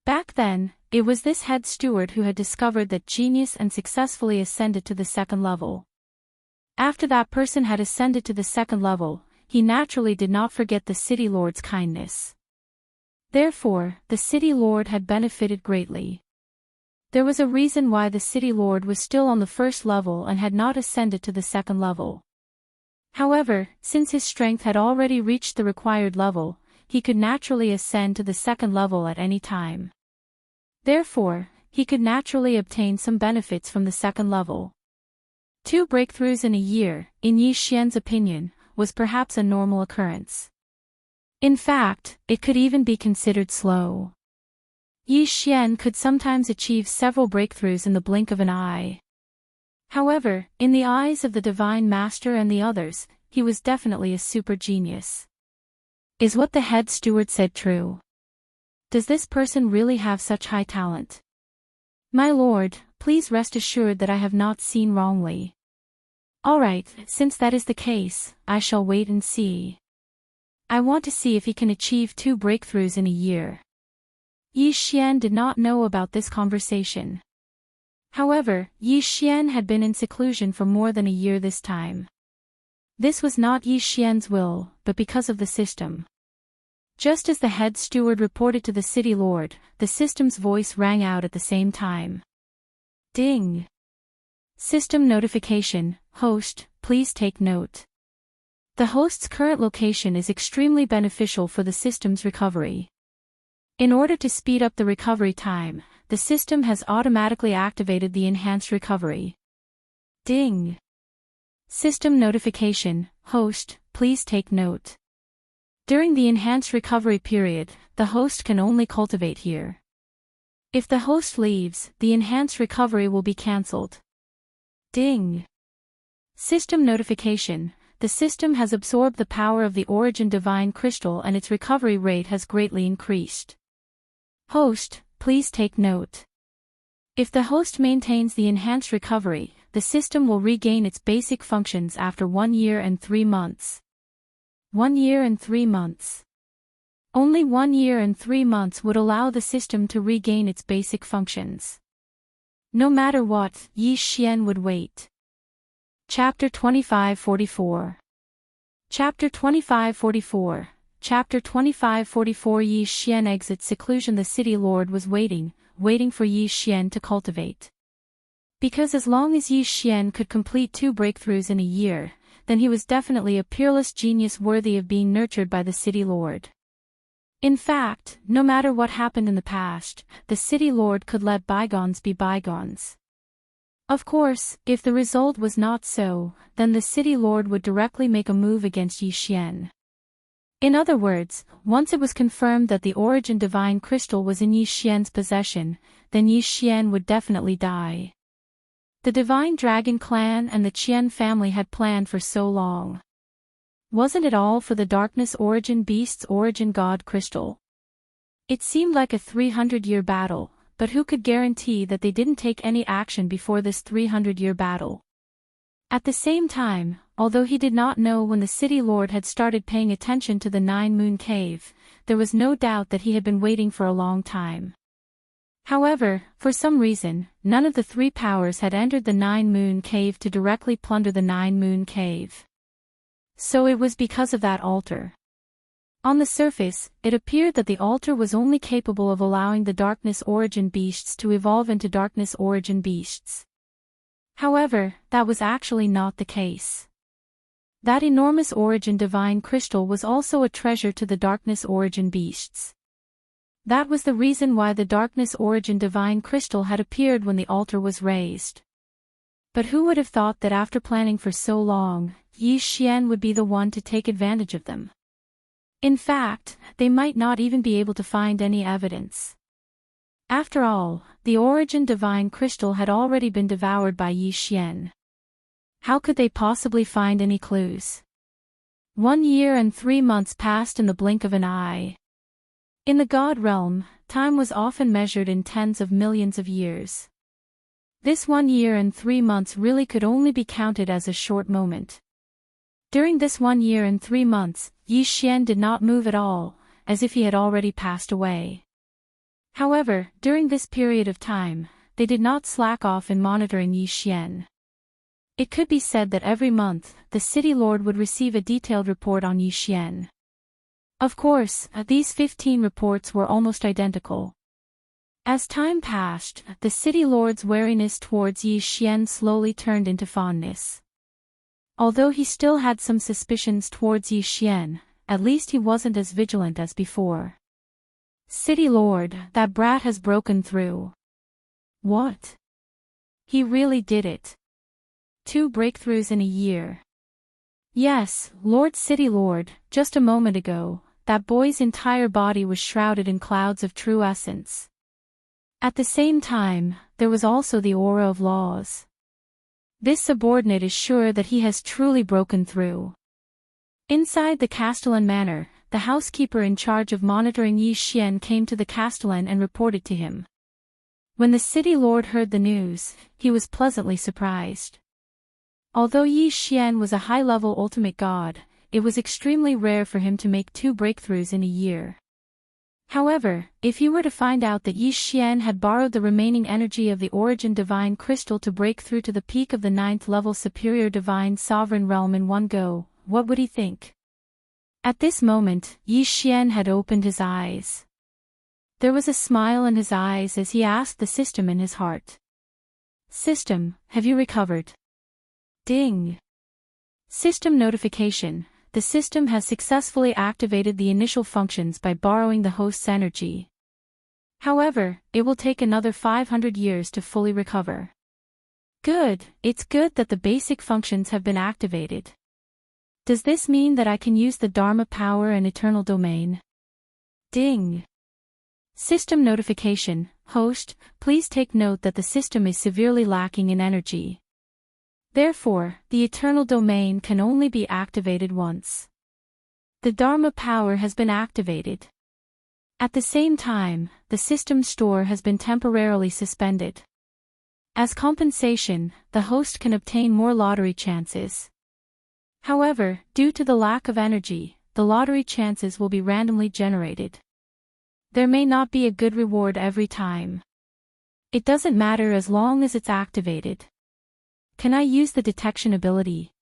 Back then, it was this head steward who had discovered that genius and successfully ascended to the 2nd level. After that person had ascended to the 2nd level, he naturally did not forget the city lord's kindness. Therefore, the city lord had benefited greatly. There was a reason why the city lord was still on the 1st level and had not ascended to the 2nd level. However, since his strength had already reached the required level, he could naturally ascend to the 2nd level at any time. Therefore, he could naturally obtain some benefits from the 2nd level. 2 breakthroughs in a year, in Yi Xian's opinion, was perhaps a normal occurrence. In fact, it could even be considered slow. Yi Xian could sometimes achieve several breakthroughs in the blink of an eye. However, in the eyes of the Divine Master and the others, he was definitely a super genius. Is what the head steward said true? Does this person really have such high talent? My lord, please rest assured that I have not seen wrongly. Alright, since that is the case, I shall wait and see. I want to see if he can achieve 2 breakthroughs in a year. Yi Xian did not know about this conversation. However, Yi Xian had been in seclusion for more than a year this time. This was not Yi Xian's will, but because of the system. Just as the head steward reported to the city lord, the system's voice rang out at the same time. Ding! System notification, host, please take note. The host's current location is extremely beneficial for the system's recovery. In order to speed up the recovery time, the system has automatically activated the enhanced recovery. Ding! System notification, host, please take note. During the enhanced recovery period, the host can only cultivate here. If the host leaves, the enhanced recovery will be cancelled. Ding! System notification, the system has absorbed the power of the Origin Divine Crystal and its recovery rate has greatly increased. Host, please take note. If the host maintains the enhanced recovery, the system will regain its basic functions after 1 year and 3 months. 1 year and 3 months. Only 1 year and 3 months would allow the system to regain its basic functions. No matter what, Yi Xian would wait. Chapter 2544. Chapter 2544. Chapter 2544. Yi Xian exits seclusion. The city lord was waiting for Yi Xian to cultivate. Because as long as Yi Xian could complete 2 breakthroughs in a year, then he was definitely a peerless genius worthy of being nurtured by the city lord. In fact, no matter what happened in the past, the city lord could let bygones be bygones. Of course, if the result was not so, then the city lord would directly make a move against Yi Xian. In other words, once it was confirmed that the Origin Divine Crystal was in Yi Xian's possession, then Yi Xian would definitely die. The Divine Dragon clan and the Qian family had planned for so long. Wasn't it all for the Darkness Origin Beast's Origin God Crystal? It seemed like a 300-year battle, but who could guarantee that they didn't take any action before this 300-year battle? At the same time, although he did not know when the city lord had started paying attention to the 9 Moon Cave, there was no doubt that he had been waiting for a long time. However, for some reason, none of the three powers had entered the Nine Moon Cave to directly plunder the Nine Moon Cave. So it was because of that altar. On the surface, it appeared that the altar was only capable of allowing the Darkness Origin beasts to evolve into Darkness Origin beasts. However, that was actually not the case. That enormous Origin Divine Crystal was also a treasure to the Darkness Origin beasts. That was the reason why the Darkness Origin Divine Crystal had appeared when the altar was raised. But who would have thought that after planning for so long, Yi Xian would be the one to take advantage of them? In fact, they might not even be able to find any evidence. After all, the Origin Divine Crystal had already been devoured by Yi Xian. How could they possibly find any clues? 1 year and 3 months passed in the blink of an eye. In the God realm, time was often measured in tens of millions of years. This 1 year and 3 months really could only be counted as a short moment. During this 1 year and 3 months, Yi Xian did not move at all, as if he had already passed away. However, during this period of time, they did not slack off in monitoring Yi Xian. It could be said that every month, the city lord would receive a detailed report on Yi Xian. Of course, these 15 reports were almost identical. As time passed, the city lord's wariness towards Yi Xian slowly turned into fondness. Although he still had some suspicions towards Yi Xian, at least he wasn't as vigilant as before. City Lord, that brat has broken through. What? He really did it. 2 breakthroughs in a year. Yes, Lord City Lord, just a moment ago, that boy's entire body was shrouded in clouds of true essence. At the same time, there was also the aura of laws. This subordinate is sure that he has truly broken through. Inside the Castellan Manor, the housekeeper in charge of monitoring Yi Xian came to the Castellan and reported to him. When the city lord heard the news, he was pleasantly surprised. Although Yi Xian was a high-level ultimate god, it was extremely rare for him to make 2 breakthroughs in a year. However, if he were to find out that Yi Xian had borrowed the remaining energy of the Origin Divine Crystal to break through to the peak of the 9th level Superior Divine Sovereign Realm in one go, what would he think? At this moment, Yi Xian had opened his eyes. There was a smile in his eyes as he asked the system in his heart. System, have you recovered? Ding! System notification. The system has successfully activated the initial functions by borrowing the host's energy. However, it will take another 500 years to fully recover. Good, it's good that the basic functions have been activated. Does this mean that I can use the Dharma power and eternal domain? Ding! System notification. Host, please take note that the system is severely lacking in energy. Therefore, the eternal domain can only be activated once. The Dharma power has been activated. At the same time, the system store has been temporarily suspended. As compensation, the host can obtain more lottery chances. However, due to the lack of energy, the lottery chances will be randomly generated. There may not be a good reward every time. It doesn't matter as long as it's activated. Can I use the detection ability?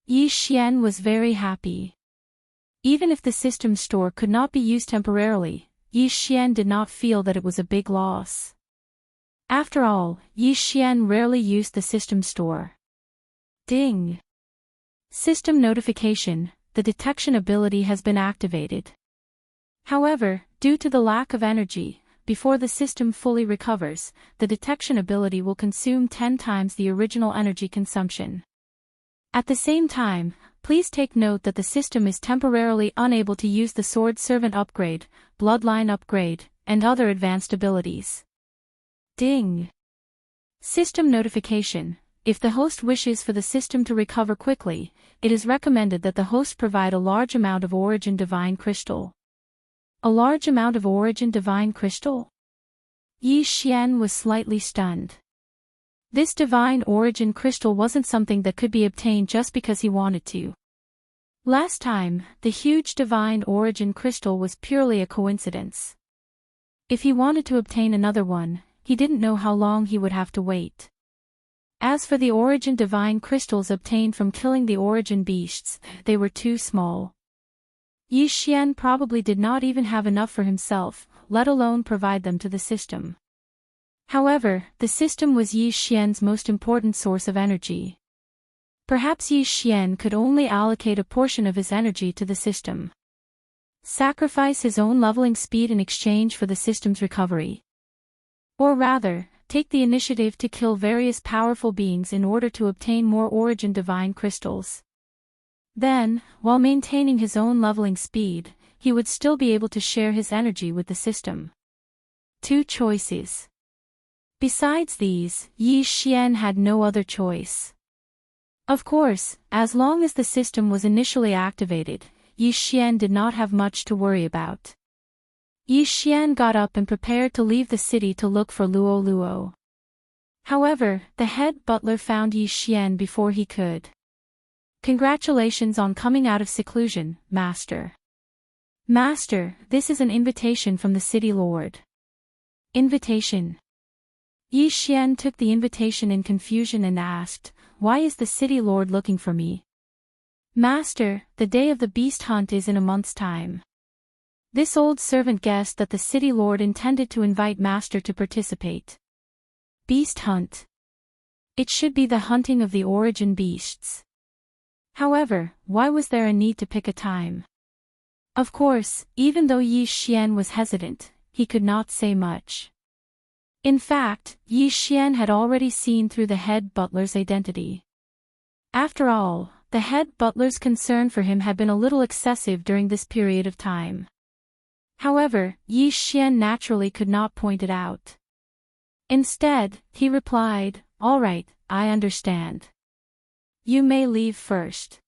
Yi Xian was very happy. Even if the system store could not be used temporarily, Yi Xian did not feel that it was a big loss. After all, Yi Xian rarely used the system store. Ding! System notification, the detection ability has been activated. However, due to the lack of energy, before the system fully recovers, the detection ability will consume 10 times the original energy consumption. At the same time, please take note that the system is temporarily unable to use the Sword Servant upgrade, Bloodline upgrade, and other advanced abilities. Ding! System notification. If the host wishes for the system to recover quickly, it is recommended that the host provide a large amount of Origin Divine Crystal. A large amount of Origin Divine Crystal? Yi Xian was slightly stunned. This Divine Origin Crystal wasn't something that could be obtained just because he wanted to. Last time, the huge Divine Origin Crystal was purely a coincidence. If he wanted to obtain another one, he didn't know how long he would have to wait. As for the origin divine crystals obtained from killing the origin beasts, they were too small. Yi Xian probably did not even have enough for himself, let alone provide them to the system. However, the system was Yi Xian's most important source of energy. Perhaps Yi Xian could only allocate a portion of his energy to the system. Sacrifice his own leveling speed in exchange for the system's recovery. Or rather, take the initiative to kill various powerful beings in order to obtain more origin divine crystals. Then, while maintaining his own leveling speed, he would still be able to share his energy with the system. 2 choices. Besides these, Yi Xian had no other choice. Of course, as long as the system was initially activated, Yi Xian did not have much to worry about. Yi Xian got up and prepared to leave the city to look for Luo Luo. However, the head butler found Yi Xian before he could. Congratulations on coming out of seclusion, Master. Master, this is an invitation from the city lord. Invitation. Yi Xian took the invitation in confusion and asked, "Why is the city lord looking for me?" Master, the day of the beast hunt is in a month's time. This old servant guessed that the city lord intended to invite Master to participate. Beast hunt. It should be the hunting of the origin beasts. However, why was there a need to pick a time? Of course, even though Yi Xian was hesitant, he could not say much. In fact, Yi Xian had already seen through the head butler's identity. After all, the head butler's concern for him had been a little excessive during this period of time. However, Yi Xian naturally could not point it out. Instead, he replied, "All right, I understand. You may leave first.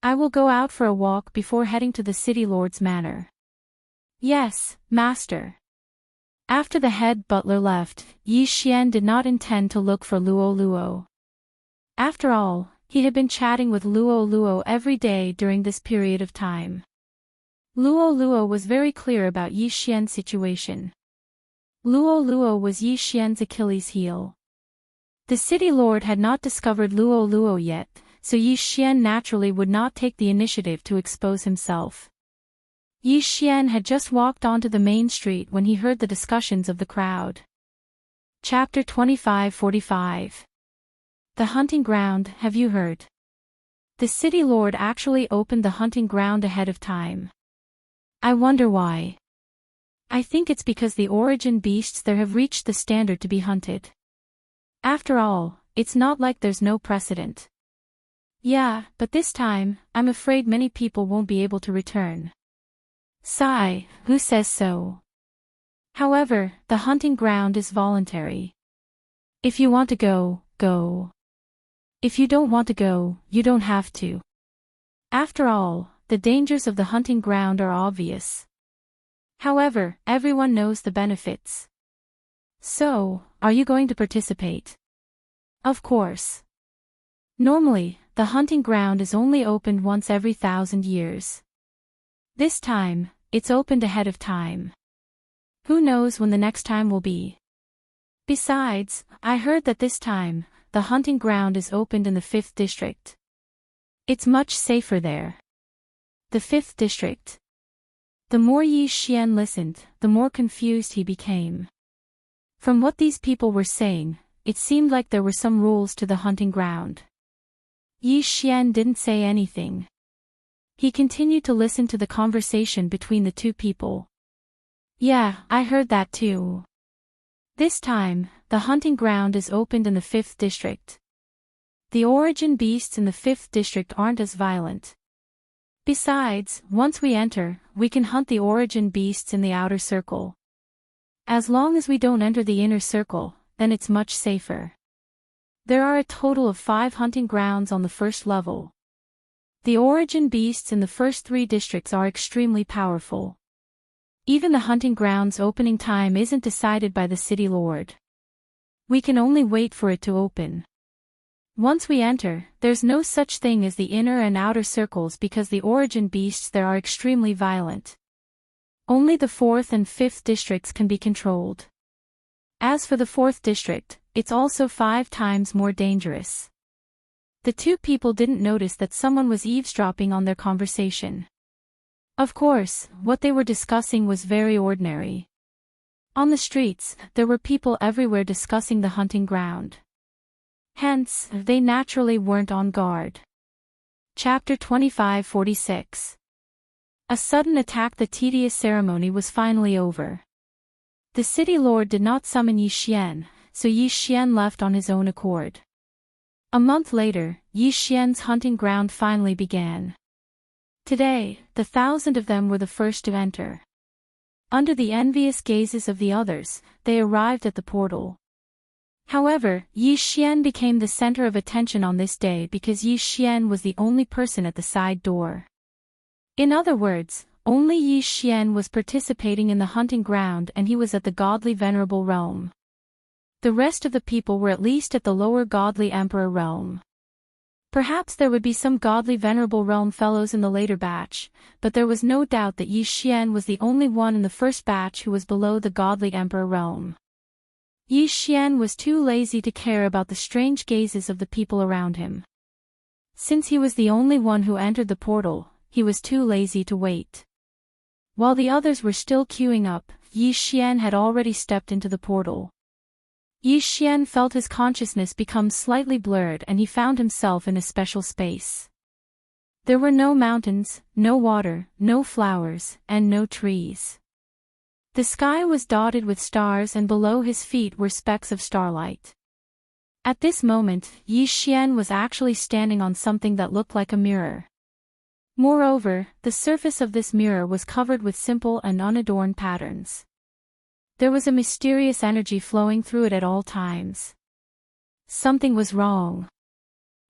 I will go out for a walk before heading to the city lord's manor." "Yes, master." After the head butler left, Yi Xian did not intend to look for Luo Luo. After all, he had been chatting with Luo Luo every day during this period of time. Luo Luo was very clear about Yi Xian's situation. Luo Luo was Yi Xian's Achilles heel. The city lord had not discovered Luo Luo yet, so Yi Xian naturally would not take the initiative to expose himself. Yi Xian had just walked onto the main street when he heard the discussions of the crowd. Chapter 25-45. The hunting ground, have you heard? The city lord actually opened the hunting ground ahead of time. I wonder why. I think it's because the origin beasts there have reached the standard to be hunted. After all, it's not like there's no precedent. Yeah, but this time, I'm afraid many people won't be able to return. Sigh, who says so? However, the hunting ground is voluntary. If you want to go, go. If you don't want to go, you don't have to. After all, the dangers of the hunting ground are obvious. However, everyone knows the benefits. So, are you going to participate? Of course. Normally, the hunting ground is only opened once every 1,000 years. This time, it's opened ahead of time. Who knows when the next time will be? Besides, I heard that this time, the hunting ground is opened in the 5th district. It's much safer there. The 5th district. The more Yi Xian listened, the more confused he became. From what these people were saying, it seemed like there were some rules to the hunting ground. Yi Xian didn't say anything. He continued to listen to the conversation between the two people. Yeah, I heard that too. This time, the hunting ground is opened in the 5th district. The origin beasts in the 5th district aren't as violent. Besides, once we enter, we can hunt the origin beasts in the outer circle. As long as we don't enter the inner circle, then it's much safer. There are a total of 5 hunting grounds on the 1st level. The origin beasts in the first 3 districts are extremely powerful. Even the hunting ground's opening time isn't decided by the city lord. We can only wait for it to open. Once we enter, there's no such thing as the inner and outer circles because the origin beasts there are extremely violent. Only the 4th and 5th districts can be controlled. As for the 4th district, it's also 5 times more dangerous. The two people didn't notice that someone was eavesdropping on their conversation. Of course, what they were discussing was very ordinary. On the streets, there were people everywhere discussing the hunting ground. Hence, they naturally weren't on guard. Chapter 25:46. A sudden attack. The tedious ceremony was finally over. The city lord did not summon Yi Xian, so Yi Xian left on his own accord. A month later, Yi Xian's hunting ground finally began. Today, the 1,000 of them were the first to enter. Under the envious gazes of the others, they arrived at the portal. However, Yi Xian became the center of attention on this day because Yi Xian was the only person at the side door. In other words, only Yi Xian was participating in the hunting ground and he was at the godly venerable realm. The rest of the people were at least at the lower godly emperor realm. Perhaps there would be some godly venerable realm fellows in the later batch, but there was no doubt that Yi Xian was the only one in the first batch who was below the godly emperor realm. Yi Xian was too lazy to care about the strange gazes of the people around him. Since he was the only one who entered the portal, he was too lazy to wait. While the others were still queuing up, Yi Xian had already stepped into the portal. Yi Xian felt his consciousness become slightly blurred and he found himself in a special space. There were no mountains, no water, no flowers, and no trees. The sky was dotted with stars and below his feet were specks of starlight. At this moment, Yi Xian was actually standing on something that looked like a mirror. Moreover, the surface of this mirror was covered with simple and unadorned patterns. There was a mysterious energy flowing through it at all times. Something was wrong.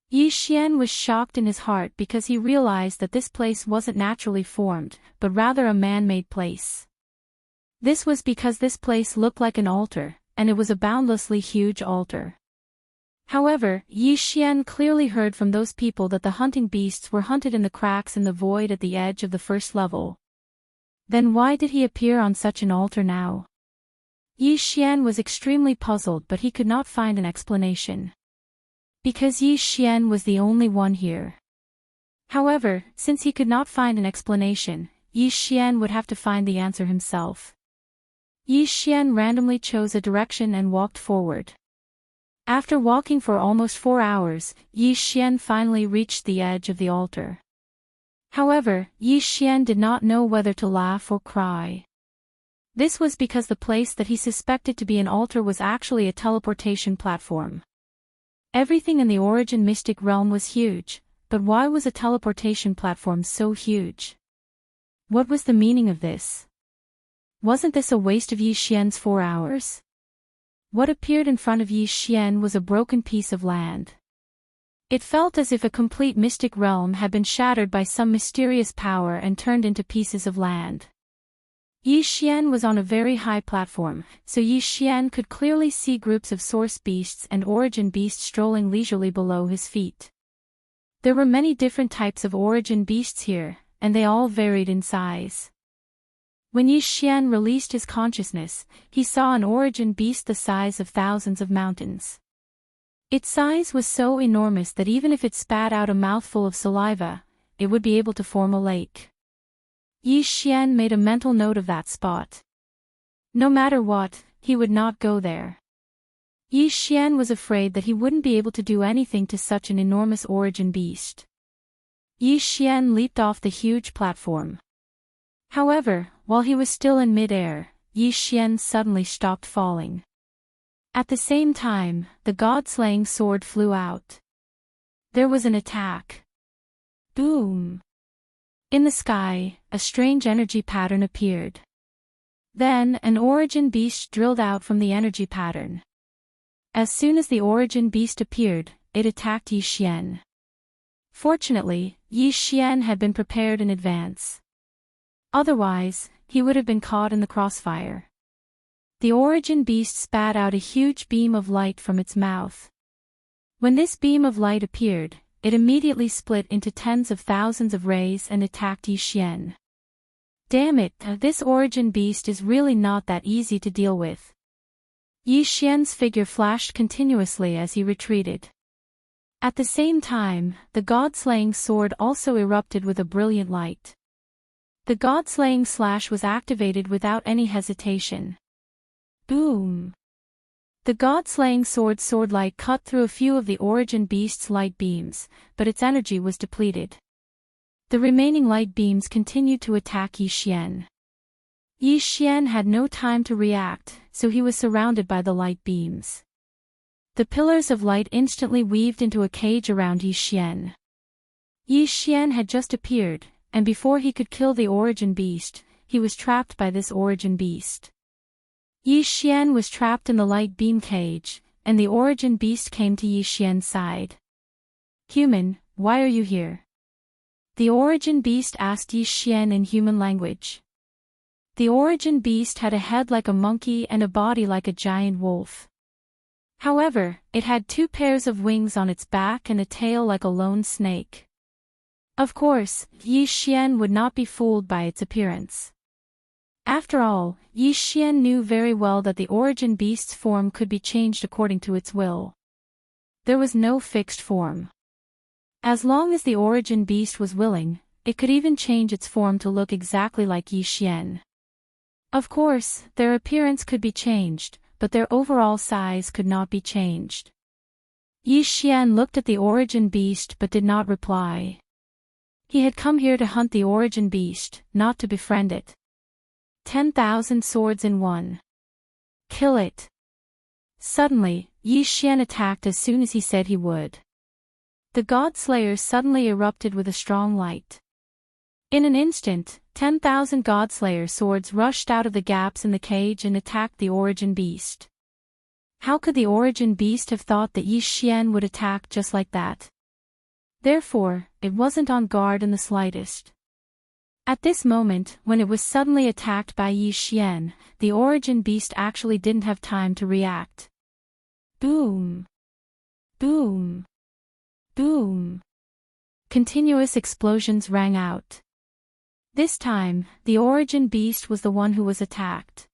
Yi Xian was shocked in his heart because he realized that this place wasn't naturally formed, but rather a man-made place. This was because this place looked like an altar, and it was a boundlessly huge altar. However, Yi Xian clearly heard from those people that the hunting beasts were hunted in the cracks in the void at the edge of the first level. Then why did he appear on such an altar now? Yi Xian was extremely puzzled, but he could not find an explanation. Because Yi Xian was the only one here. However, since he could not find an explanation, Yi Xian would have to find the answer himself. Yi Xian randomly chose a direction and walked forward. After walking for almost 4 hours, Yi Xian finally reached the edge of the altar. However, Yi Xian did not know whether to laugh or cry. This was because the place that he suspected to be an altar was actually a teleportation platform. Everything in the Origin Mystic realm was huge, but why was a teleportation platform so huge? What was the meaning of this? Wasn't this a waste of Yi Xian's 4 hours? What appeared in front of Yi Xian was a broken piece of land. It felt as if a complete mystic realm had been shattered by some mysterious power and turned into pieces of land. Yi Xian was on a very high platform, so Yi Xian could clearly see groups of source beasts and origin beasts strolling leisurely below his feet. There were many different types of origin beasts here, and they all varied in size. When Yi Xian released his consciousness, he saw an origin beast the size of thousands of mountains. Its size was so enormous that even if it spat out a mouthful of saliva, it would be able to form a lake. Yi Xian made a mental note of that spot. No matter what, he would not go there. Yi Xian was afraid that he wouldn't be able to do anything to such an enormous origin beast. Yi Xian leaped off the huge platform. However, while he was still in mid-air, Yi Xian suddenly stopped falling. At the same time, the god-slaying sword flew out. There was an attack. Boom! In the sky, a strange energy pattern appeared. Then, an origin beast drilled out from the energy pattern. As soon as the origin beast appeared, it attacked Yi Xian. Fortunately, Yi Xian had been prepared in advance. Otherwise, he would have been caught in the crossfire. The origin beast spat out a huge beam of light from its mouth. When this beam of light appeared, it immediately split into tens of thousands of rays and attacked Yi Xian. Damn it, this origin beast is really not that easy to deal with. Yi Xian's figure flashed continuously as he retreated. At the same time, the god-slaying sword also erupted with a brilliant light. The god-slaying slash was activated without any hesitation. Boom! The god-slaying sword light cut through a few of the origin beast's light beams, but its energy was depleted. The remaining light beams continued to attack Yi Xian. Yi Xian had no time to react, so he was surrounded by the light beams. The pillars of light instantly weaved into a cage around Yi Xian. Yi Xian had just appeared, and before he could kill the origin beast, he was trapped by this origin beast. Yi Xian was trapped in the light beam cage, and the origin beast came to Yi Xian's side. "Human, why are you here?" The origin beast asked Yi Xian in human language. The origin beast had a head like a monkey and a body like a giant wolf. However, it had 2 pairs of wings on its back and a tail like a lone snake. Of course, Yi Xian would not be fooled by its appearance. After all, Yi Xian knew very well that the origin beast's form could be changed according to its will. There was no fixed form. As long as the origin beast was willing, it could even change its form to look exactly like Yi Xian. Of course, their appearance could be changed, but their overall size could not be changed. Yi Xian looked at the origin beast but did not reply. He had come here to hunt the origin beast, not to befriend it. 10,000 swords in one. Kill it. Suddenly, Yi Xian attacked as soon as he said he would. The God Slayer suddenly erupted with a strong light. In an instant, 10,000 God-Slayer swords rushed out of the gaps in the cage and attacked the origin beast. How could the origin beast have thought that Yi Xian would attack just like that? Therefore, it wasn't on guard in the slightest. At this moment, when it was suddenly attacked by Yi Xian, the origin beast actually didn't have time to react. Boom! Boom! Boom! Continuous explosions rang out. This time, the origin beast was the one who was attacked.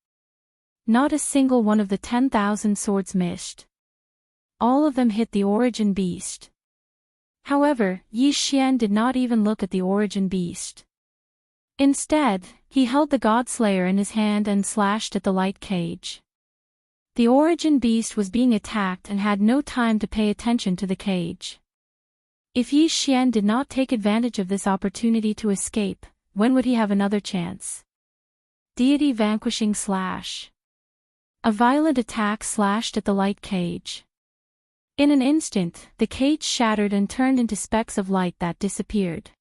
Not a single one of the 10,000 swords missed. All of them hit the origin beast. However, Yi Xian did not even look at the origin beast. Instead, he held the God Slayer in his hand and slashed at the light cage. The origin beast was being attacked and had no time to pay attention to the cage. If Yi Xian did not take advantage of this opportunity to escape, when would he have another chance? Deity Vanquishing Slash. A violent attack slashed at the light cage. In an instant, the cage shattered and turned into specks of light that disappeared.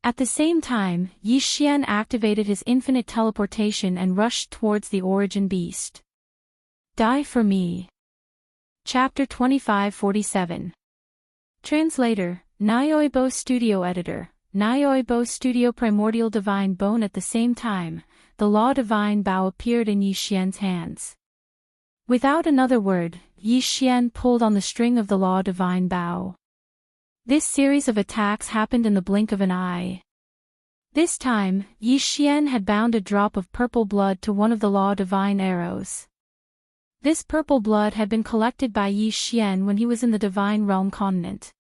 At the same time, Yi Xian activated his infinite teleportation and rushed towards the origin beast. Die for me. Chapter 2547. Translator, Nyoibo Studio Editor, Nyoibo Studio Primordial Divine Bone. At the same time, the Law Divine Bow appeared in Yi Xian's hands. Without another word, Yi Xian pulled on the string of the Law Divine Bow. This series of attacks happened in the blink of an eye. This time, Yi Xian had bound a drop of purple blood to one of the Law Divine arrows. This purple blood had been collected by Yi Xian when he was in the Divine Realm continent.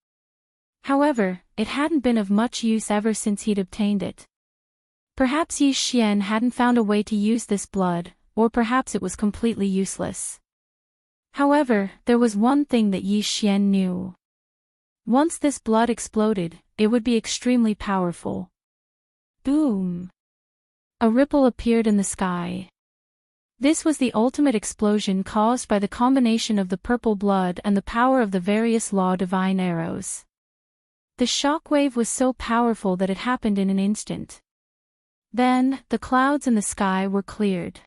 However, it hadn't been of much use ever since he'd obtained it. Perhaps Yi Xian hadn't found a way to use this blood, or perhaps it was completely useless. However, there was one thing that Yi Xian knew. Once this blood exploded, it would be extremely powerful. Boom! A ripple appeared in the sky. This was the ultimate explosion caused by the combination of the purple blood and the power of the various Law Divine arrows. The shockwave was so powerful that it happened in an instant. Then, the clouds in the sky were cleared.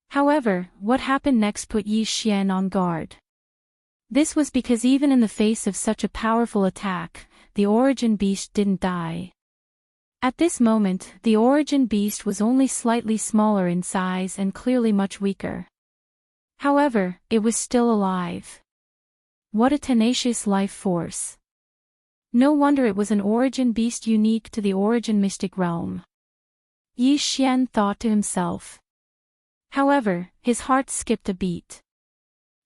However, what happened next put Yi Xian on guard. This was because even in the face of such a powerful attack, the origin beast didn't die. At this moment, the origin beast was only slightly smaller in size and clearly much weaker. However, it was still alive. What a tenacious life force. No wonder it was an origin beast unique to the origin mystic realm. Yi Xian thought to himself. However, his heart skipped a beat.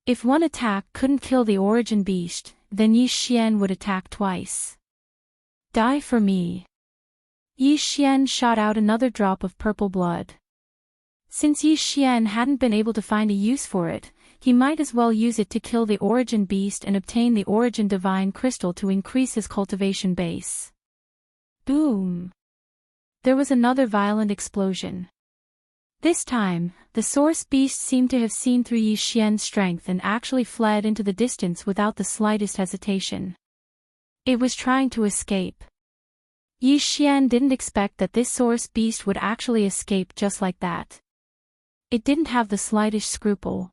If one attack couldn't kill the origin beast, then Yi Xian would attack twice. Die for me. Yi Xian shot out another drop of purple blood. Since Yi Xian hadn't been able to find a use for it, he might as well use it to kill the origin beast and obtain the origin divine crystal to increase his cultivation base. Boom! There was another violent explosion. This time, the source beast seemed to have seen through Yi Xian's strength and actually fled into the distance without the slightest hesitation. It was trying to escape. Yi Xian didn't expect that this source beast would actually escape just like that. It didn't have the slightest scruple.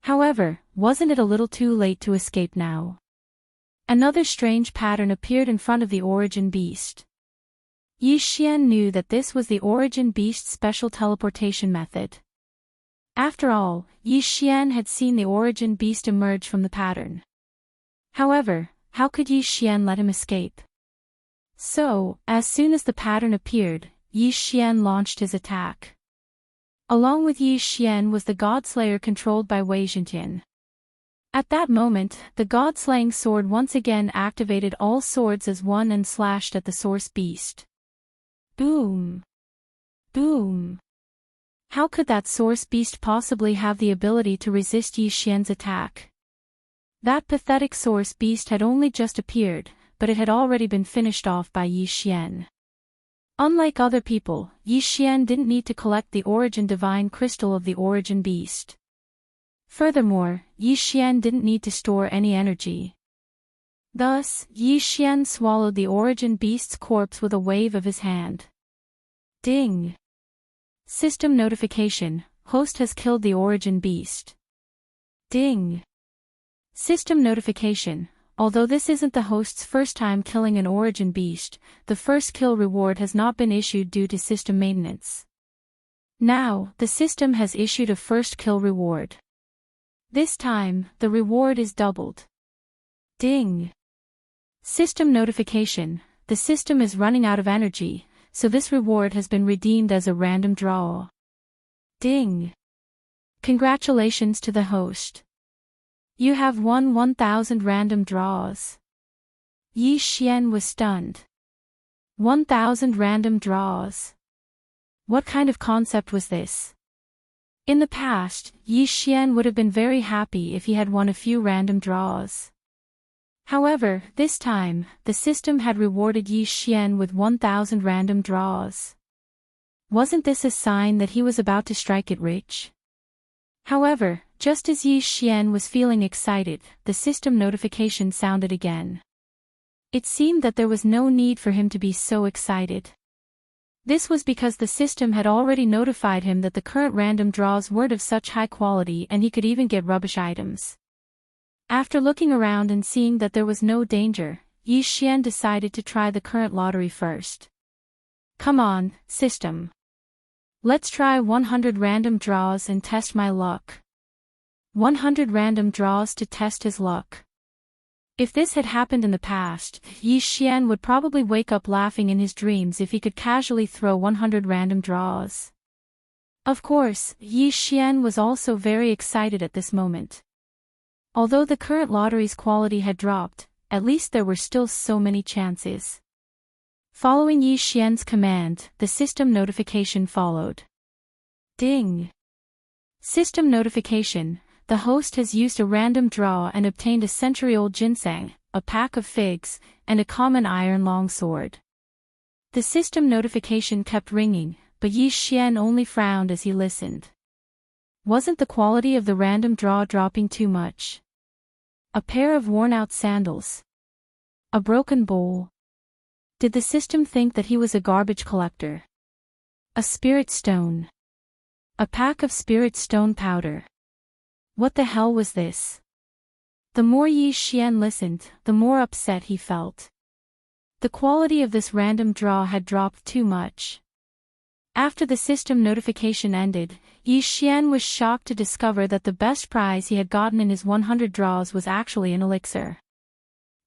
However, wasn't it a little too late to escape now? Another strange pattern appeared in front of the origin beast. Yi Xian knew that this was the origin beast's special teleportation method. After all, Yi Xian had seen the origin beast emerge from the pattern. However, how could Yi Xian let him escape? So, as soon as the pattern appeared, Yi Xian launched his attack. Along with Yi Xian was the Godslayer controlled by Wei Zhentian. At that moment, the God-slaying sword once again activated all swords as one and slashed at the source beast. Boom! Boom! How could that source beast possibly have the ability to resist Yi Xian's attack? That pathetic source beast had only just appeared, but it had already been finished off by Yi Xian. Unlike other people, Yi Xian didn't need to collect the origin divine crystal of the origin beast. Furthermore, Yi Xian didn't need to store any energy. Thus, Yi Xian swallowed the origin beast's corpse with a wave of his hand. Ding! System notification: host has killed the origin beast. Ding! System notification: although this isn't the host's first time killing an origin beast, the first kill reward has not been issued due to system maintenance. Now, the system has issued a first kill reward. This time, the reward is doubled. Ding! System notification: the system is running out of energy, so this reward has been redeemed as a random draw. Ding! Congratulations to the host. You have won 1000 random draws. Yi Xian was stunned. 1000 random draws. What kind of concept was this? In the past, Yi Xian would have been very happy if he had won a few random draws. However, this time, the system had rewarded Yi Xian with 1000 random draws. Wasn't this a sign that he was about to strike it rich? However, just as Yi Xian was feeling excited, the system notification sounded again. It seemed that there was no need for him to be so excited. This was because the system had already notified him that the current random draws weren't of such high quality and he could even get rubbish items. After looking around and seeing that there was no danger, Yi Xian decided to try the current lottery first. Come on, system. Let's try 100 random draws and test my luck. 100 random draws to test his luck. If this had happened in the past, Yi Xian would probably wake up laughing in his dreams if he could casually throw 100 random draws. Of course, Yi Xian was also very excited at this moment. Although the current lottery's quality had dropped, at least there were still so many chances. Following Yi Xian's command, the system notification followed. Ding! System notification: the host has used a random draw and obtained a century-old ginseng, a pack of figs, and a common iron longsword. The system notification kept ringing, but Yi Xian only frowned as he listened. Wasn't the quality of the random draw dropping too much? A pair of worn-out sandals. A broken bowl. Did the system think that he was a garbage collector? A spirit stone. A pack of spirit stone powder. What the hell was this? The more Yi Xian listened, the more upset he felt. The quality of this random draw had dropped too much. After the system notification ended, Yi Xian was shocked to discover that the best prize he had gotten in his 100 draws was actually an elixir.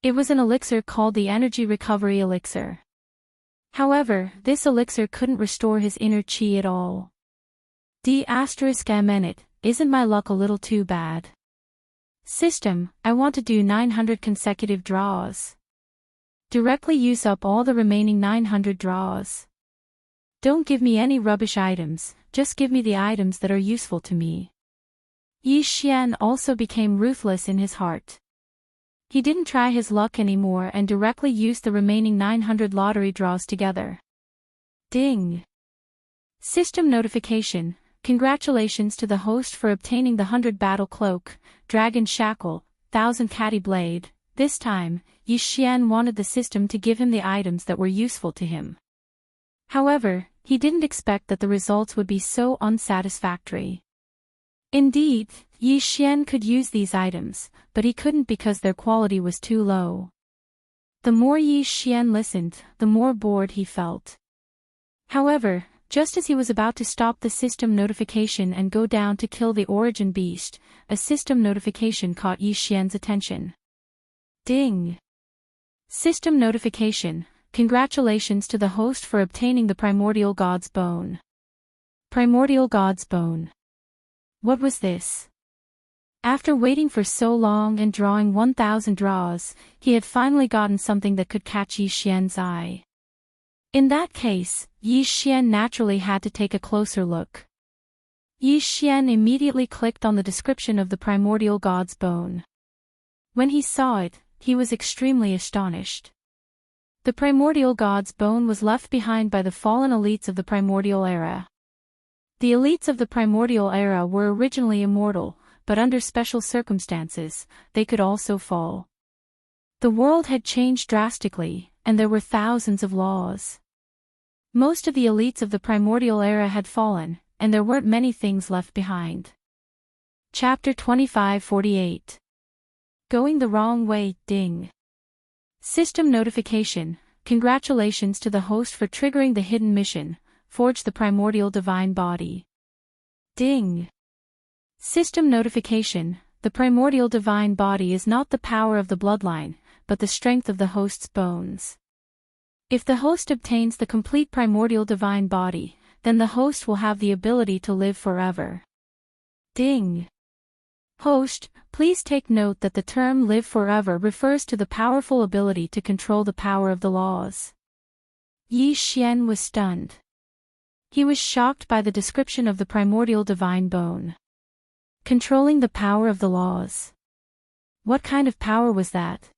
It was an elixir called the Energy Recovery Elixir. However, this elixir couldn't restore his inner chi at all. Isn't my luck a little too bad? System, I want to do 900 consecutive draws. Directly use up all the remaining 900 draws. Don't give me any rubbish items, just give me the items that are useful to me. Yi Xian also became ruthless in his heart. He didn't try his luck anymore and directly used the remaining 900 lottery draws together. Ding! System notification. Congratulations to the host for obtaining the 100 battle cloak, dragon shackle, 1000 catty blade. This time, Yi Xian wanted the system to give him the items that were useful to him. However, he didn't expect that the results would be so unsatisfactory. Indeed, Yi Xian could use these items, but he couldn't because their quality was too low. The more Yi Xian listened, the more bored he felt. However, just as he was about to stop the system notification and go down to kill the origin beast, a system notification caught Yi Xian's attention. Ding! System notification. Congratulations to the host for obtaining the Primordial God's Bone. Primordial God's Bone. What was this? After waiting for so long and drawing 1000 draws, he had finally gotten something that could catch Yi Xian's eye. In that case, Yi Xian naturally had to take a closer look. Yi Xian immediately clicked on the description of the Primordial God's Bone. When he saw it, he was extremely astonished. The Primordial God's Bone was left behind by the fallen elites of the Primordial Era. The elites of the Primordial Era were originally immortal, but under special circumstances, they could also fall. The world had changed drastically, and there were thousands of laws. Most of the elites of the Primordial Era had fallen, and there weren't many things left behind. Chapter 2548. Going the wrong way, ding. System notification. Congratulations to the host for triggering the hidden mission, forge the primordial divine body. Ding. System notification. The primordial divine body is not the power of the bloodline, but the strength of the host's bones. If the host obtains the complete primordial divine body, then the host will have the ability to live forever. Ding. Host, please take note that the term live forever refers to the powerful ability to control the power of the laws. Yi Xian was stunned. He was shocked by the description of the primordial divine bone. Controlling the power of the laws. What kind of power was that?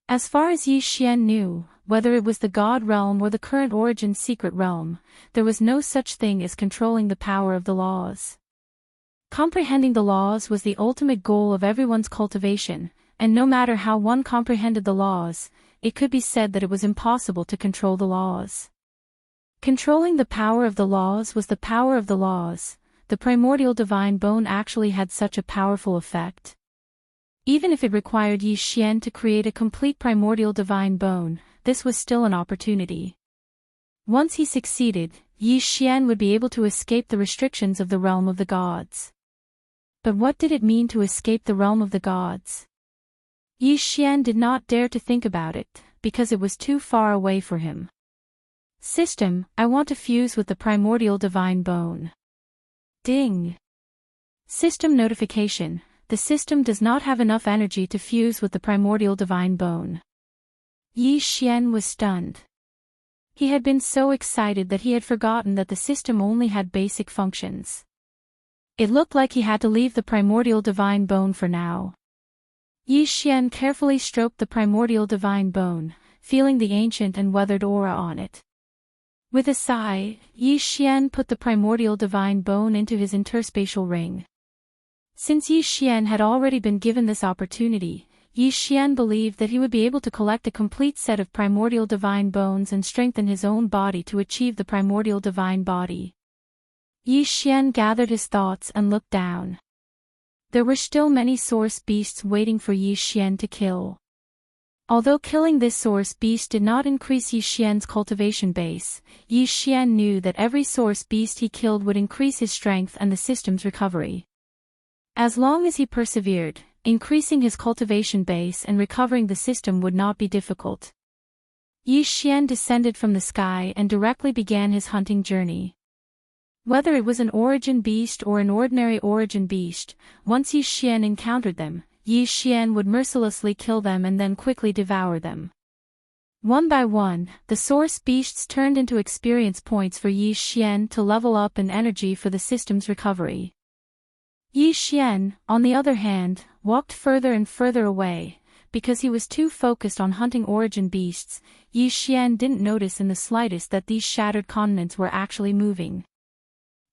As far as Yi Xian knew, whether it was the God realm or the current origin secret realm, there was no such thing as controlling the power of the laws. Comprehending the laws was the ultimate goal of everyone's cultivation, and no matter how one comprehended the laws, it could be said that it was impossible to control the laws. Controlling the power of the laws was the power of the laws. The primordial divine bone actually had such a powerful effect. Even if it required Yi Xian to create a complete primordial divine bone, this was still an opportunity. Once he succeeded, Yi Xian would be able to escape the restrictions of the realm of the gods. But what did it mean to escape the realm of the gods? Yi Xian did not dare to think about it, because it was too far away for him. System, I want to fuse with the primordial divine bone. Ding. System notification. The system does not have enough energy to fuse with the primordial divine bone. Yi Xian was stunned. He had been so excited that he had forgotten that the system only had basic functions. It looked like he had to leave the primordial divine bone for now. Yi Xian carefully stroked the primordial divine bone, feeling the ancient and weathered aura on it. With a sigh, Yi Xian put the primordial divine bone into his interspatial ring. Since Yi Xian had already been given this opportunity, Yi Xian believed that he would be able to collect a complete set of primordial divine bones and strengthen his own body to achieve the primordial divine body. Yi Xian gathered his thoughts and looked down. There were still many source beasts waiting for Yi Xian to kill. Although killing this source beast did not increase Yi Xian's cultivation base, Yi Xian knew that every source beast he killed would increase his strength and the system's recovery. As long as he persevered, increasing his cultivation base and recovering the system would not be difficult. Yi Xian descended from the sky and directly began his hunting journey. Whether it was an origin beast or an ordinary origin beast, once Yi Xian encountered them, Yi Xian would mercilessly kill them and then quickly devour them. One by one, the source beasts turned into experience points for Yi Xian to level up and energy for the system's recovery. Yi Xian, on the other hand, walked further and further away. Because he was too focused on hunting origin beasts, Yi Xian didn't notice in the slightest that these shattered continents were actually moving.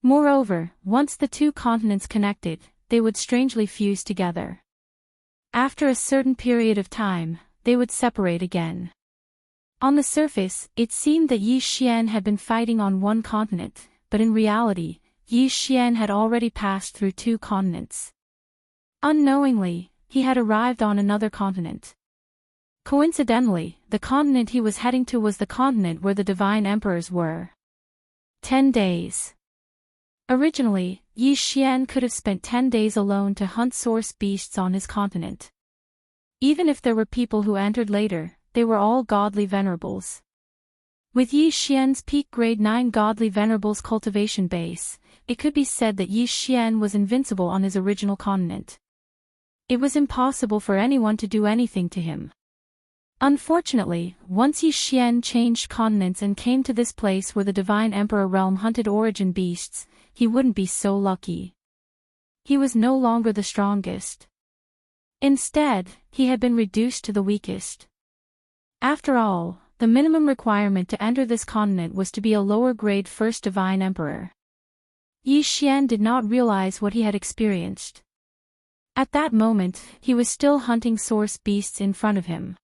Moreover, once the two continents connected, they would strangely fuse together. After a certain period of time, they would separate again. On the surface, it seemed that Yi Xian had been fighting on one continent, but in reality, Yi Xian had already passed through two continents. Unknowingly, he had arrived on another continent. Coincidentally, the continent he was heading to was the continent where the divine emperors were. 10 days. Originally, Yi Xian could have spent 10 days alone to hunt source beasts on his continent. Even if there were people who entered later, they were all godly venerables. With Yi Xian's peak grade 9 godly venerables cultivation base, it could be said that Yi Xian was invincible on his original continent. It was impossible for anyone to do anything to him. Unfortunately, once Yi Xian changed continents and came to this place where the Divine Emperor realm hunted origin beasts, he wouldn't be so lucky. He was no longer the strongest. Instead, he had been reduced to the weakest. After all, the minimum requirement to enter this continent was to be a lower-grade first Divine Emperor. Yi Xian did not realize what he had experienced. At that moment, he was still hunting source beasts in front of him.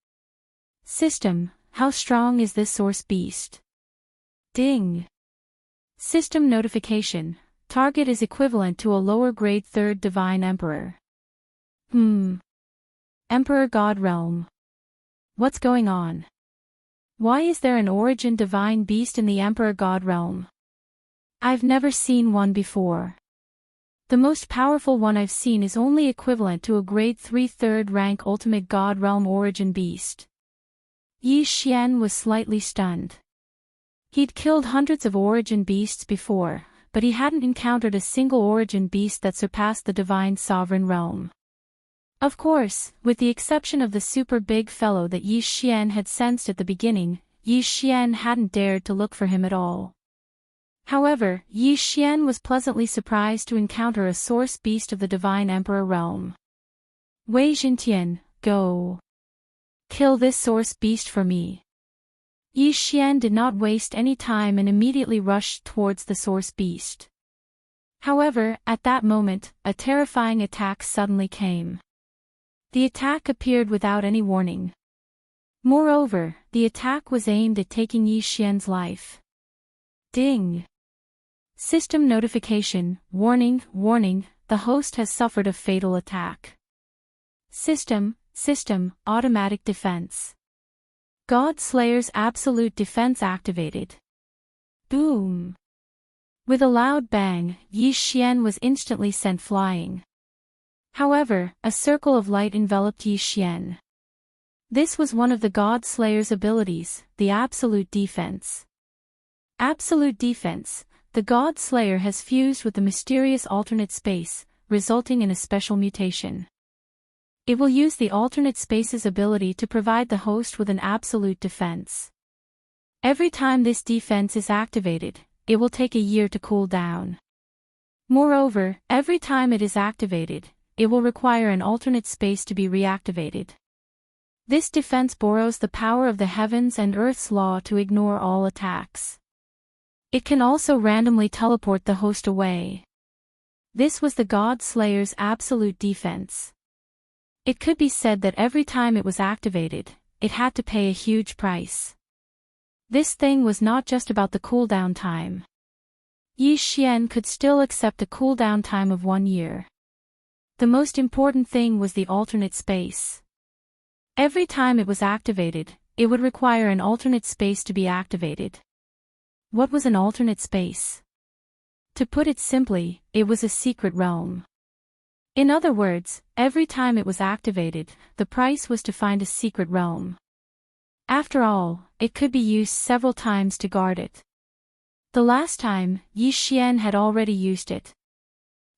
System, how strong is this source beast? Ding. System notification, target is equivalent to a lower-grade third Divine Emperor. Emperor God Realm. What's going on? Why is there an origin divine beast in the Emperor God Realm? I've never seen one before. The most powerful one I've seen is only equivalent to a grade 3 third rank ultimate God Realm origin beast. Yi Xian was slightly stunned. He'd killed hundreds of origin beasts before, but he hadn't encountered a single origin beast that surpassed the divine sovereign realm. Of course, with the exception of the super big fellow that Yi Xian had sensed at the beginning, Yi Xian hadn't dared to look for him at all. However, Yi Xian was pleasantly surprised to encounter a source beast of the Divine Emperor realm. Wei Jintian, go. Kill this source beast for me. Yi Xian did not waste any time and immediately rushed towards the source beast. However, at that moment, a terrifying attack suddenly came. The attack appeared without any warning. Moreover, the attack was aimed at taking Yi Xian's life. Ding. System notification, warning, the host has suffered a fatal attack. System, automatic defense. God Slayer's absolute defense activated. Boom. With a loud bang, Yi Xian was instantly sent flying. However, a circle of light enveloped Yi Xian. This was one of the God Slayer's abilities, the absolute defense. Absolute defense. The God Slayer has fused with the mysterious alternate space, resulting in a special mutation. It will use the alternate space's ability to provide the host with an absolute defense. Every time this defense is activated, it will take a year to cool down. Moreover, every time it is activated, it will require an alternate space to be reactivated. This defense borrows the power of the heavens and earth's law to ignore all attacks. It can also randomly teleport the host away. This was the God Slayer's absolute defense. It could be said that every time it was activated, it had to pay a huge price. This thing was not just about the cooldown time. Yi Xian could still accept a cooldown time of 1 year. The most important thing was the alternate space. Every time it was activated, it would require an alternate space to be activated. What was an alternate space? To put it simply, it was a secret realm. In other words, every time it was activated, the price was to find a secret realm. After all, it could be used several times to guard it. The last time, Yi Xian had already used it.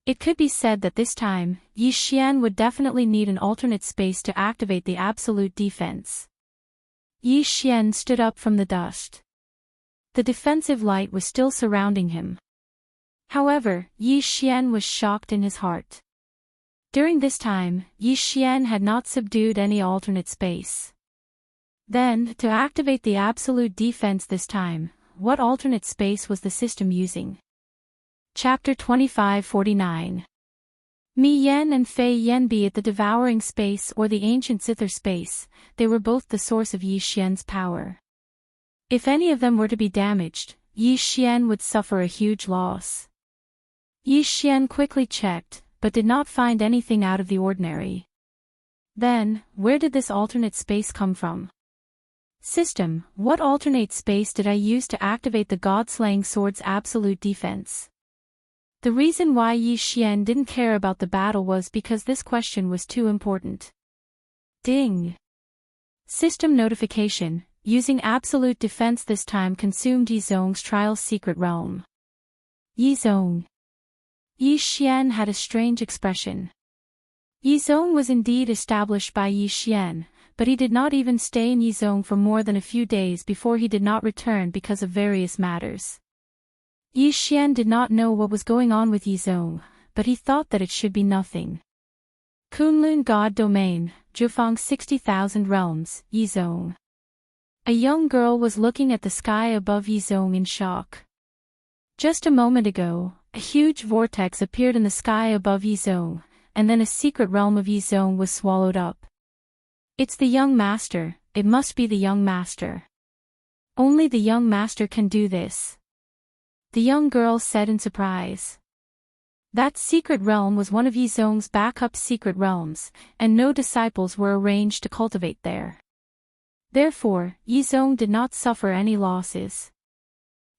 It could be said that this time, Yi Xian would definitely need an alternate space to activate the absolute defense. Yi Xian stood up from the dust. The defensive light was still surrounding him. However, Yi Xian was shocked in his heart. During this time, Yi Xian had not subdued any alternate space. Then, to activate the absolute defense this time, what alternate space was the system using? Chapter 2549. Mi Yan and Fei Yan, be it the devouring space or the ancient zither space, they were both the source of Yi Xian's power. If any of them were to be damaged, Yi Xian would suffer a huge loss. Yi Xian quickly checked, but did not find anything out of the ordinary. Then, where did this alternate space come from? System, what alternate space did I use to activate the God-slaying sword's absolute defense? The reason why Yi Xian didn't care about the battle was because this question was too important. Ding! System notification, using absolute defense this time consumed Yi Zhong's trial's secret realm. Yi Zhong. Yi Xian had a strange expression. Yi Zhong was indeed established by Yi Xian, but he did not even stay in Yi Zhong for more than a few days before he did not return because of various matters. Yi Xian did not know what was going on with Yi Zhong, but he thought that it should be nothing. Kunlun God Domain, Zhufang 60,000 Realms, Yi Zhong. A young girl was looking at the sky above Yi Zhong in shock. Just a moment ago, a huge vortex appeared in the sky above Yi Zhong, and then a secret realm of Yi Zhong was swallowed up. It's the young master, it must be the young master. Only the young master can do this. The young girl said in surprise. That secret realm was one of Yi Zhong's backup secret realms, and no disciples were arranged to cultivate there. Therefore, Yi Zhong did not suffer any losses.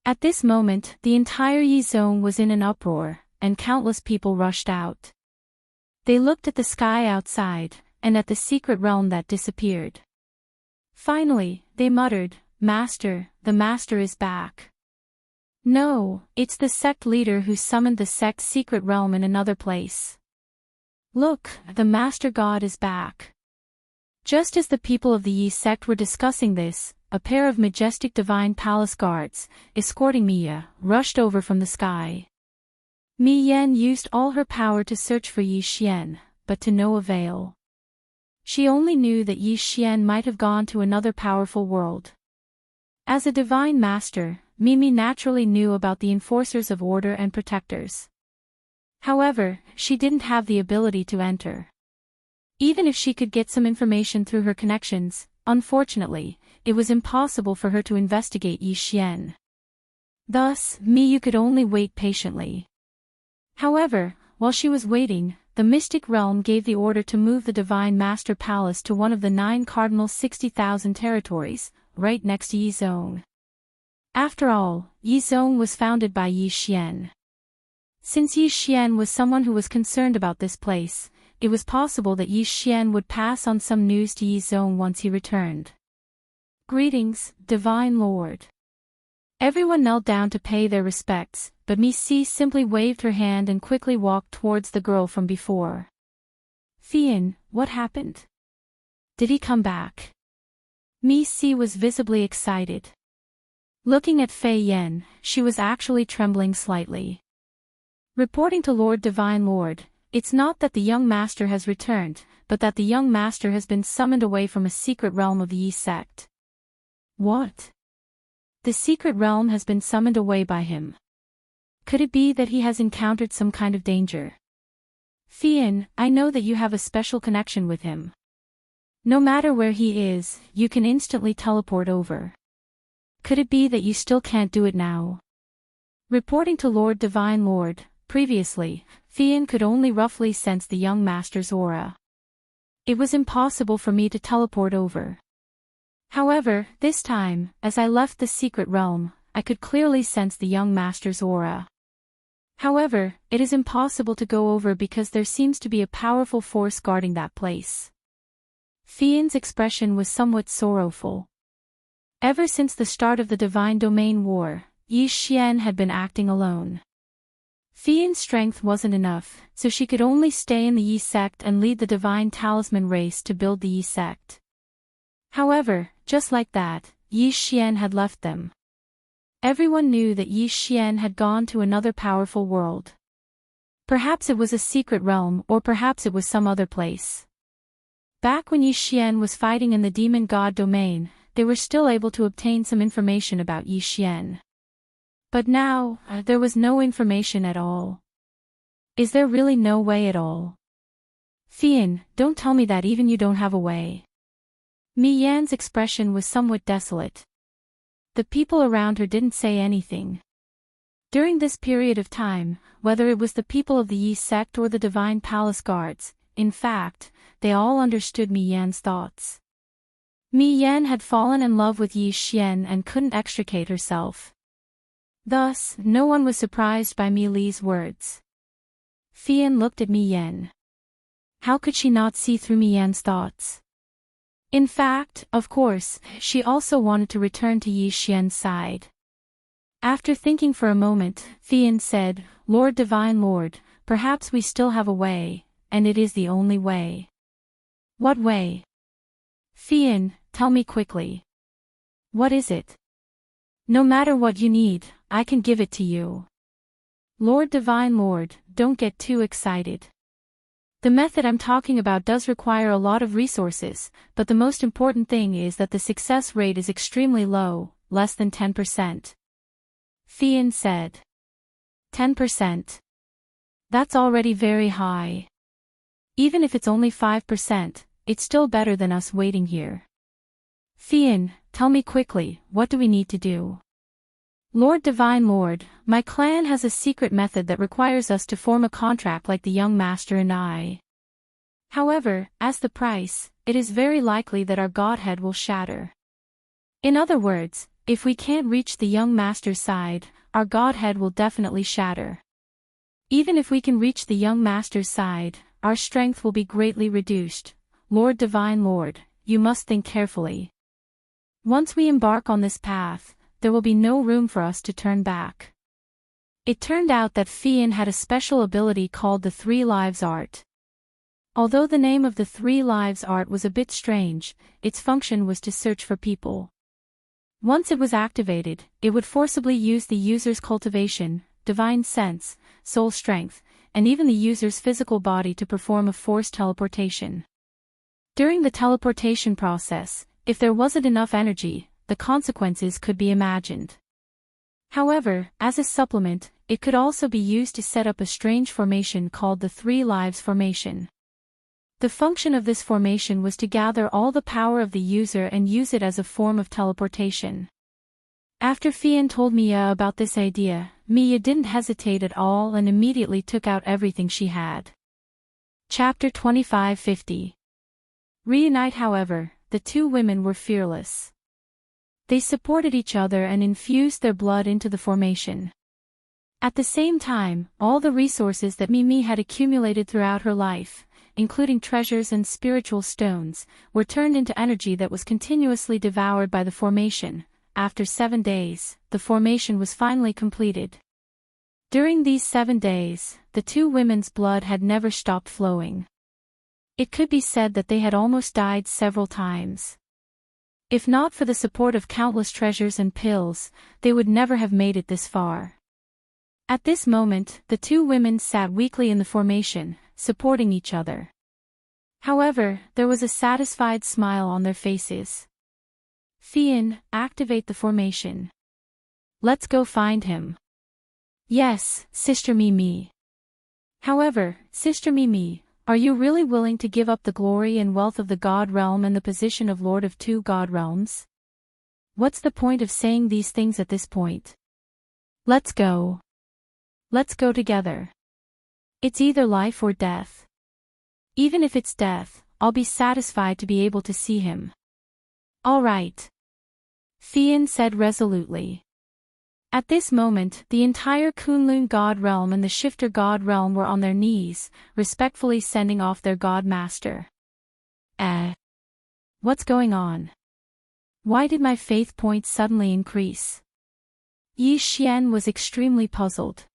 At this moment, the entire Yi Zhong was in an uproar, and countless people rushed out. They looked at the sky outside, and at the secret realm that disappeared. Finally, they muttered, "Master, the master is back." No, it's the sect leader who summoned the sect's secret realm in another place. Look, the master god is back. Just as the people of the Yi sect were discussing this, a pair of majestic divine palace guards, escorting Mia, rushed over from the sky. Mi Yan used all her power to search for Yi Xian, but to no avail. She only knew that Yi Xian might have gone to another powerful world. As a divine master, Mimi naturally knew about the enforcers of order and protectors. However, she didn't have the ability to enter. Even if she could get some information through her connections, unfortunately, it was impossible for her to investigate Yi Xian. Thus, Miyu could only wait patiently. However, while she was waiting, the mystic realm gave the order to move the divine master palace to one of the 9 cardinal 60,000 territories, right next to Yi Zhong. After all, Yi Zhong was founded by Yi Xian. Since Yi Xian was someone who was concerned about this place, it was possible that Yi Xian would pass on some news to Yi Zhong once he returned. Greetings, Divine Lord. Everyone knelt down to pay their respects, but Mi Si simply waved her hand and quickly walked towards the girl from before. Fian, what happened? Did he come back? Mi Si was visibly excited. Looking at Fei Yan, she was actually trembling slightly. Reporting to Lord Divine Lord, it's not that the young master has returned, but that the young master has been summoned away from a secret realm of the Yi sect. What? The secret realm has been summoned away by him. Could it be that he has encountered some kind of danger? Fian, I know that you have a special connection with him. No matter where he is, you can instantly teleport over. Could it be that you still can't do it now? Reporting to Lord Divine Lord, previously, Fian could only roughly sense the young master's aura. It was impossible for me to teleport over. However, this time, as I left the secret realm, I could clearly sense the young master's aura. However, it is impossible to go over because there seems to be a powerful force guarding that place. Fian's expression was somewhat sorrowful. Ever since the start of the Divine Domain War, Yi Xian had been acting alone. Fian's strength wasn't enough, so she could only stay in the Yi sect and lead the Divine Talisman race to build the Yi sect. However, just like that, Yi Xian had left them. Everyone knew that Yi Xian had gone to another powerful world. Perhaps it was a secret realm, or perhaps it was some other place. Back when Yi Xian was fighting in the demon god domain, they were still able to obtain some information about Yi Xian. But now, there was no information at all. Is there really no way at all? Fian, don't tell me that even you don't have a way. Mi Yan's expression was somewhat desolate. The people around her didn't say anything. During this period of time, whether it was the people of the Yi sect or the Divine Palace Guards, in fact, they all understood Mi Yan's thoughts. Mi Yan had fallen in love with Yi Xian and couldn't extricate herself. Thus, no one was surprised by Mi Li's words. Fian looked at Mi Yan. How could she not see through Mi Yan's thoughts? In fact, of course, she also wanted to return to Yi Xian's side. After thinking for a moment, Fian said, Lord Divine Lord, perhaps we still have a way, and it is the only way. What way? Fian, tell me quickly. What is it? No matter what you need, I can give it to you. Lord Divine Lord, don't get too excited. The method I'm talking about does require a lot of resources, but the most important thing is that the success rate is extremely low, less than 10%. Fian said. 10%. That's already very high. Even if it's only 5%, it's still better than us waiting here. Fian, tell me quickly, what do we need to do? Lord Divine Lord, my clan has a secret method that requires us to form a contract like the young master and I. However, as the price, it is very likely that our godhead will shatter. In other words, if we can't reach the young master's side, our godhead will definitely shatter. Even if we can reach the young master's side, our strength will be greatly reduced. Lord Divine Lord, you must think carefully. Once we embark on this path, there will be no room for us to turn back. It turned out that Fian had a special ability called the Three Lives Art. Although the name of the Three Lives Art was a bit strange, its function was to search for people. Once it was activated, it would forcibly use the user's cultivation, divine sense, soul strength, and even the user's physical body to perform a forced teleportation. During the teleportation process, if there wasn't enough energy, the consequences could be imagined. However, as a supplement, it could also be used to set up a strange formation called the Three Lives Formation. The function of this formation was to gather all the power of the user and use it as a form of teleportation. After Fian told Mia about this idea, Mia didn't hesitate at all and immediately took out everything she had. Chapter 2550. Reunite. However, the two women were fearless. They supported each other and infused their blood into the formation. At the same time, all the resources that Mimi had accumulated throughout her life, including treasures and spiritual stones, were turned into energy that was continuously devoured by the formation. After 7 days, the formation was finally completed. During these 7 days, the two women's blood had never stopped flowing. It could be said that they had almost died several times. If not for the support of countless treasures and pills, they would never have made it this far. At this moment, the two women sat weakly in the formation, supporting each other. However, there was a satisfied smile on their faces. Fian, activate the formation. Let's go find him. Yes, Sister Mimi. However, Sister Mimi, are you really willing to give up the glory and wealth of the God realm and the position of Lord of two God realms? What's the point of saying these things at this point? Let's go. Let's go together. It's either life or death. Even if it's death, I'll be satisfied to be able to see him. All right. Fian said resolutely. At this moment, the entire Kunlun God realm and the Shifter God realm were on their knees, respectfully sending off their God Master. What's going on? Why did my faith points suddenly increase? Yi Xian was extremely puzzled.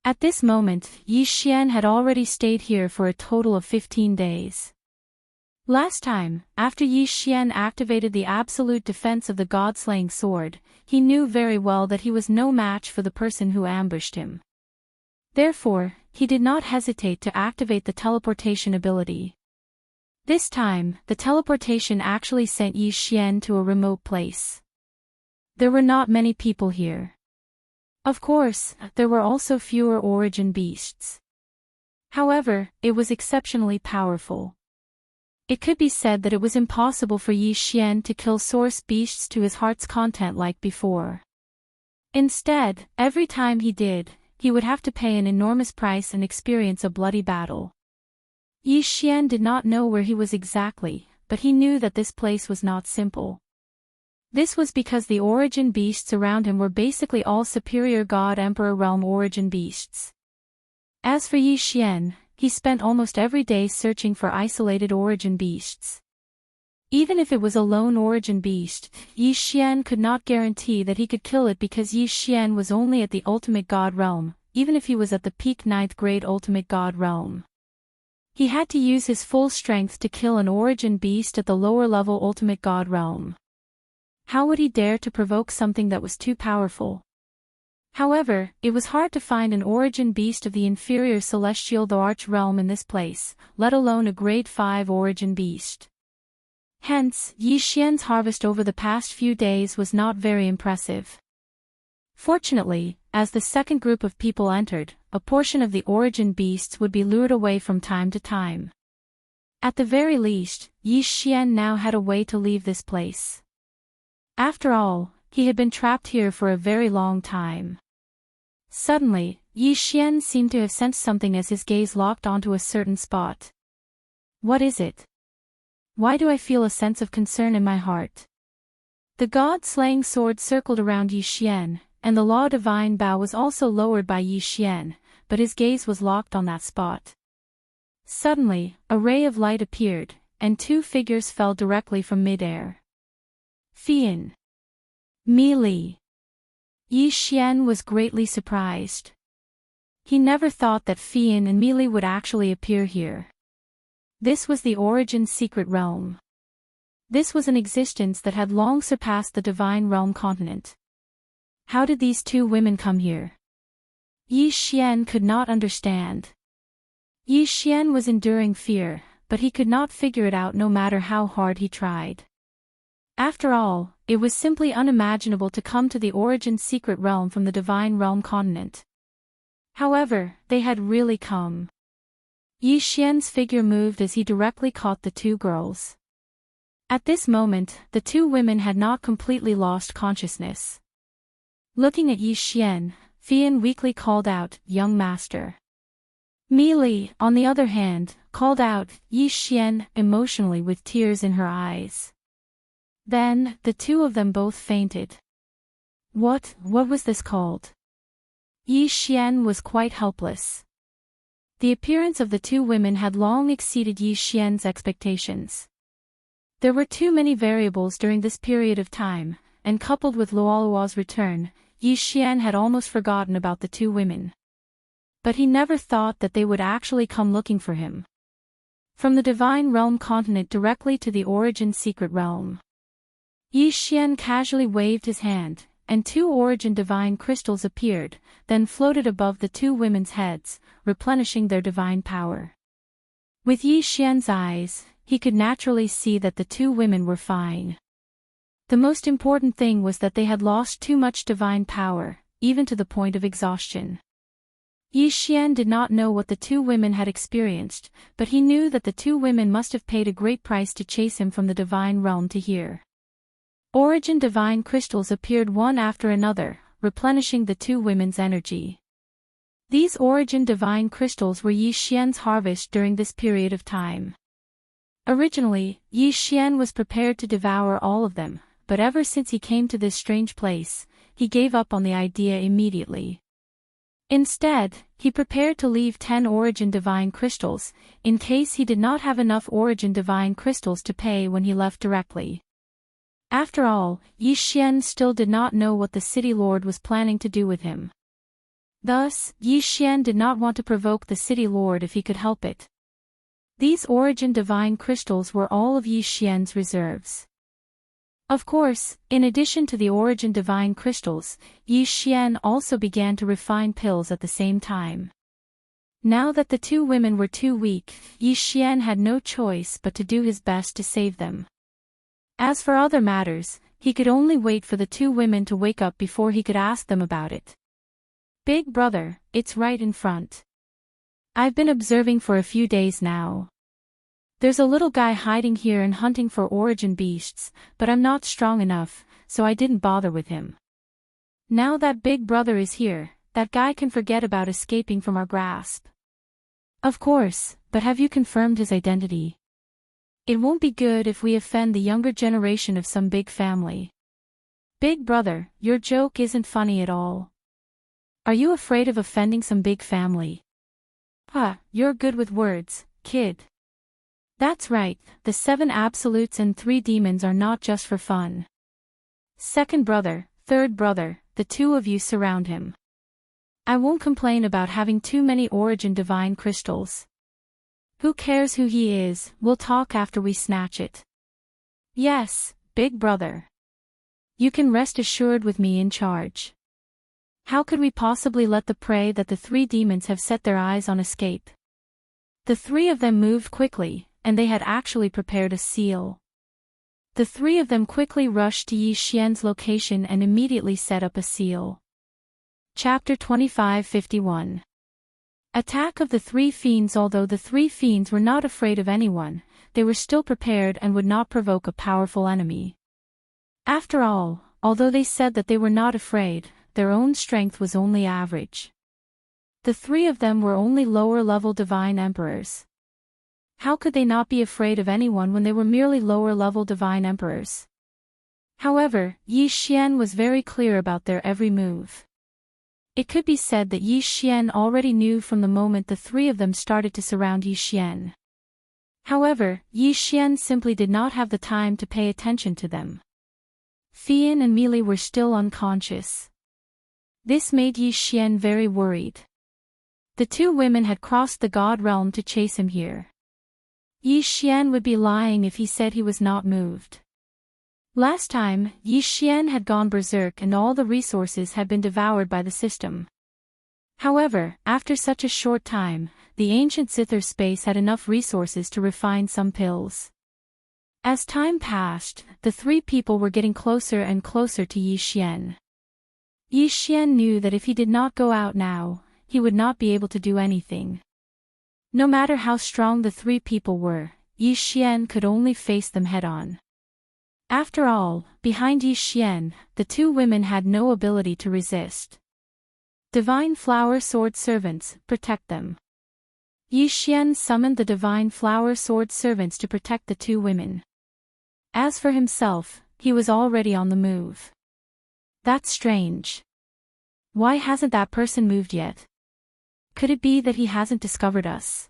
At this moment, Yi Xian had already stayed here for a total of 15 days. Last time, after Yi Xian activated the absolute defense of the god-slaying sword, he knew very well that he was no match for the person who ambushed him. Therefore, he did not hesitate to activate the teleportation ability. This time, the teleportation actually sent Yi Xian to a remote place. There were not many people here. Of course, there were also fewer origin beasts. However, it was exceptionally powerful. It could be said that it was impossible for Yi Xian to kill source beasts to his heart's content like before. Instead, every time he did, he would have to pay an enormous price and experience a bloody battle. Yi Xian did not know where he was exactly, but he knew that this place was not simple. This was because the origin beasts around him were basically all superior God-Emperor realm origin beasts. As for Yi Xian, he spent almost every day searching for isolated origin beasts. Even if it was a lone origin beast, Yi Xian could not guarantee that he could kill it because Yi Xian was only at the ultimate god realm, even if he was at the peak 9th grade ultimate god realm. He had to use his full strength to kill an origin beast at the lower level ultimate god realm. How would he dare to provoke something that was too powerful? However, it was hard to find an origin beast of the inferior celestial the arch realm in this place, let alone a grade 5 origin beast. Hence, Yi Xian's harvest over the past few days was not very impressive. Fortunately, as the second group of people entered, a portion of the origin beasts would be lured away from time to time. At the very least, Yi Xian now had a way to leave this place. After all, he had been trapped here for a very long time. Suddenly, Yi Xian seemed to have sensed something as his gaze locked onto a certain spot. What is it? Why do I feel a sense of concern in my heart? The god-slaying sword circled around Yi Xian, and the law divine bow was also lowered by Yi Xian, but his gaze was locked on that spot. Suddenly, a ray of light appeared, and two figures fell directly from mid-air. Fian. Mi Li. Yi Xian was greatly surprised. He never thought that Fian and Mi Li would actually appear here. This was the origin secret realm. This was an existence that had long surpassed the divine realm continent. How did these two women come here? Yi Xian could not understand. Yi Xian was enduring fear, but he could not figure it out no matter how hard he tried. After all, it was simply unimaginable to come to the origin secret realm from the divine realm continent. However, they had really come. Yi Xian's figure moved as he directly caught the two girls. At this moment, the two women had not completely lost consciousness. Looking at Yi Xian, Fian weakly called out, "Young master." Mi Li, on the other hand, called out, "Yi Xian," emotionally with tears in her eyes. Then, the two of them both fainted. What was this called? Yi Xian was quite helpless. The appearance of the two women had long exceeded Yi Xian's expectations. There were too many variables during this period of time, and coupled with Luoluo's return, Yi Xian had almost forgotten about the two women. But he never thought that they would actually come looking for him. From the divine realm continent directly to the origin secret realm. Yi Xian casually waved his hand, and two origin divine crystals appeared, then floated above the two women's heads, replenishing their divine power. With Yi Xian's eyes, he could naturally see that the two women were fine. The most important thing was that they had lost too much divine power, even to the point of exhaustion. Yi Xian did not know what the two women had experienced, but he knew that the two women must have paid a great price to chase him from the divine realm to here. Origin divine crystals appeared one after another, replenishing the two women's energy. These origin divine crystals were Yi Xian's harvest during this period of time. Originally, Yi Xian was prepared to devour all of them, but ever since he came to this strange place, he gave up on the idea immediately. Instead, he prepared to leave 10 origin divine crystals, in case he did not have enough origin divine crystals to pay when he left directly. After all, Yi Xian still did not know what the city lord was planning to do with him. Thus, Yi Xian did not want to provoke the city lord if he could help it. These origin divine crystals were all of Yi Xian's reserves. Of course, in addition to the origin divine crystals, Yi Xian also began to refine pills at the same time. Now that the two women were too weak, Yi Xian had no choice but to do his best to save them. As for other matters, he could only wait for the two women to wake up before he could ask them about it. Big brother, it's right in front. I've been observing for a few days now. There's a little guy hiding here and hunting for origin beasts, but I'm not strong enough, so I didn't bother with him. Now that big brother is here, that guy can forget about escaping from our grasp. Of course, but have you confirmed his identity? It won't be good if we offend the younger generation of some big family. Big brother, your joke isn't funny at all. Are you afraid of offending some big family? You're good with words, kid. That's right, the 7 absolutes and 3 demons are not just for fun. Second brother, third brother, the two of you surround him. I won't complain about having too many origin divine crystals. Who cares who he is, we'll talk after we snatch it. Yes, big brother. You can rest assured with me in charge. How could we possibly let the prey that the 3 demons have set their eyes on escape? The 3 of them moved quickly, and they had actually prepared a seal. The 3 of them quickly rushed to Yi Xian's location and immediately set up a seal. Chapter 25:51. Attack of the 3 fiends. Although the 3 fiends were not afraid of anyone, they were still prepared and would not provoke a powerful enemy. After all, although they said that they were not afraid, their own strength was only average. The 3 of them were only lower-level divine emperors. How could they not be afraid of anyone when they were merely lower-level divine emperors? However, Yi Xian was very clear about their every move. It could be said that Yi Xian already knew from the moment the 3 of them started to surround Yi Xian. However, Yi Xian simply did not have the time to pay attention to them. Fian and Meili were still unconscious. This made Yi Xian very worried. The 2 women had crossed the god realm to chase him here. Yi Xian would be lying if he said he was not moved. Last time, Yi Xian had gone berserk and all the resources had been devoured by the system. However, after such a short time, the ancient zither space had enough resources to refine some pills. As time passed, the 3 people were getting closer and closer to Yi Xian. Yi Xian knew that if he did not go out now, he would not be able to do anything. No matter how strong the 3 people were, Yi Xian could only face them head-on. After all, behind Yi Xian, the 2 women had no ability to resist. Divine Flower Sword Servants, protect them. Yi Xian summoned the Divine Flower Sword Servants to protect the 2 women. As for himself, he was already on the move. That's strange. Why hasn't that person moved yet? Could it be that he hasn't discovered us?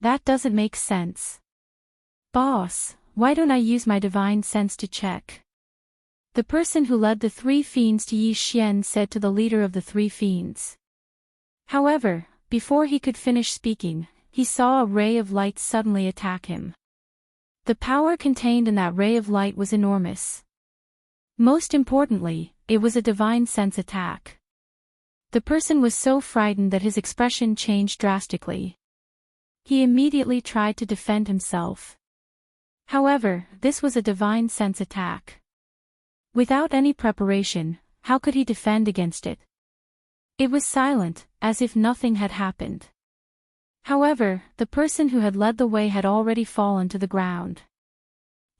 That doesn't make sense. Boss, why don't I use my divine sense to check? The person who led the 3 fiends to Yi Xian said to the leader of the 3 fiends. However, before he could finish speaking, he saw a ray of light suddenly attack him. The power contained in that ray of light was enormous. Most importantly, it was a divine sense attack. The person was so frightened that his expression changed drastically. He immediately tried to defend himself. However, this was a divine sense attack. Without any preparation, how could he defend against it? It was silent, as if nothing had happened. However, the person who had led the way had already fallen to the ground.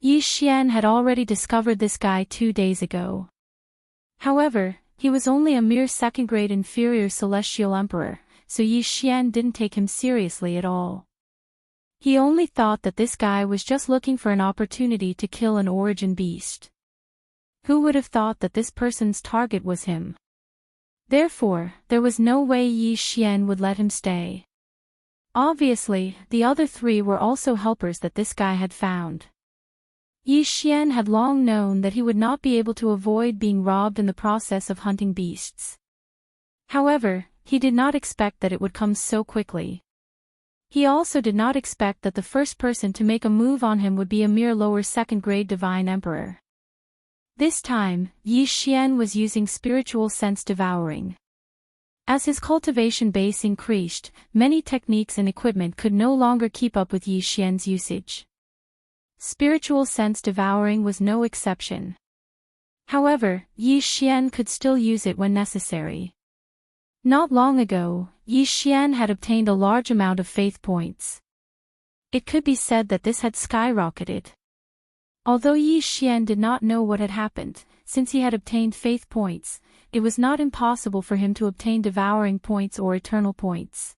Yi Xian had already discovered this guy 2 days ago. However, he was only a mere second-grade inferior celestial emperor, so Yi Xian didn't take him seriously at all. He only thought that this guy was just looking for an opportunity to kill an origin beast. Who would have thought that this person's target was him? Therefore, there was no way Yi Xian would let him stay. Obviously, the other 3 were also helpers that this guy had found. Yi Xian had long known that he would not be able to avoid being robbed in the process of hunting beasts. However, he did not expect that it would come so quickly. He also did not expect that the first person to make a move on him would be a mere lower second-grade divine emperor. This time, Yi Xian was using spiritual sense devouring. As his cultivation base increased, many techniques and equipment could no longer keep up with Yi Xian's usage. Spiritual sense devouring was no exception. However, Yi Xian could still use it when necessary. Not long ago, Yi Xian had obtained a large amount of faith points. It could be said that this had skyrocketed. Although Yi Xian did not know what had happened, since he had obtained faith points, it was not impossible for him to obtain devouring points or eternal points.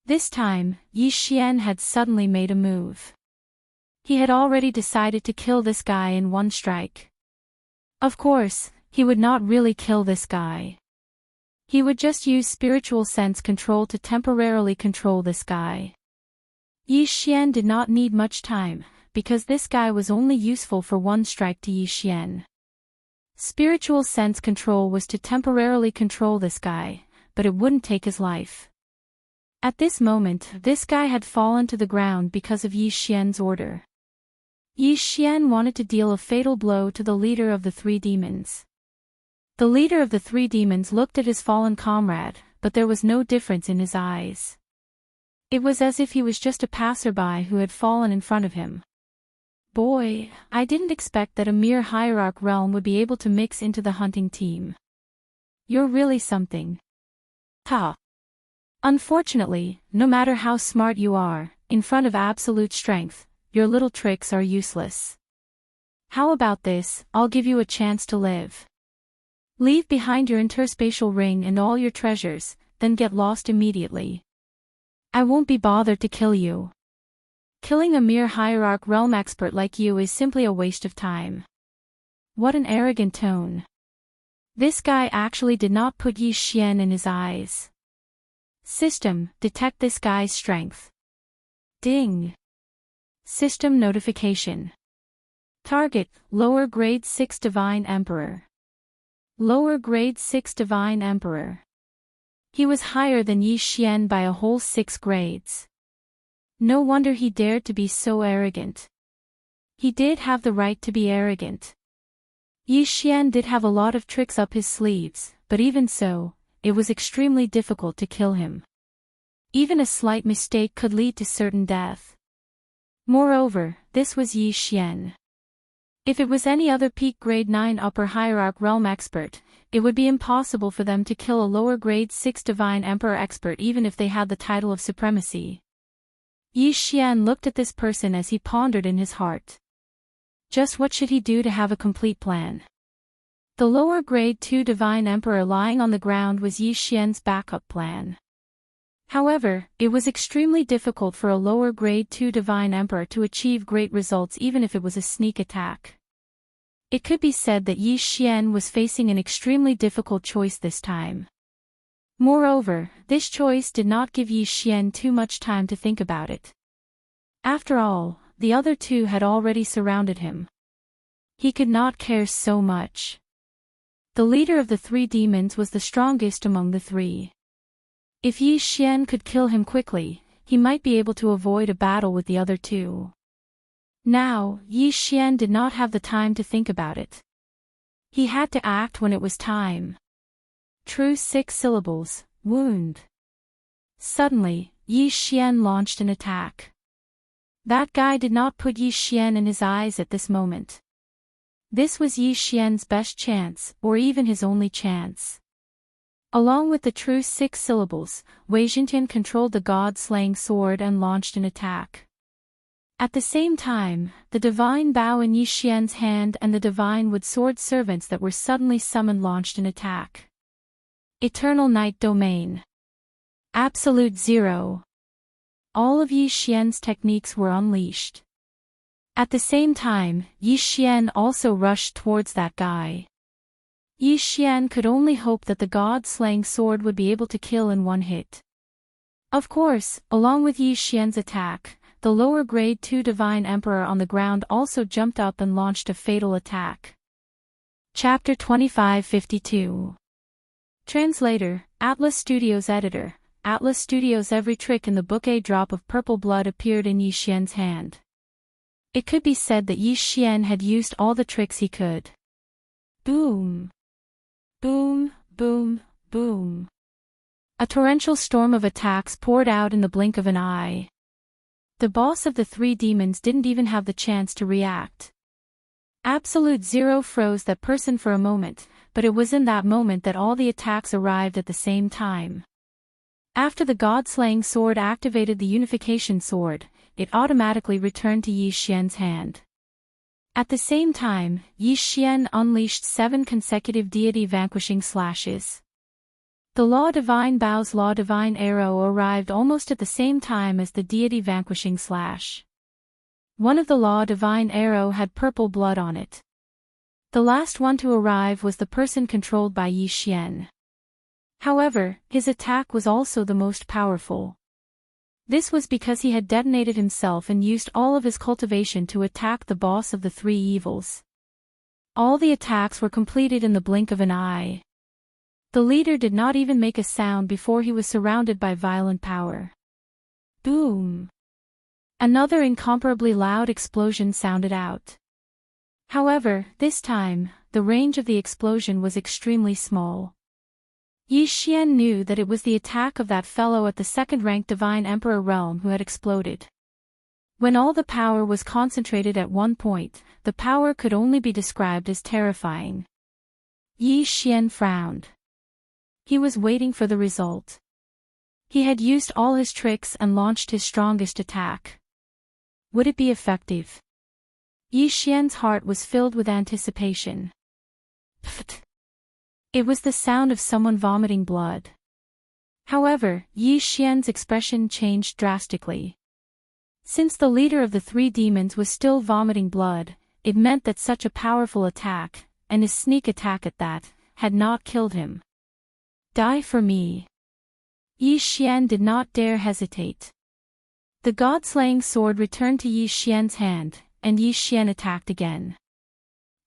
This time, Yi Xian had suddenly made a move. He had already decided to kill this guy in one strike. Of course, he would not really kill this guy. He would just use spiritual sense control to temporarily control this guy. Yi Xian did not need much time, because this guy was only useful for one strike to Yi Xian. Spiritual sense control was to temporarily control this guy, but it wouldn't take his life. At this moment, this guy had fallen to the ground because of Yi Xian's order. Yi Xian wanted to deal a fatal blow to the leader of the three demons. The leader of the three demons looked at his fallen comrade, but there was no difference in his eyes. It was as if he was just a passerby who had fallen in front of him. Boy, I didn't expect that a mere hierarch realm would be able to mix into the hunting team. You're really something. Ha! Unfortunately, no matter how smart you are, in front of absolute strength, your little tricks are useless. How about this? I'll give you a chance to live. Leave behind your interspatial ring and all your treasures, then get lost immediately. I won't be bothered to kill you. Killing a mere hierarch realm expert like you is simply a waste of time. What an arrogant tone. This guy actually did not put Yi Xian in his eyes. System, detect this guy's strength. Ding. System notification. Target, lower grade 6 Divine Emperor. Lower grade 6 Divine Emperor. He was higher than Yi Xian by a whole 6 grades. No wonder he dared to be so arrogant. He did have the right to be arrogant. Yi Xian did have a lot of tricks up his sleeves, but even so, it was extremely difficult to kill him. Even a slight mistake could lead to certain death. Moreover, this was Yi Xian. If it was any other peak grade 9 upper hierarch realm expert, it would be impossible for them to kill a lower grade 6 divine emperor expert even if they had the title of supremacy. Yi Xian looked at this person as he pondered in his heart. Just what should he do to have a complete plan? The lower grade 2 divine emperor lying on the ground was Yi Xian's backup plan. However, it was extremely difficult for a lower grade 2 divine emperor to achieve great results even if it was a sneak attack. It could be said that Yi Xian was facing an extremely difficult choice this time. Moreover, this choice did not give Yi Xian too much time to think about it. After all, the other two had already surrounded him. He could not care so much. The leader of the three demons was the strongest among the three. If Yi Xian could kill him quickly, he might be able to avoid a battle with the other two. Now, Yi Xian did not have the time to think about it. He had to act when it was time. True 6 syllables, wound. Suddenly, Yi Xian launched an attack. That guy did not put Yi Xian in his eyes at this moment. This was Yi Xian's best chance, or even his only chance. Along with the true 6 syllables, Wei Jintian controlled the god-slaying sword and launched an attack. At the same time, the divine bow in Yi Xian's hand and the divine wood sword servants that were suddenly summoned launched an attack. Eternal Night Domain. Absolute Zero. All of Yi Xian's techniques were unleashed. At the same time, Yi Xian also rushed towards that guy. Yi Xian could only hope that the god-slaying sword would be able to kill in one hit. Of course, along with Yi Xian's attack, the lower grade 2 Divine Emperor on the ground also jumped up and launched a fatal attack. Chapter 2552. Translator, Atlas Studios Editor, Atlas Studios. Every trick in the book. A drop of purple blood appeared in Yi Xian's hand. It could be said that Yi Xian had used all the tricks he could. Boom. Boom, boom, boom. A torrential storm of attacks poured out in the blink of an eye. The boss of the three demons didn't even have the chance to react. Absolute Zero froze that person for a moment, but it was in that moment that all the attacks arrived at the same time. After the God-slaying sword activated the unification sword, it automatically returned to Yi Xian's hand. At the same time, Yi Xian unleashed 7 consecutive deity vanquishing slashes. The Law Divine Bow's Law Divine Arrow arrived almost at the same time as the deity vanquishing slash. One of the Law Divine Arrow had purple blood on it. The last one to arrive was the person controlled by Yi Xian. However, his attack was also the most powerful. This was because he had detonated himself and used all of his cultivation to attack the boss of the three evils. All the attacks were completed in the blink of an eye. The leader did not even make a sound before he was surrounded by violent power. Boom! Another incomparably loud explosion sounded out. However, this time, the range of the explosion was extremely small. Yi Xian knew that it was the attack of that fellow at the second-ranked Divine Emperor realm who had exploded. When all the power was concentrated at one point, the power could only be described as terrifying. Yi Xian frowned. He was waiting for the result. He had used all his tricks and launched his strongest attack. Would it be effective? Yi Xian's heart was filled with anticipation. Pfft. It was the sound of someone vomiting blood. However, Yi Xian's expression changed drastically. Since the leader of the three demons was still vomiting blood, it meant that such a powerful attack, and his sneak attack at that, had not killed him. Die for me. Yi Xian did not dare hesitate. The god-slaying sword returned to Yi Xian's hand, and Yi Xian attacked again.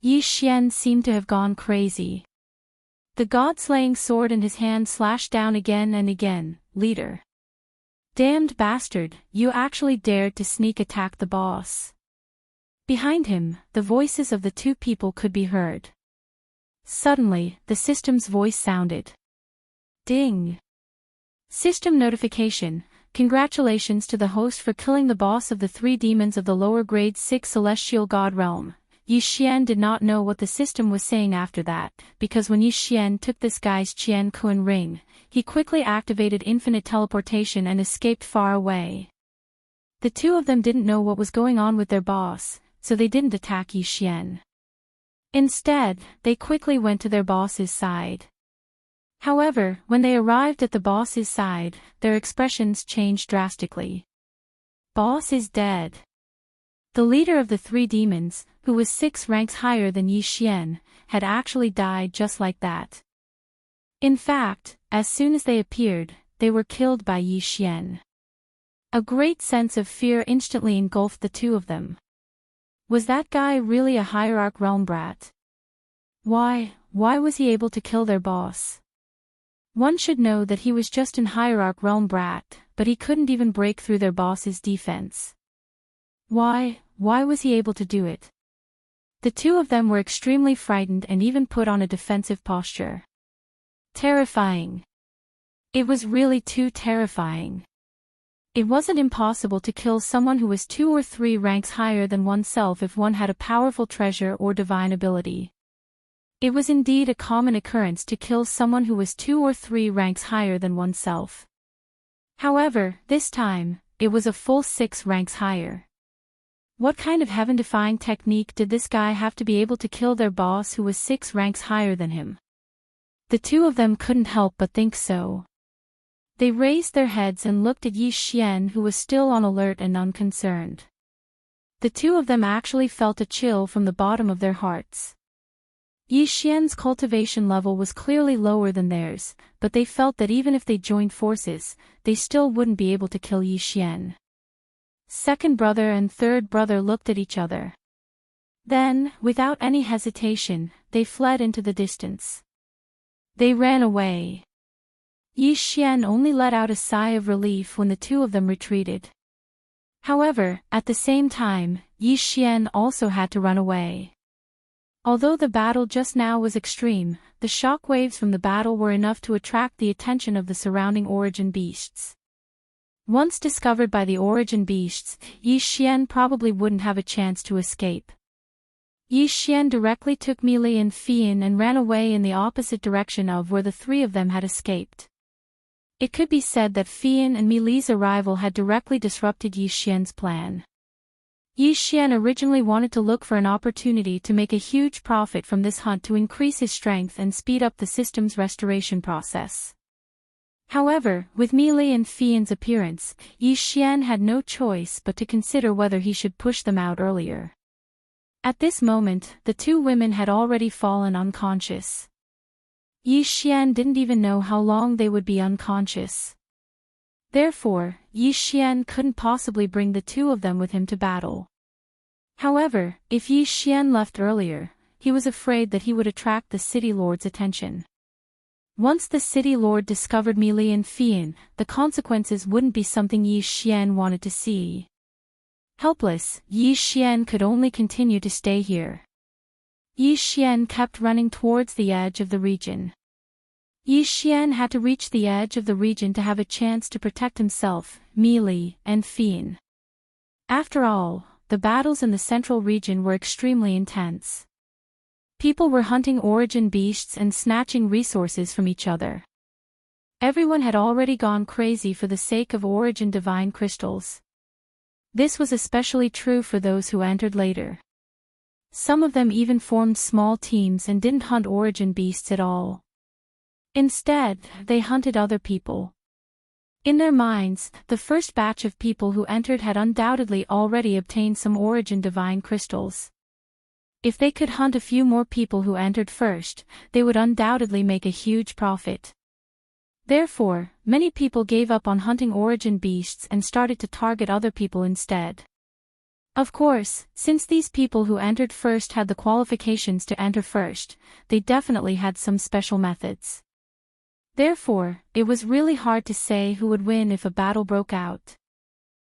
Yi Xian seemed to have gone crazy. The god-slaying sword in his hand slashed down again and again. Leader. Damned bastard, you actually dared to sneak attack the boss. Behind him, the voices of the two people could be heard. Suddenly, the system's voice sounded. Ding. System notification. Congratulations to the host for killing the boss of the three demons of the lower grade 6 celestial god realm. Yi Xian did not know what the system was saying after that, because when Yi Xian took this guy's Qian Kun ring, he quickly activated infinite teleportation and escaped far away. The two of them didn't know what was going on with their boss, so they didn't attack Yi Xian. Instead, they quickly went to their boss's side. However, when they arrived at the boss's side, their expressions changed drastically. Boss is dead. The leader of the three demons, who was 6 ranks higher than Yi Xian, had actually died just like that. In fact, as soon as they appeared, they were killed by Yi Xian. A great sense of fear instantly engulfed the two of them. Was that guy really a Hierarch realm brat? Why was he able to kill their boss? One should know that he was just an Hierarch realm brat, but he couldn't even break through their boss's defense. Why was he able to do it? The two of them were extremely frightened and even put on a defensive posture. Terrifying. It was really too terrifying. It wasn't impossible to kill someone who was 2 or 3 ranks higher than oneself if one had a powerful treasure or divine ability. It was indeed a common occurrence to kill someone who was 2 or 3 ranks higher than oneself. However, this time, it was a full 6 ranks higher. What kind of heaven-defying technique did this guy have to be able to kill their boss who was 6 ranks higher than him? The two of them couldn't help but think so. They raised their heads and looked at Yi Xian, who was still on alert and unconcerned. The two of them actually felt a chill from the bottom of their hearts. Yi Xian's cultivation level was clearly lower than theirs, but they felt that even if they joined forces, they still wouldn't be able to kill Yi Xian. Second brother and third brother looked at each other. Then, without any hesitation, they fled into the distance. They ran away. Yi Xian only let out a sigh of relief when the two of them retreated. However, at the same time, Yi Xian also had to run away. Although the battle just now was extreme, the shock waves from the battle were enough to attract the attention of the surrounding origin beasts. Once discovered by the origin beasts, Yi Xian probably wouldn't have a chance to escape. Yi Xian directly took Mili and Fian and ran away in the opposite direction of where the three of them had escaped. It could be said that Fian and Mili's arrival had directly disrupted Yi Xian's plan. Yi Xian originally wanted to look for an opportunity to make a huge profit from this hunt to increase his strength and speed up the system's restoration process. However, with Mili and Fian's appearance, Yi Xian had no choice but to consider whether he should push them out earlier. At this moment, the two women had already fallen unconscious. Yi Xian didn't even know how long they would be unconscious. Therefore, Yi Xian couldn't possibly bring the two of them with him to battle. However, if Yi Xian left earlier, he was afraid that he would attract the city lord's attention. Once the city lord discovered Mili and Fian, the consequences wouldn't be something Yi Xian wanted to see. Helpless, Yi Xian could only continue to stay here. Yi Xian kept running towards the edge of the region. Yi Xian had to reach the edge of the region to have a chance to protect himself, Mili, and Fian. After all, the battles in the central region were extremely intense. People were hunting origin beasts and snatching resources from each other. Everyone had already gone crazy for the sake of origin divine crystals. This was especially true for those who entered later. Some of them even formed small teams and didn't hunt origin beasts at all. Instead, they hunted other people. In their minds, the first batch of people who entered had undoubtedly already obtained some origin divine crystals. If they could hunt a few more people who entered first, they would undoubtedly make a huge profit. Therefore, many people gave up on hunting origin beasts and started to target other people instead. Of course, since these people who entered first had the qualifications to enter first, they definitely had some special methods. Therefore, it was really hard to say who would win if a battle broke out.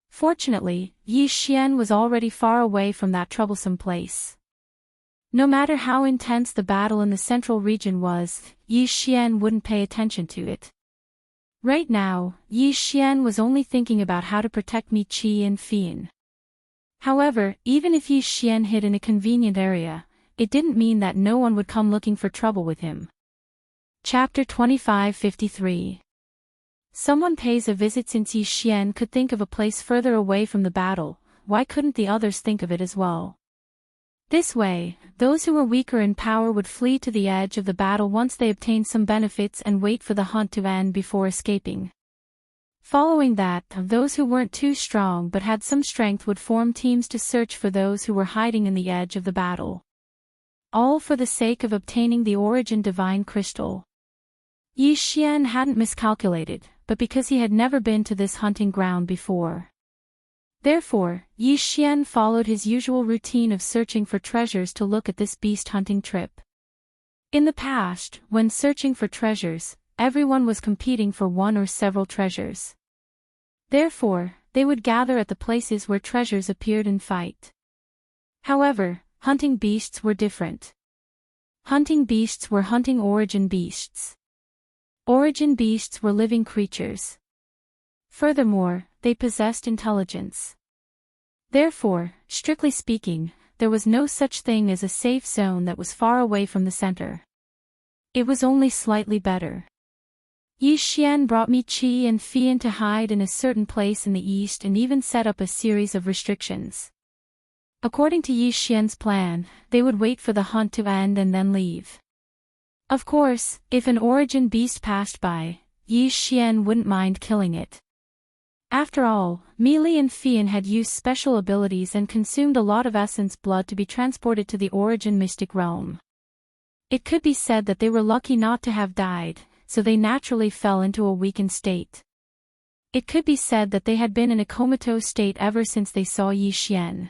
Fortunately, Yi Xian was already far away from that troublesome place. No matter how intense the battle in the central region was, Yi Xian wouldn't pay attention to it. Right now, Yi Xian was only thinking about how to protect Mi Qi and Fian. However, even if Yi Xian hid in a convenient area, it didn't mean that no one would come looking for trouble with him. Chapter 2553. Someone pays a visit. Since Yi Xian could think of a place further away from the battle, why couldn't the others think of it as well? This way, those who were weaker in power would flee to the edge of the battle once they obtained some benefits and wait for the hunt to end before escaping. Following that, those who weren't too strong but had some strength would form teams to search for those who were hiding in the edge of the battle. All for the sake of obtaining the origin divine crystal. Yi Xian hadn't miscalculated, but because he had never been to this hunting ground before. Therefore, Yi Xian followed his usual routine of searching for treasures to look at this beast hunting trip. In the past, when searching for treasures, everyone was competing for one or several treasures. Therefore, they would gather at the places where treasures appeared and fight. However, hunting beasts were different. Hunting beasts were hunting origin beasts. Origin beasts were living creatures. Furthermore, they possessed intelligence. Therefore, strictly speaking, there was no such thing as a safe zone that was far away from the center. It was only slightly better. Yi Xian brought Mi Qi and Fian to hide in a certain place in the east and even set up a series of restrictions. According to Yi Xian's plan, they would wait for the hunt to end and then leave. Of course, if an origin beast passed by, Yi Xian wouldn't mind killing it. After all, Mili and Fian had used special abilities and consumed a lot of essence blood to be transported to the origin mystic realm. It could be said that they were lucky not to have died, so they naturally fell into a weakened state. It could be said that they had been in a comatose state ever since they saw Yi Xian.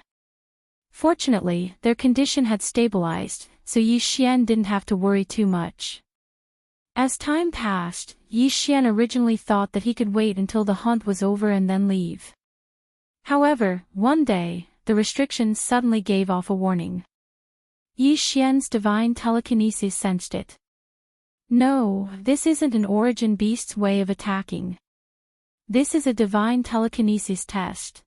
Fortunately, their condition had stabilized, so Yi Xian didn't have to worry too much. As time passed, Yi Xian originally thought that he could wait until the hunt was over and then leave. However, one day, the restrictions suddenly gave off a warning. Yi Xian's divine telekinesis sensed it. No, this isn't an origin beast's way of attacking. This is a divine telekinesis test.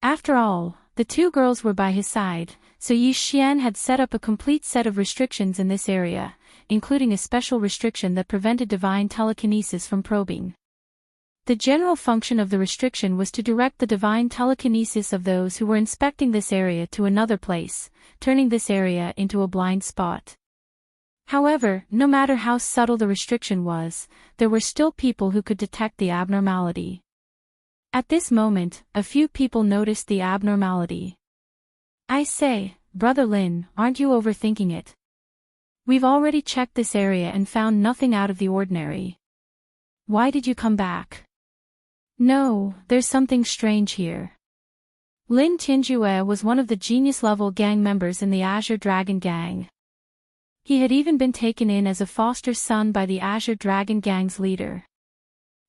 After all, the two girls were by his side, so Yi Xian had set up a complete set of restrictions in this area, including a special restriction that prevented divine telekinesis from probing. The general function of the restriction was to direct the divine telekinesis of those who were inspecting this area to another place, turning this area into a blind spot. However, no matter how subtle the restriction was, there were still people who could detect the abnormality. At this moment, a few people noticed the abnormality. "I say, Brother Lin, aren't you overthinking it? We've already checked this area and found nothing out of the ordinary. Why did you come back?" "No, there's something strange here." Lin Tianjue was one of the genius-level gang members in the Azure Dragon Gang. He had even been taken in as a foster son by the Azure Dragon Gang's leader.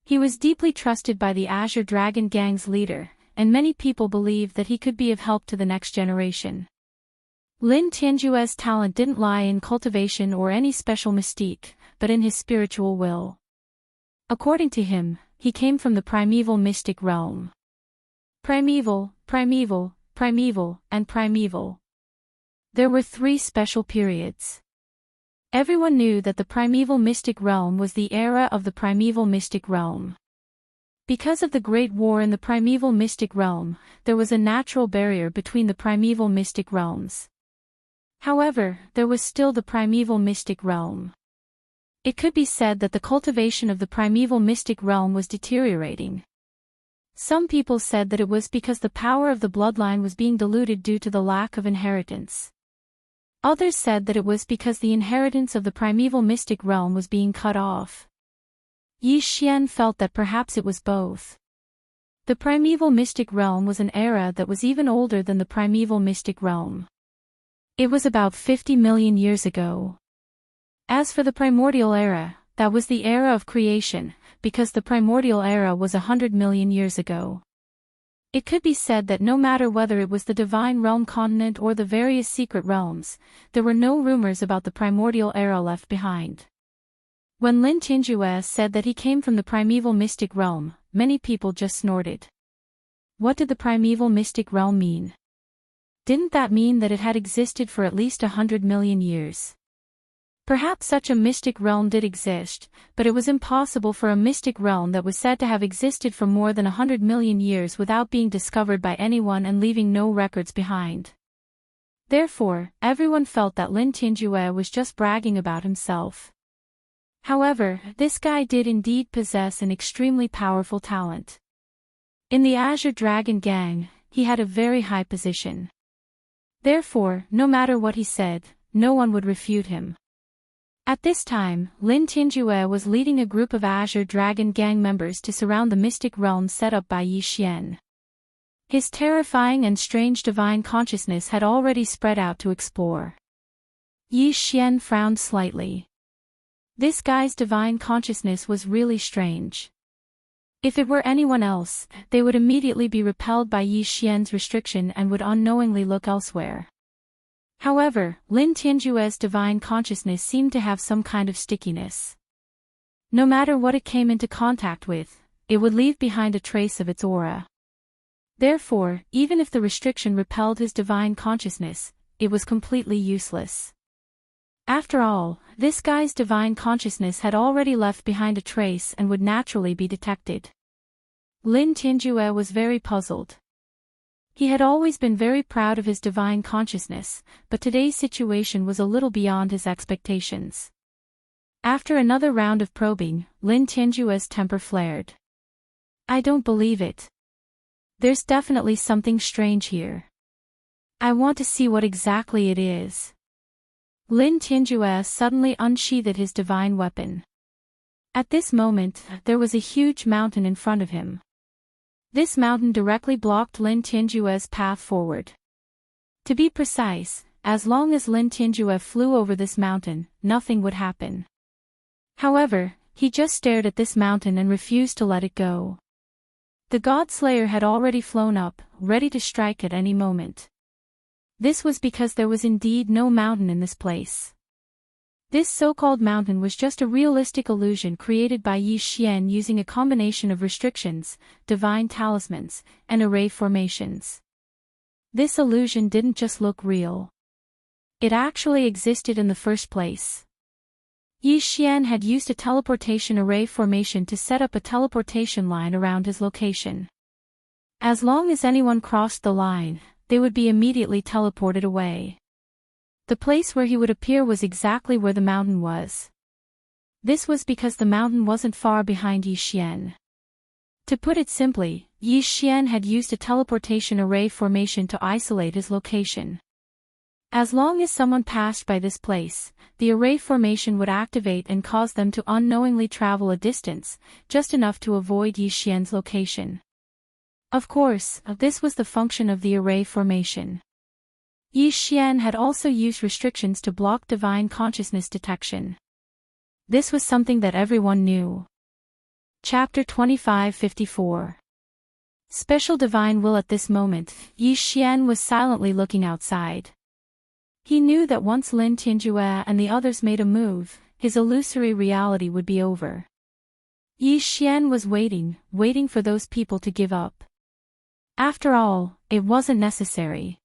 He was deeply trusted by the Azure Dragon Gang's leader, and many people believed that he could be of help to the next generation. Lin Tianjue's talent didn't lie in cultivation or any special mystique, but in his spiritual will. According to him, he came from the primeval mystic realm. Primeval, primeval, primeval, and primeval. There were 3 special periods. Everyone knew that the primeval mystic realm was the era of the primeval mystic realm. Because of the Great War in the primeval mystic realm, there was a natural barrier between the primeval mystic realms. However, there was still the primeval mystic realm. It could be said that the cultivation of the primeval mystic realm was deteriorating. Some people said that it was because the power of the bloodline was being diluted due to the lack of inheritance. Others said that it was because the inheritance of the primeval mystic realm was being cut off. Yi Xian felt that perhaps it was both. The primeval mystic realm was an era that was even older than the primeval mystic realm. It was about 50 million years ago. As for the primordial era, that was the era of creation, because the primordial era was 100 million years ago. It could be said that no matter whether it was the divine realm continent or the various secret realms, there were no rumors about the primordial era left behind. When Lin Tianjue said that he came from the primeval mystic realm, many people just snorted. What did the primeval mystic realm mean? Didn't that mean that it had existed for at least 100 million years? Perhaps such a mystic realm did exist, but it was impossible for a mystic realm that was said to have existed for more than 100 million years without being discovered by anyone and leaving no records behind. Therefore, everyone felt that Lin Tianjue was just bragging about himself. However, this guy did indeed possess an extremely powerful talent. In the Azure Dragon Gang, he had a very high position. Therefore, no matter what he said, no one would refute him. At this time, Lin Tianjue was leading a group of Azure Dragon Gang members to surround the mystic realm set up by Yi Xian. His terrifying and strange divine consciousness had already spread out to explore. Yi Xian frowned slightly. This guy's divine consciousness was really strange. If it were anyone else, they would immediately be repelled by Yi Xian's restriction and would unknowingly look elsewhere. However, Lin Tianjue's divine consciousness seemed to have some kind of stickiness. No matter what it came into contact with, it would leave behind a trace of its aura. Therefore, even if the restriction repelled his divine consciousness, it was completely useless. After all, this guy's divine consciousness had already left behind a trace and would naturally be detected. Lin Tianjue was very puzzled. He had always been very proud of his divine consciousness, but today's situation was a little beyond his expectations. After another round of probing, Lin Tianjue's temper flared. "I don't believe it. There's definitely something strange here. I want to see what exactly it is." Lin Tianjue suddenly unsheathed his divine weapon. At this moment, there was a huge mountain in front of him. This mountain directly blocked Lin Tianjue's path forward. To be precise, as long as Lin Tianjue flew over this mountain, nothing would happen. However, he just stared at this mountain and refused to let it go. The God Slayer had already flown up, ready to strike at any moment. This was because there was indeed no mountain in this place. This so-called mountain was just a realistic illusion created by Yi Xian using a combination of restrictions, divine talismans, and array formations. This illusion didn't just look real. It actually existed in the first place. Yi Xian had used a teleportation array formation to set up a teleportation line around his location. As long as anyone crossed the line, they would be immediately teleported away. The place where he would appear was exactly where the mountain was. This was because the mountain wasn't far behind Yi Xian. To put it simply, Yi Xian had used a teleportation array formation to isolate his location. As long as someone passed by this place, the array formation would activate and cause them to unknowingly travel a distance, just enough to avoid Yi Xian's location. Of course, this was the function of the array formation. Yi Xian had also used restrictions to block divine consciousness detection. This was something that everyone knew. Chapter 2554. Special Divine Will. At this moment, Yi Xian was silently looking outside. He knew that once Lin Tianjue and the others made a move, his illusory reality would be over. Yi Xian was waiting for those people to give up. After all, it wasn't necessary.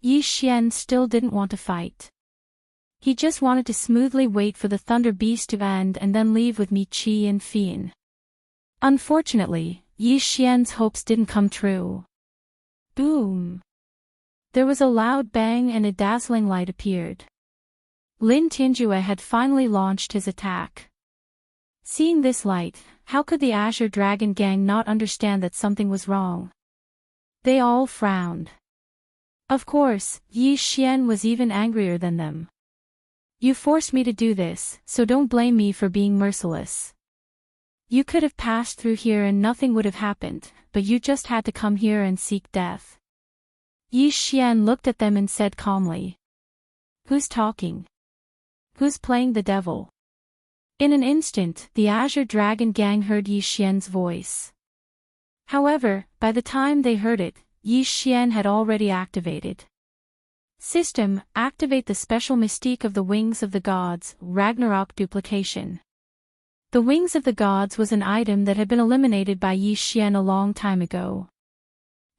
Yi Xian still didn't want to fight. He just wanted to smoothly wait for the Thunder Beast to end and then leave with Mi Qi and Fian. Unfortunately, Yi Xian's hopes didn't come true. Boom! There was a loud bang and a dazzling light appeared. Lin Tianjue had finally launched his attack. Seeing this light, how could the Azure Dragon gang not understand that something was wrong? They all frowned. Of course, Yi Xian was even angrier than them. You forced me to do this, so don't blame me for being merciless. You could have passed through here and nothing would have happened, but you just had to come here and seek death. Yi Xian looked at them and said calmly. Who's talking? Who's playing the devil? In an instant, the Azure Dragon gang heard Yi Xian's voice. However, by the time they heard it, Yi Xian had already activated. System, activate the special mystique of the Wings of the Gods, Ragnarok duplication. The Wings of the Gods was an item that had been eliminated by Yi Xian a long time ago.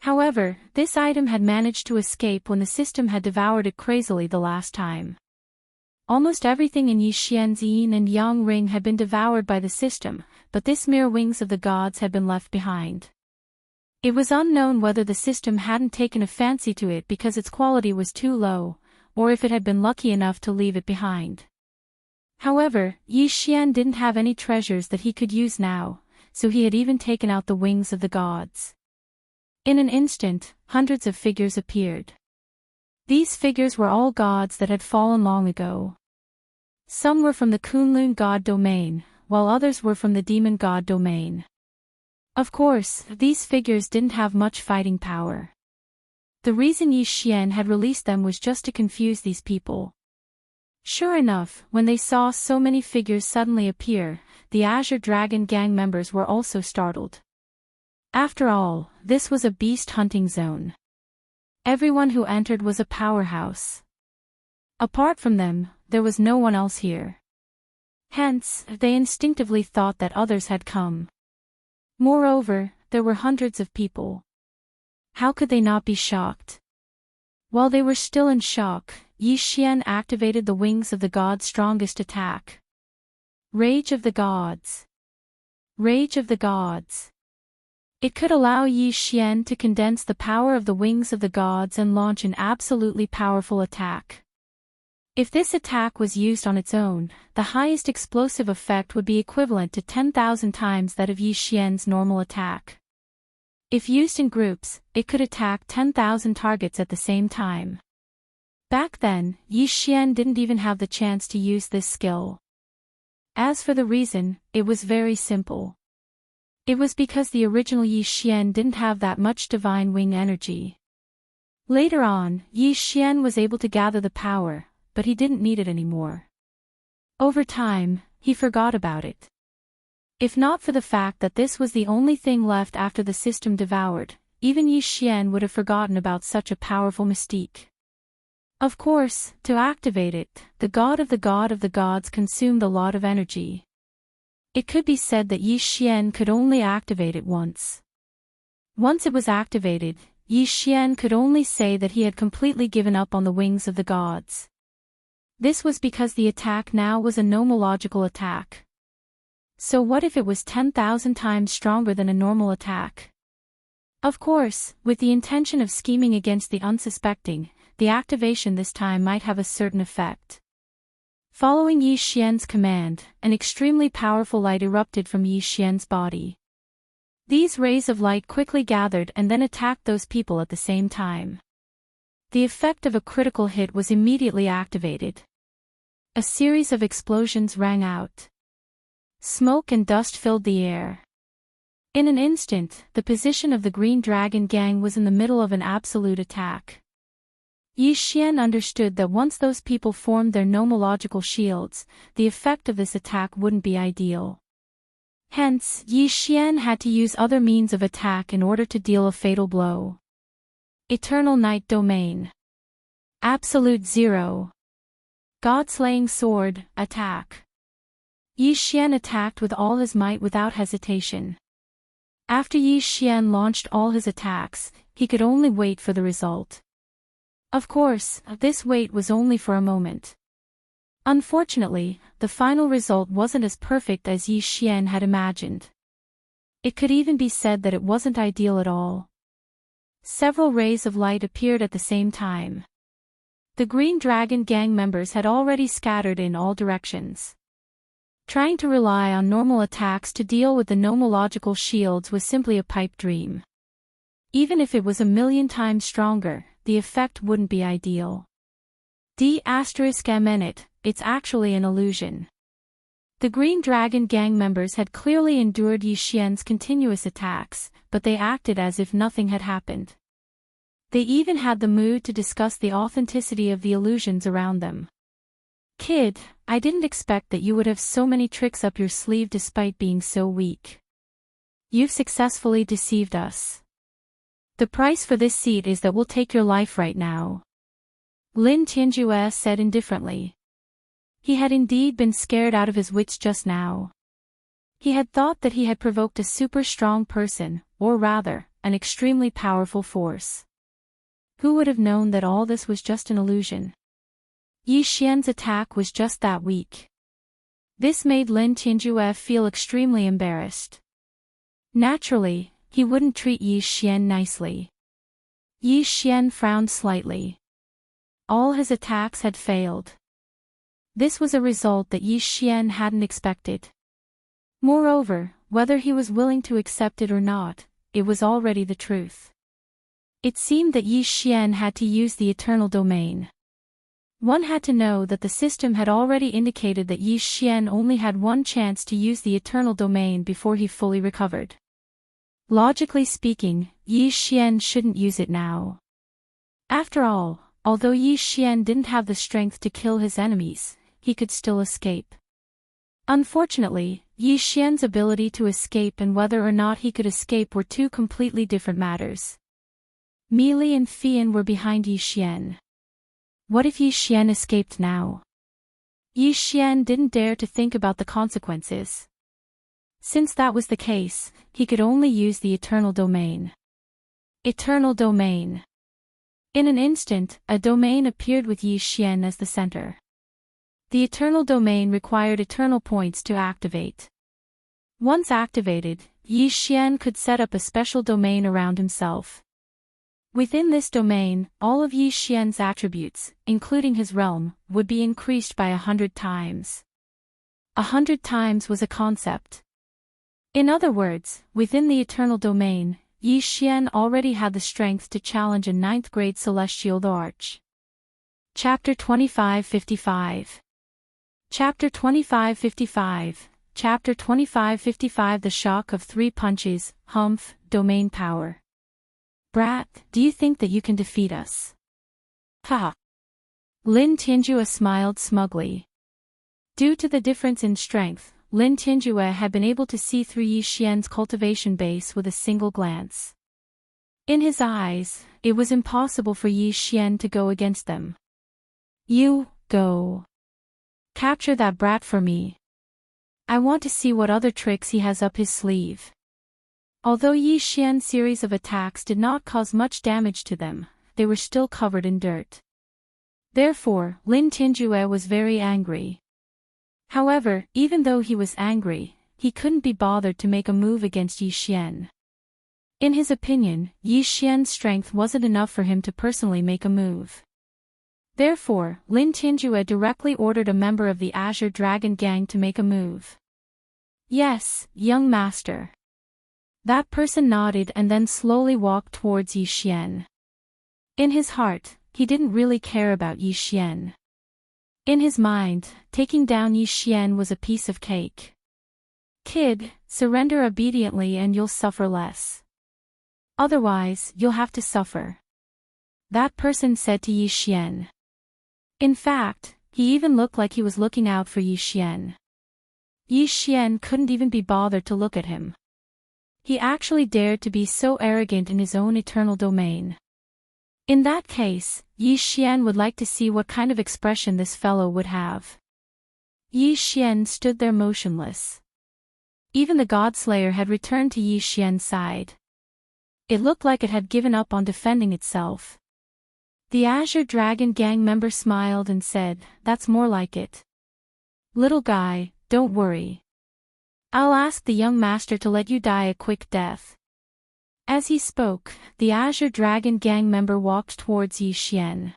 However, this item had managed to escape when the system had devoured it crazily the last time. Almost everything in Yi Xian's yin and yang ring had been devoured by the system, but this mere Wings of the Gods had been left behind. It was unknown whether the system hadn't taken a fancy to it because its quality was too low, or if it had been lucky enough to leave it behind. However, Yi Xian didn't have any treasures that he could use now, so he had even taken out the Wings of the Gods. In an instant, hundreds of figures appeared. These figures were all gods that had fallen long ago. Some were from the Kunlun god domain, while others were from the demon god domain. Of course, these figures didn't have much fighting power. The reason Yi Xian had released them was just to confuse these people. Sure enough, when they saw so many figures suddenly appear, the Azure Dragon gang members were also startled. After all, this was a beast hunting zone. Everyone who entered was a powerhouse. Apart from them, there was no one else here. Hence, they instinctively thought that others had come. Moreover, there were hundreds of people. How could they not be shocked? While they were still in shock, Yi Xian activated the Wings of the Gods' strongest attack. Rage of the Gods. Rage of the Gods. It could allow Yi Xian to condense the power of the Wings of the Gods and launch an absolutely powerful attack. If this attack was used on its own, the highest explosive effect would be equivalent to 10,000 times that of Yi Xian's normal attack. If used in groups, it could attack 10,000 targets at the same time. Back then, Yi Xian didn't even have the chance to use this skill. As for the reason, it was very simple. It was because the original Yi Xian didn't have that much divine wing energy. Later on, Yi Xian was able to gather the power, but he didn't need it anymore. Over time, he forgot about it. If not for the fact that this was the only thing left after the system devoured, even Yi Xian would have forgotten about such a powerful mystique. Of course, to activate it, the god of the gods consumed a lot of energy. It could be said that Yi Xian could only activate it once. Once it was activated, Yi Xian could only say that he had completely given up on the wings of the gods. This was because the attack now was a nomological attack. So what if it was 10,000 times stronger than a normal attack? Of course, with the intention of scheming against the unsuspecting, the activation this time might have a certain effect. Following Yi Xian's command, an extremely powerful light erupted from Yi Xian's body. These rays of light quickly gathered and then attacked those people at the same time. The effect of a critical hit was immediately activated. A series of explosions rang out. Smoke and dust filled the air. In an instant, the position of the Green Dragon Gang was in the middle of an absolute attack. Yi Xian understood that once those people formed their nomological shields, the effect of this attack wouldn't be ideal. Hence, Yi Xian had to use other means of attack in order to deal a fatal blow. Eternal Night Domain. Absolute Zero. God-slaying sword, attack. Yi Xian attacked with all his might without hesitation. After Yi Xian launched all his attacks, he could only wait for the result. Of course, this wait was only for a moment. Unfortunately, the final result wasn't as perfect as Yi Xian had imagined. It could even be said that it wasn't ideal at all. Several rays of light appeared at the same time. The Green Dragon Gang members had already scattered in all directions. Trying to rely on normal attacks to deal with the nomological shields was simply a pipe dream. Even if it was 1,000,000 times stronger, the effect wouldn't be ideal. D***, it's actually an illusion. The Green Dragon Gang members had clearly endured Yi Xian's continuous attacks, but they acted as if nothing had happened. They even had the mood to discuss the authenticity of the illusions around them. Kid, I didn't expect that you would have so many tricks up your sleeve despite being so weak. You've successfully deceived us. The price for this seat is that we'll take your life right now. Lin Tianjue said indifferently. He had indeed been scared out of his wits just now. He had thought that he had provoked a super strong person, or rather, an extremely powerful force. Who would have known that all this was just an illusion? Yi Xian's attack was just that weak. This made Lin Tianjue feel extremely embarrassed. Naturally, he wouldn't treat Yi Xian nicely. Yi Xian frowned slightly. All his attacks had failed. This was a result that Yi Xian hadn't expected. Moreover, whether he was willing to accept it or not, it was already the truth. It seemed that Yi Xian had to use the Eternal Domain. One had to know that the system had already indicated that Yi Xian only had one chance to use the Eternal Domain before he fully recovered. Logically speaking, Yi Xian shouldn't use it now. After all, although Yi Xian didn't have the strength to kill his enemies, he could still escape. Unfortunately, Yi Xian's ability to escape and whether or not he could escape were two completely different matters. Meili and Fian were behind Yi Xian. What if Yi Xian escaped now? Yi Xian didn't dare to think about the consequences. Since that was the case, he could only use the Eternal Domain. Eternal Domain. In an instant, a domain appeared with Yi Xian as the center. The Eternal Domain required eternal points to activate. Once activated, Yi Xian could set up a special domain around himself. Within this domain, all of Yi Xian's attributes, including his realm, would be increased by 100 times. 100 times was a concept. In other words, within the Eternal Domain, Yi Xian already had the strength to challenge a 9th-grade celestial arch. Chapter 2555. Chapter 2555, Chapter 2555 The Shock of Three Punches, Humph, Domain Power. Brat, do you think that you can defeat us? Ha! Lin Tinjue smiled smugly. Due to the difference in strength, Lin Tinjue had been able to see through Yi Xian's cultivation base with a single glance. In his eyes, it was impossible for Yi Xian to go against them. You, go. Capture that brat for me. I want to see what other tricks he has up his sleeve. Although Yi Xian's series of attacks did not cause much damage to them, they were still covered in dirt. Therefore, Lin Tinjue was very angry. However, even though he was angry, he couldn't be bothered to make a move against Yi Xian. In his opinion, Yi Xian's strength wasn't enough for him to personally make a move. Therefore, Lin Tinjue directly ordered a member of the Azure Dragon Gang to make a move. Yes, young master. That person nodded and then slowly walked towards Yi Xian. In his heart, he didn't really care about Yi Xian. In his mind, taking down Yi Xian was a piece of cake. Kid, surrender obediently and you'll suffer less. Otherwise, you'll have to suffer. That person said to Yi Xian. In fact, he even looked like he was looking out for Yi Xian. Yi Xian couldn't even be bothered to look at him. He actually dared to be so arrogant in his own eternal domain. In that case, Yi Xian would like to see what kind of expression this fellow would have. Yi Xian stood there motionless. Even the Godslayer had returned to Yi Xian's side. It looked like it had given up on defending itself. The Azure Dragon Gang member smiled and said, "That's more like it. Little guy, don't worry. I'll ask the young master to let you die a quick death." As he spoke, the Azure Dragon Gang member walked towards Yi Xian.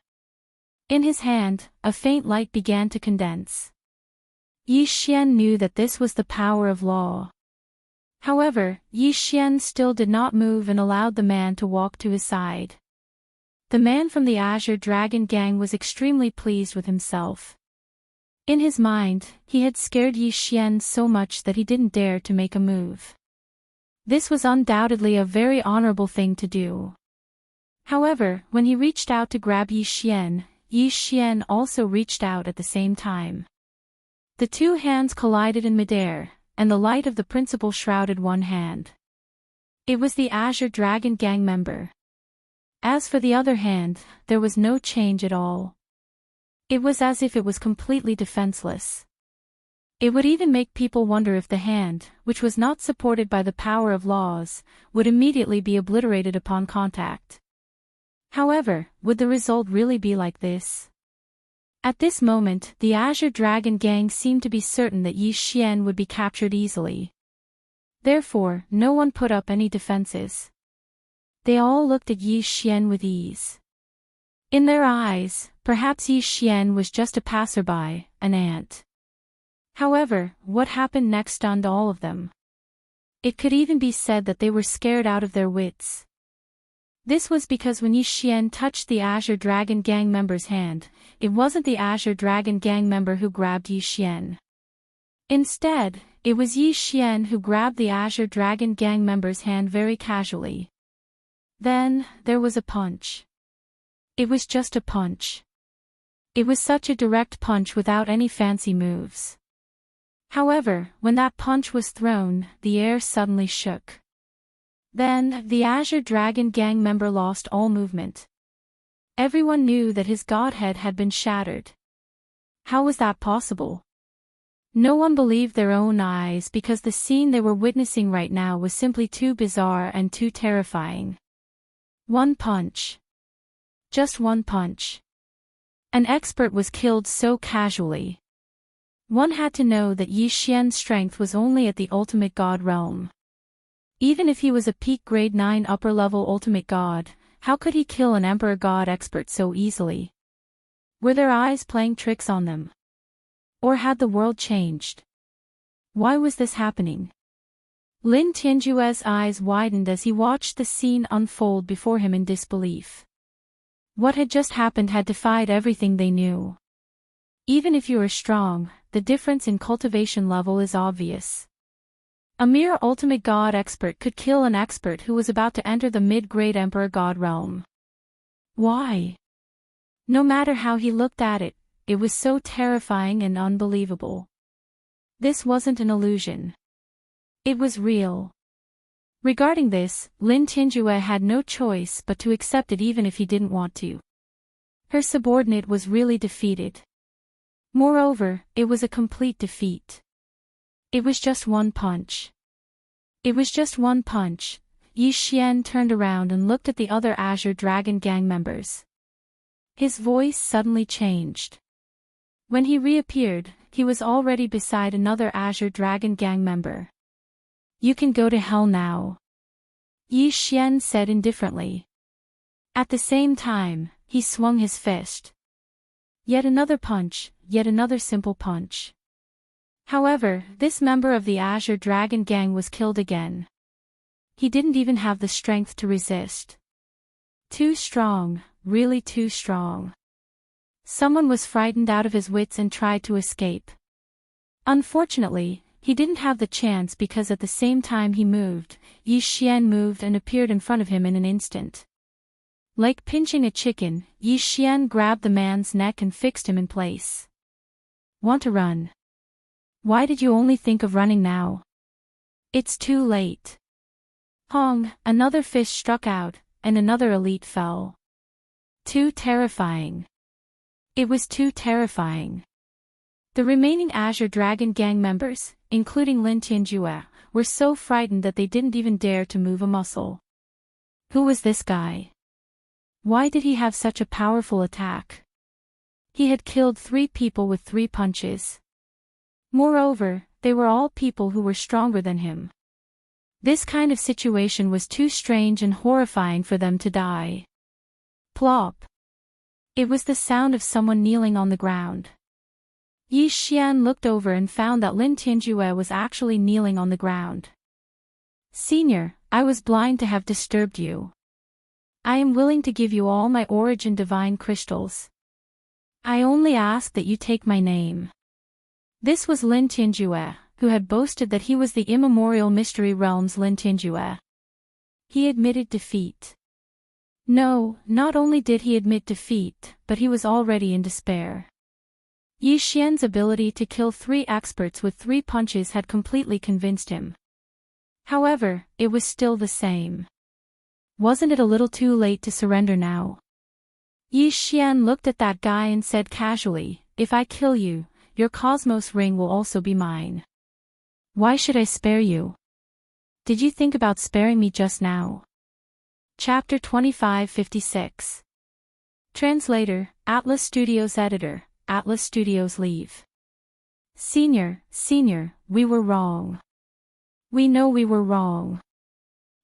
In his hand, a faint light began to condense. Yi Xian knew that this was the power of law. However, Yi Xian still did not move and allowed the man to walk to his side. The man from the Azure Dragon Gang was extremely pleased with himself. In his mind, he had scared Yi Xian so much that he didn't dare to make a move. This was undoubtedly a very honorable thing to do. However, when he reached out to grab Yi Xian also reached out at the same time. The two hands collided in midair, and the light of the principle shrouded one hand. It was the Azure Dragon Gang member. As for the other hand, there was no change at all. It was as if it was completely defenseless. It would even make people wonder if the hand, which was not supported by the power of laws, would immediately be obliterated upon contact. However, would the result really be like this? At this moment, the Azure Dragon Gang seemed to be certain that Yi Xian would be captured easily. Therefore, no one put up any defenses. They all looked at Yi Xian with ease. In their eyes, perhaps Yi Xian was just a passerby, an ant. However, what happened next stunned all of them. It could even be said that they were scared out of their wits. This was because when Yi Xian touched the Azure Dragon Gang member's hand, it wasn't the Azure Dragon Gang member who grabbed Yi Xian. Instead, it was Yi Xian who grabbed the Azure Dragon Gang member's hand very casually. Then, there was a punch. It was just a punch. It was such a direct punch without any fancy moves. However, when that punch was thrown, the air suddenly shook. Then, the Azure Dragon Gang member lost all movement. Everyone knew that his godhead had been shattered. How was that possible? No one believed their own eyes because the scene they were witnessing right now was simply too bizarre and too terrifying. One punch. Just one punch. An expert was killed so casually. One had to know that Yi Xian's strength was only at the ultimate god realm. Even if he was a peak grade 9 upper-level ultimate god, how could he kill an emperor god expert so easily? Were their eyes playing tricks on them? Or had the world changed? Why was this happening? Lin Tinjue's eyes widened as he watched the scene unfold before him in disbelief. What had just happened had defied everything they knew. Even if you are strong, the difference in cultivation level is obvious. A mere ultimate god expert could kill an expert who was about to enter the mid-grade emperor god realm. Why? No matter how he looked at it, it was so terrifying and unbelievable. This wasn't an illusion. It was real. Regarding this, Lin Tingjue had no choice but to accept it even if he didn't want to. Her subordinate was really defeated. Moreover, it was a complete defeat. It was just one punch. It was just one punch. Yi Xian turned around and looked at the other Azure Dragon Gang members. His voice suddenly changed. When he reappeared, he was already beside another Azure Dragon Gang member. "You can go to hell now," Yi Xian said indifferently. At the same time, he swung his fist. Yet another punch, yet another simple punch. However, this member of the Azure Dragon Gang was killed again. He didn't even have the strength to resist. Too strong, really too strong. Someone was frightened out of his wits and tried to escape. Unfortunately, he didn't have the chance because at the same time he moved, Yi Xian moved and appeared in front of him in an instant. Like pinching a chicken, Yi Xian grabbed the man's neck and fixed him in place. "Want to run? Why did you only think of running now? It's too late." Hong, another fist struck out, and another elite fell. Too terrifying. It was too terrifying. The remaining Azure Dragon Gang members, including Lin Tingjue, were so frightened that they didn't even dare to move a muscle. Who was this guy? Why did he have such a powerful attack? He had killed 3 people with 3 punches. Moreover, they were all people who were stronger than him. This kind of situation was too strange and horrifying for them to die. Plop. It was the sound of someone kneeling on the ground. Yi Xian looked over and found that Lin Tingjue was actually kneeling on the ground. "Senior, I was blind to have disturbed you. I am willing to give you all my origin divine crystals. I only ask that you take my name." This was Lin Tingjue, who had boasted that he was the immemorial Mystery Realm's Lin Tingjue. He admitted defeat. No, not only did he admit defeat, but he was already in despair. Yi Xian's ability to kill 3 experts with 3 punches had completely convinced him. However, it was still the same. Wasn't it a little too late to surrender now? Yi Xian looked at that guy and said casually, "If I kill you, your Cosmos ring will also be mine. Why should I spare you? Did you think about sparing me just now?" Chapter 2556. Translator, Atlas Studios Editor, Atlas Studios Leave. Senior, we were wrong. We know we were wrong.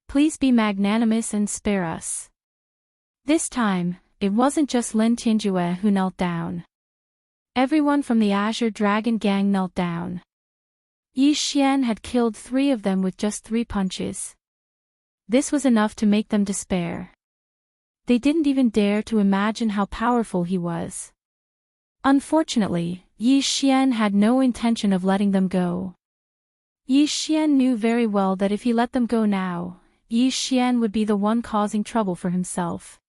Please be magnanimous and spare us. This time, it wasn't just Lin Tingjue who knelt down. Everyone from the Azure Dragon Gang knelt down. Yi Xian had killed 3 of them with just 3 punches. This was enough to make them despair. They didn't even dare to imagine how powerful he was. Unfortunately, Yi Xian had no intention of letting them go. Yi Xian knew very well that if he let them go now, Yi Xian would be the one causing trouble for himself.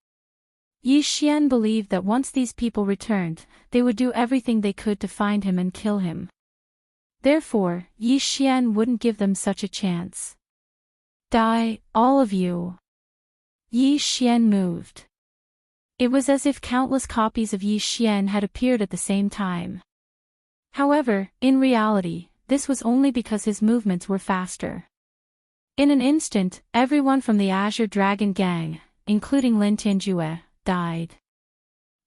Yi Xian believed that once these people returned, they would do everything they could to find him and kill him. Therefore, Yi Xian wouldn't give them such a chance. "Die, all of you." Yi Xian moved. It was as if countless copies of Yi Xian had appeared at the same time. However, in reality, this was only because his movements were faster. In an instant, everyone from the Azure Dragon Gang, including Lin Tingjue, died.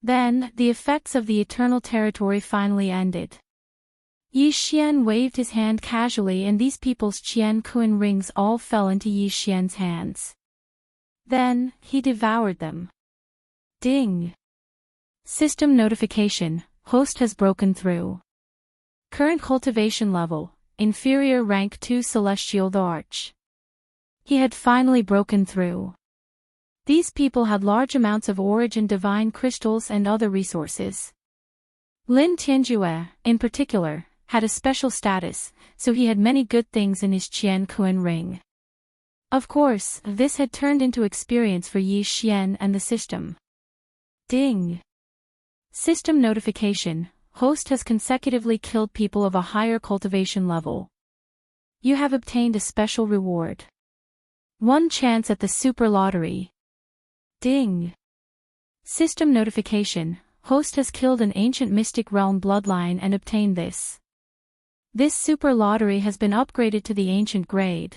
Then, the effects of the Eternal Territory finally ended. Yi Xian waved his hand casually and these people's Qian Kun rings all fell into Yi Xian's hands. Then, he devoured them. Ding! System notification, host has broken through. Current cultivation level, inferior rank 2 Celestial the Arch. He had finally broken through. These people had large amounts of origin divine crystals and other resources. Lin Tingjue, in particular, had a special status, so he had many good things in his Qian Kuan ring. Of course, this had turned into experience for Yi Xian and the system. Ding! System notification: host has consecutively killed people of a higher cultivation level. You have obtained a special reward. 1 chance at the super lottery. Ding! System notification: host has killed an ancient mystic realm bloodline and obtained this. This super lottery has been upgraded to the ancient grade.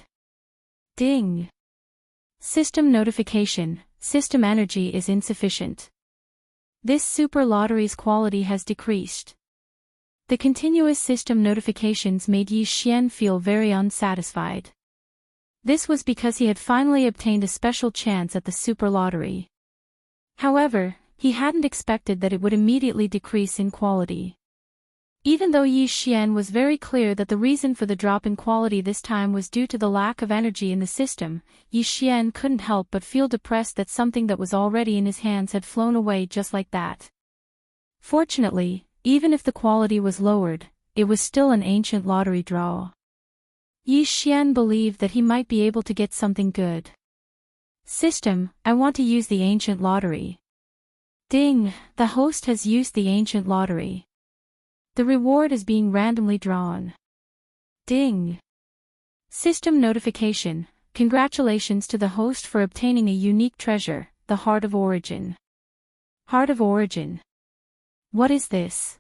Ding! System notification: system energy is insufficient. This super lottery's quality has decreased. The continuous system notifications made Yi Xian feel very unsatisfied. This was because he had finally obtained a special chance at the super lottery. However, he hadn't expected that it would immediately decrease in quality. Even though Yi Xian was very clear that the reason for the drop in quality this time was due to the lack of energy in the system, Yi Xian couldn't help but feel depressed that something that was already in his hands had flown away just like that. Fortunately, even if the quality was lowered, it was still an ancient lottery draw. Yi Xian believed that he might be able to get something good. System, I want to use the ancient lottery. Ding! The host has used the ancient lottery. The reward is being randomly drawn. Ding! System notification: congratulations to the host for obtaining a unique treasure, the Heart of Origin. Heart of Origin. What is this?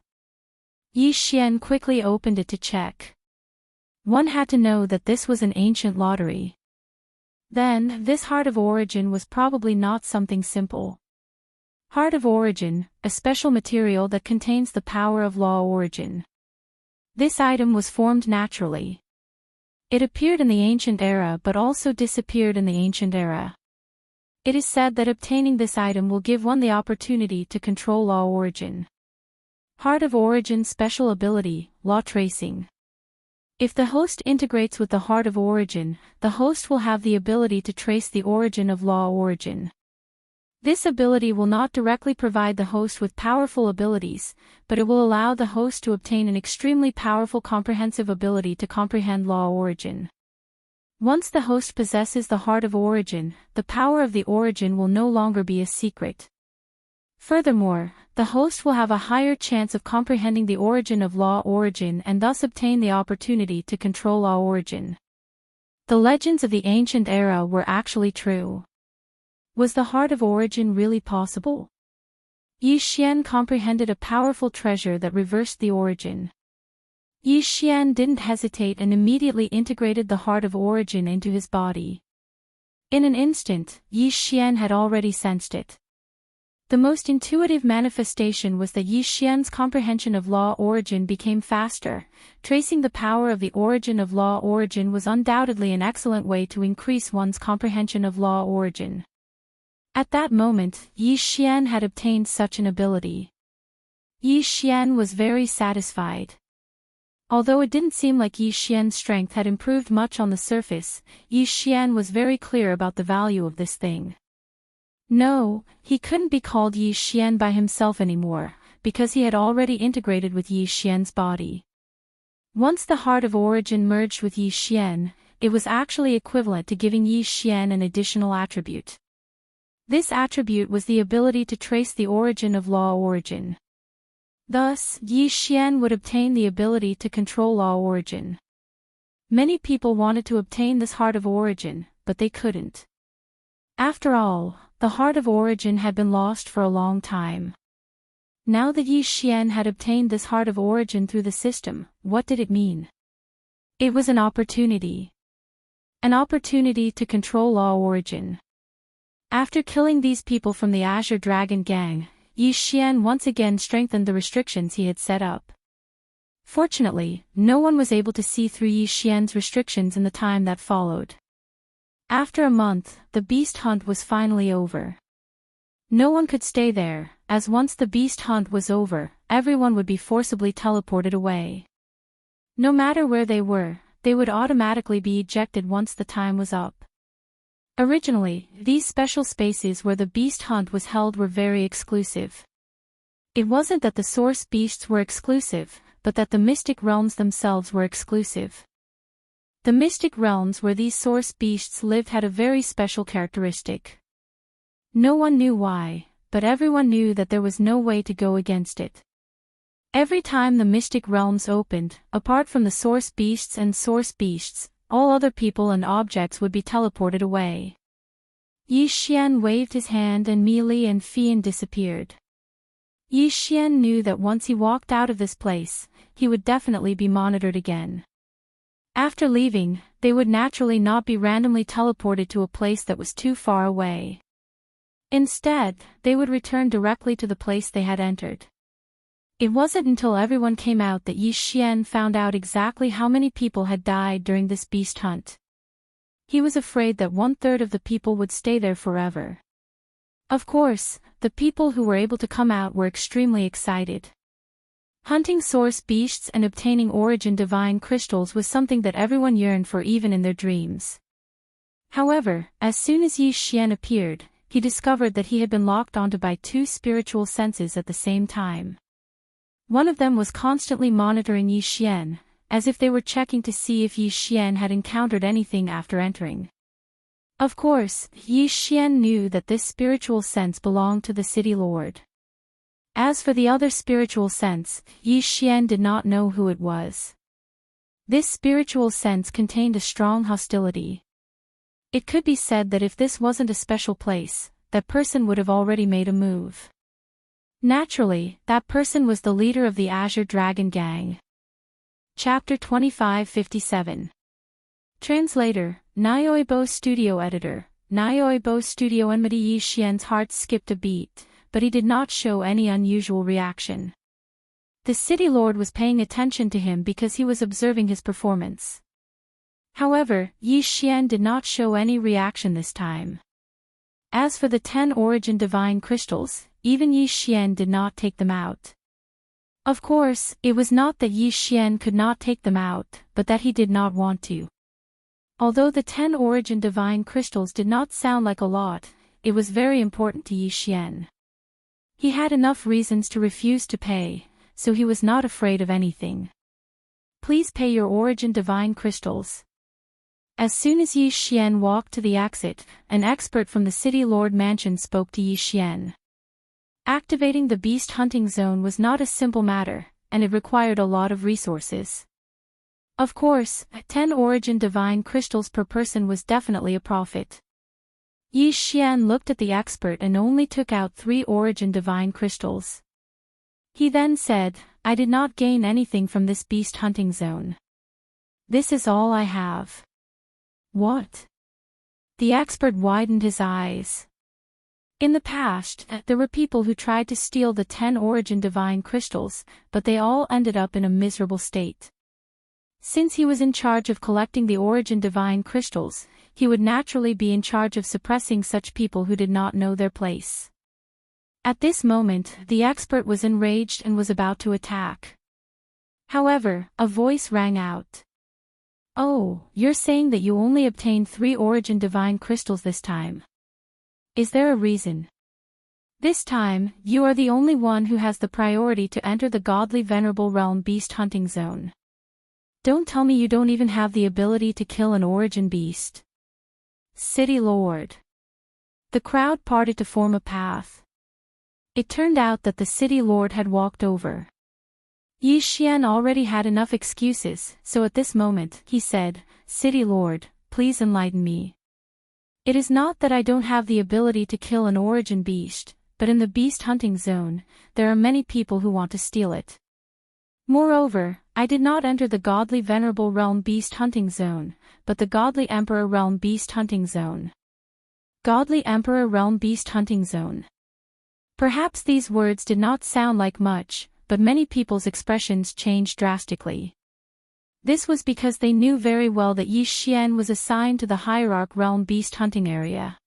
Yi Xian quickly opened it to check. One had to know that this was an ancient lottery. Then, this Heart of Origin was probably not something simple. Heart of Origin, a special material that contains the power of law origin. This item was formed naturally. It appeared in the ancient era but also disappeared in the ancient era. It is said that obtaining this item will give one the opportunity to control law origin. Heart of Origin special ability, law tracing. If the host integrates with the Heart of Origin, the host will have the ability to trace the origin of law origin. This ability will not directly provide the host with powerful abilities, but it will allow the host to obtain an extremely powerful comprehensive ability to comprehend law origin. Once the host possesses the Heart of Origin, the power of the origin will no longer be a secret. Furthermore, the host will have a higher chance of comprehending the origin of law origin and thus obtain the opportunity to control law origin. The legends of the ancient era were actually true. Was the Heart of Origin really possible? Yi Xian comprehended a powerful treasure that reversed the origin. Yi Xian didn't hesitate and immediately integrated the Heart of Origin into his body. In an instant, Yi Xian had already sensed it. The most intuitive manifestation was that Yi Xian's comprehension of law origin became faster. Tracing the power of the origin of law origin was undoubtedly an excellent way to increase one's comprehension of law origin. At that moment, Yi Xian had obtained such an ability. Yi Xian was very satisfied. Although it didn't seem like Yi Xian's strength had improved much on the surface, Yi Xian was very clear about the value of this thing. No, he couldn't be called Yi Xian by himself anymore, because he had already integrated with Yi Xian's body. Once the Heart of Origin merged with Yi Xian, it was actually equivalent to giving Yi Xian an additional attribute. This attribute was the ability to trace the origin of law origin. Thus, Yi Xian would obtain the ability to control law origin. Many people wanted to obtain this Heart of Origin, but they couldn't. After all, the Heart of Origin had been lost for a long time. Now that Yi Xian had obtained this Heart of Origin through the system, what did it mean? It was an opportunity. An opportunity to control law origin. After killing these people from the Azure Dragon Gang, Yi Xian once again strengthened the restrictions he had set up. Fortunately, no one was able to see through Yi Xian's restrictions in the time that followed. After a month, the beast hunt was finally over. No one could stay there, as once the beast hunt was over, everyone would be forcibly teleported away. No matter where they were, they would automatically be ejected once the time was up. Originally, these special spaces where the beast hunt was held were very exclusive. It wasn't that the source beasts were exclusive, but that the mystic realms themselves were exclusive. The mystic realms where these source beasts lived had a very special characteristic. No one knew why, but everyone knew that there was no way to go against it. Every time the mystic realms opened, apart from the source beasts and source beasts, all other people and objects would be teleported away. Yi Xian waved his hand and Meili and Fian disappeared. Yi Xian knew that once he walked out of this place, he would definitely be monitored again. After leaving, they would naturally not be randomly teleported to a place that was too far away. Instead, they would return directly to the place they had entered. It wasn't until everyone came out that Yi Xian found out exactly how many people had died during this beast hunt. He was afraid that 1/3 of the people would stay there forever. Of course, the people who were able to come out were extremely excited. Hunting source beasts and obtaining origin divine crystals was something that everyone yearned for even in their dreams. However, as soon as Yi Xian appeared, he discovered that he had been locked onto by two spiritual senses at the same time. One of them was constantly monitoring Yi Xian, as if they were checking to see if Yi Xian had encountered anything after entering. Of course, Yi Xian knew that this spiritual sense belonged to the city lord. As for the other spiritual sense, Yi Xian did not know who it was. This spiritual sense contained a strong hostility. It could be said that if this wasn't a special place, that person would have already made a move. Naturally, that person was the leader of the Azure Dragon Gang. Chapter 2557. Translator, Nyoibo Studio Editor, Nyoibo Studio Enmity. Yi Xian's heart skipped a beat, but he did not show any unusual reaction. The city lord was paying attention to him because he was observing his performance. However, Yi Xian did not show any reaction this time. As for the 10 origin divine crystals, even Yi Xian did not take them out. Of course, it was not that Yi Xian could not take them out, but that he did not want to. Although the 10 origin divine crystals did not sound like a lot, it was very important to Yi Xian. He had enough reasons to refuse to pay, so he was not afraid of anything. Please pay your origin divine crystals. As soon as Yi Xian walked to the exit, an expert from the city lord mansion spoke to Yi Xian. Activating the beast hunting zone was not a simple matter, and it required a lot of resources. Of course, 10 origin divine crystals per person was definitely a profit. Yi Xian looked at the expert and only took out 3 origin divine crystals. He then said, I did not gain anything from this beast hunting zone. This is all I have. What? The expert widened his eyes. In the past, there were people who tried to steal the 10 origin divine crystals, but they all ended up in a miserable state. Since he was in charge of collecting the origin divine crystals, he would naturally be in charge of suppressing such people who did not know their place. At this moment, the expert was enraged and was about to attack. However, a voice rang out. Oh, you're saying that you only obtained 3 origin divine crystals this time. Is there a reason? This time, you are the only one who has the priority to enter the godly venerable realm beast hunting zone. Don't tell me you don't even have the ability to kill an origin beast. City Lord. The crowd parted to form a path. It turned out that the city lord had walked over. Yi Xian already had enough excuses, so at this moment, he said, City Lord, please enlighten me. It is not that I don't have the ability to kill an origin beast, but in the beast hunting zone, there are many people who want to steal it. Moreover, I did not enter the godly venerable realm beast hunting zone, but the godly emperor realm beast hunting zone. Godly emperor realm beast hunting zone. Perhaps these words did not sound like much, but many people's expressions changed drastically. This was because they knew very well that Yi Xian was assigned to the hierarch realm beast hunting area.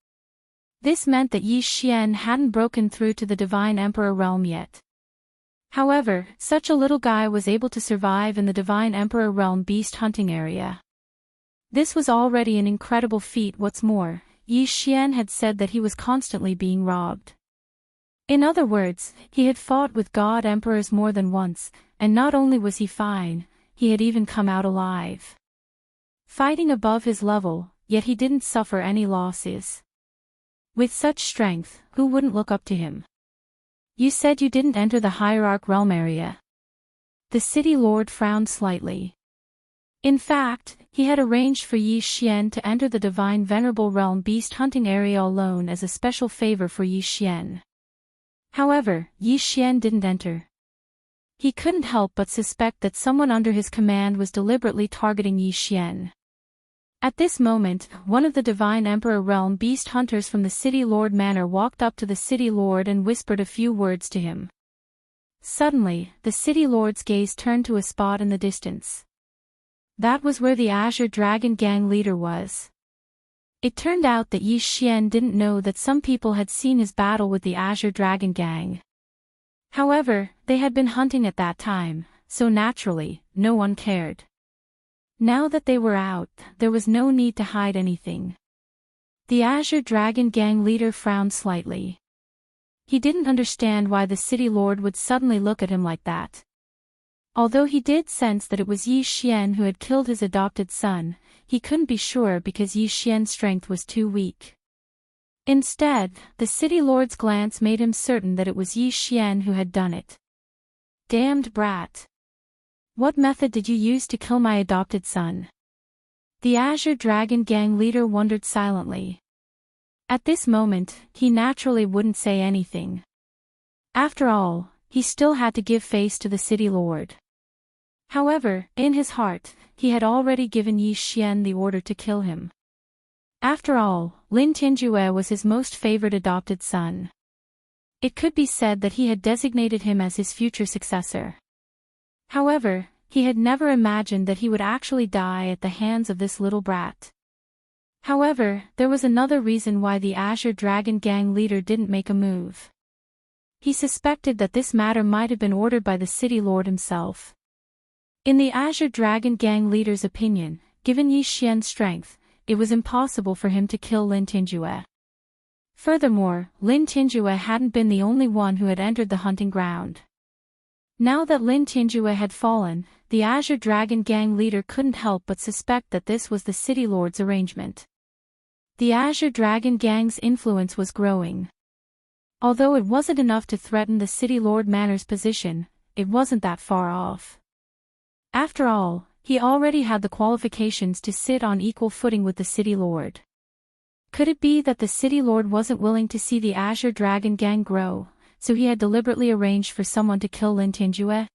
This meant that Yi Xian hadn't broken through to the divine emperor realm yet. However, such a little guy was able to survive in the divine emperor realm beast hunting area. This was already an incredible feat. What's more, Yi Xian had said that he was constantly being robbed. In other words, he had fought with god emperors more than once, and not only was he fine, he had even come out alive. Fighting above his level, yet he didn't suffer any losses. With such strength, who wouldn't look up to him? You said you didn't enter the Hierarch realm area. The city lord frowned slightly. In fact, he had arranged for Yi Xian to enter the divine venerable realm beast hunting area alone as a special favor for Yi Xian. However, Yi Xian didn't enter. He couldn't help but suspect that someone under his command was deliberately targeting Yi Xian. At this moment, one of the divine emperor realm beast hunters from the city lord manor walked up to the city lord and whispered a few words to him. Suddenly, the city lord's gaze turned to a spot in the distance. That was where the Azure Dragon Gang leader was. It turned out that Yi Xian didn't know that some people had seen his battle with the Azure Dragon Gang. However, they had been hunting at that time, so naturally, no one cared. Now that they were out, there was no need to hide anything. The Azure Dragon Gang leader frowned slightly. He didn't understand why the city lord would suddenly look at him like that. Although he did sense that it was Yi Xian who had killed his adopted son, he couldn't be sure because Yi Xian's strength was too weak. Instead, the city lord's glance made him certain that it was Yi Xian who had done it. Damned brat! What method did you use to kill my adopted son? The Azure Dragon Gang leader wondered silently. At this moment, he naturally wouldn't say anything. After all, he still had to give face to the city lord. However, in his heart, he had already given Yi Xian the order to kill him. After all, Lin Tingjue was his most favored adopted son. It could be said that he had designated him as his future successor. However, he had never imagined that he would actually die at the hands of this little brat. However, there was another reason why the Azure Dragon Gang leader didn't make a move. He suspected that this matter might have been ordered by the city lord himself. In the Azure Dragon Gang leader's opinion, given Yi Xian's strength, it was impossible for him to kill Lin Tingjue. Furthermore, Lin Tingjue hadn't been the only one who had entered the hunting ground. Now that Lin Tingjue had fallen, the Azure Dragon Gang leader couldn't help but suspect that this was the city lord's arrangement. The Azure Dragon Gang's influence was growing. Although it wasn't enough to threaten the city lord manor's position, it wasn't that far off. After all, he already had the qualifications to sit on equal footing with the city lord. Could it be that the city lord wasn't willing to see the Azure Dragon Gang grow, so he had deliberately arranged for someone to kill Lin Tingjue?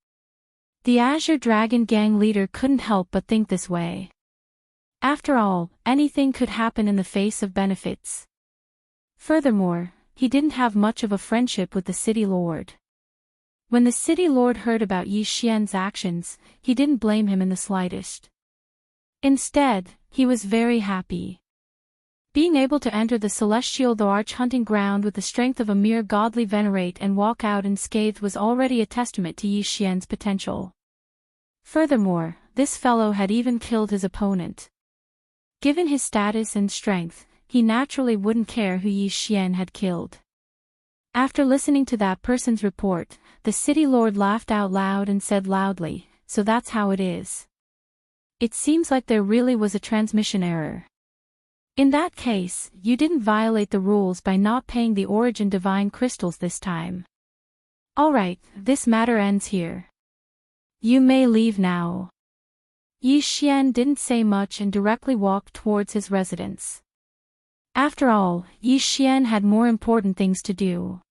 The Azure Dragon Gang leader couldn't help but think this way. After all, anything could happen in the face of benefits. Furthermore, he didn't have much of a friendship with the city lord. When the city lord heard about Yi Xian's actions, he didn't blame him in the slightest. Instead, he was very happy. Being able to enter the celestial arch hunting ground with the strength of a mere godly venerate and walk out unscathed was already a testament to Yi Xian's potential. Furthermore, this fellow had even killed his opponent. Given his status and strength, he naturally wouldn't care who Yi Xian had killed. After listening to that person's report, the city lord laughed out loud and said loudly, "So that's how it is. It seems like there really was a transmission error. In that case, you didn't violate the rules by not paying the origin divine crystals this time. Alright, this matter ends here. You may leave now." Yi Xian didn't say much and directly walked towards his residence. After all, Yi Xian had more important things to do.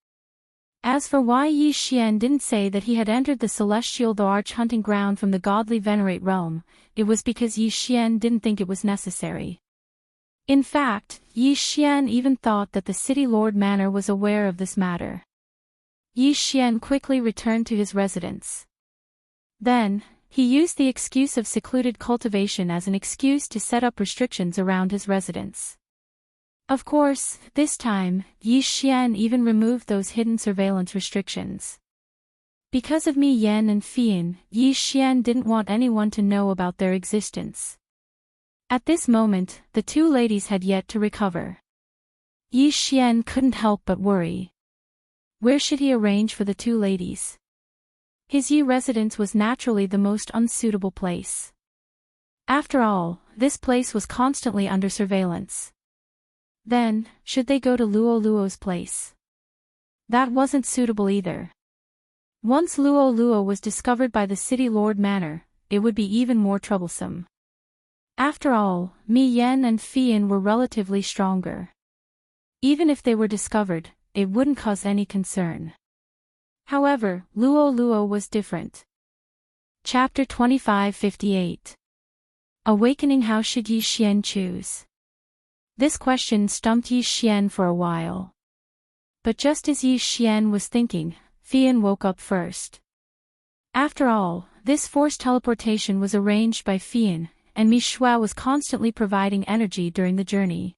As for why Yi Xian didn't say that he had entered the celestial arch hunting ground from the godly venerate realm, it was because Yi Xian didn't think it was necessary. In fact, Yi Xian even thought that the city lord manor was aware of this matter. Yi Xian quickly returned to his residence. Then, he used the excuse of secluded cultivation as an excuse to set up restrictions around his residence. Of course, this time, Yi Xian even removed those hidden surveillance restrictions. Because of Mi Yan and Fian, Yi Xian didn't want anyone to know about their existence. At this moment, the two ladies had yet to recover. Yi Xian couldn't help but worry. Where should he arrange for the two ladies? His Yi residence was naturally the most unsuitable place. After all, this place was constantly under surveillance. Then, should they go to Luo Luo's place? That wasn't suitable either. Once Luo Luo was discovered by the city lord manor, it would be even more troublesome. After all, Mi Yan and Fian were relatively stronger. Even if they were discovered, it wouldn't cause any concern. However, Luo Luo was different. Chapter 2558. Awakening. How should Yi Xian choose? This question stumped Yi Xian for a while. But just as Yi Xian was thinking, Fian woke up first. After all, this forced teleportation was arranged by Fian, and Mi Shua was constantly providing energy during the journey.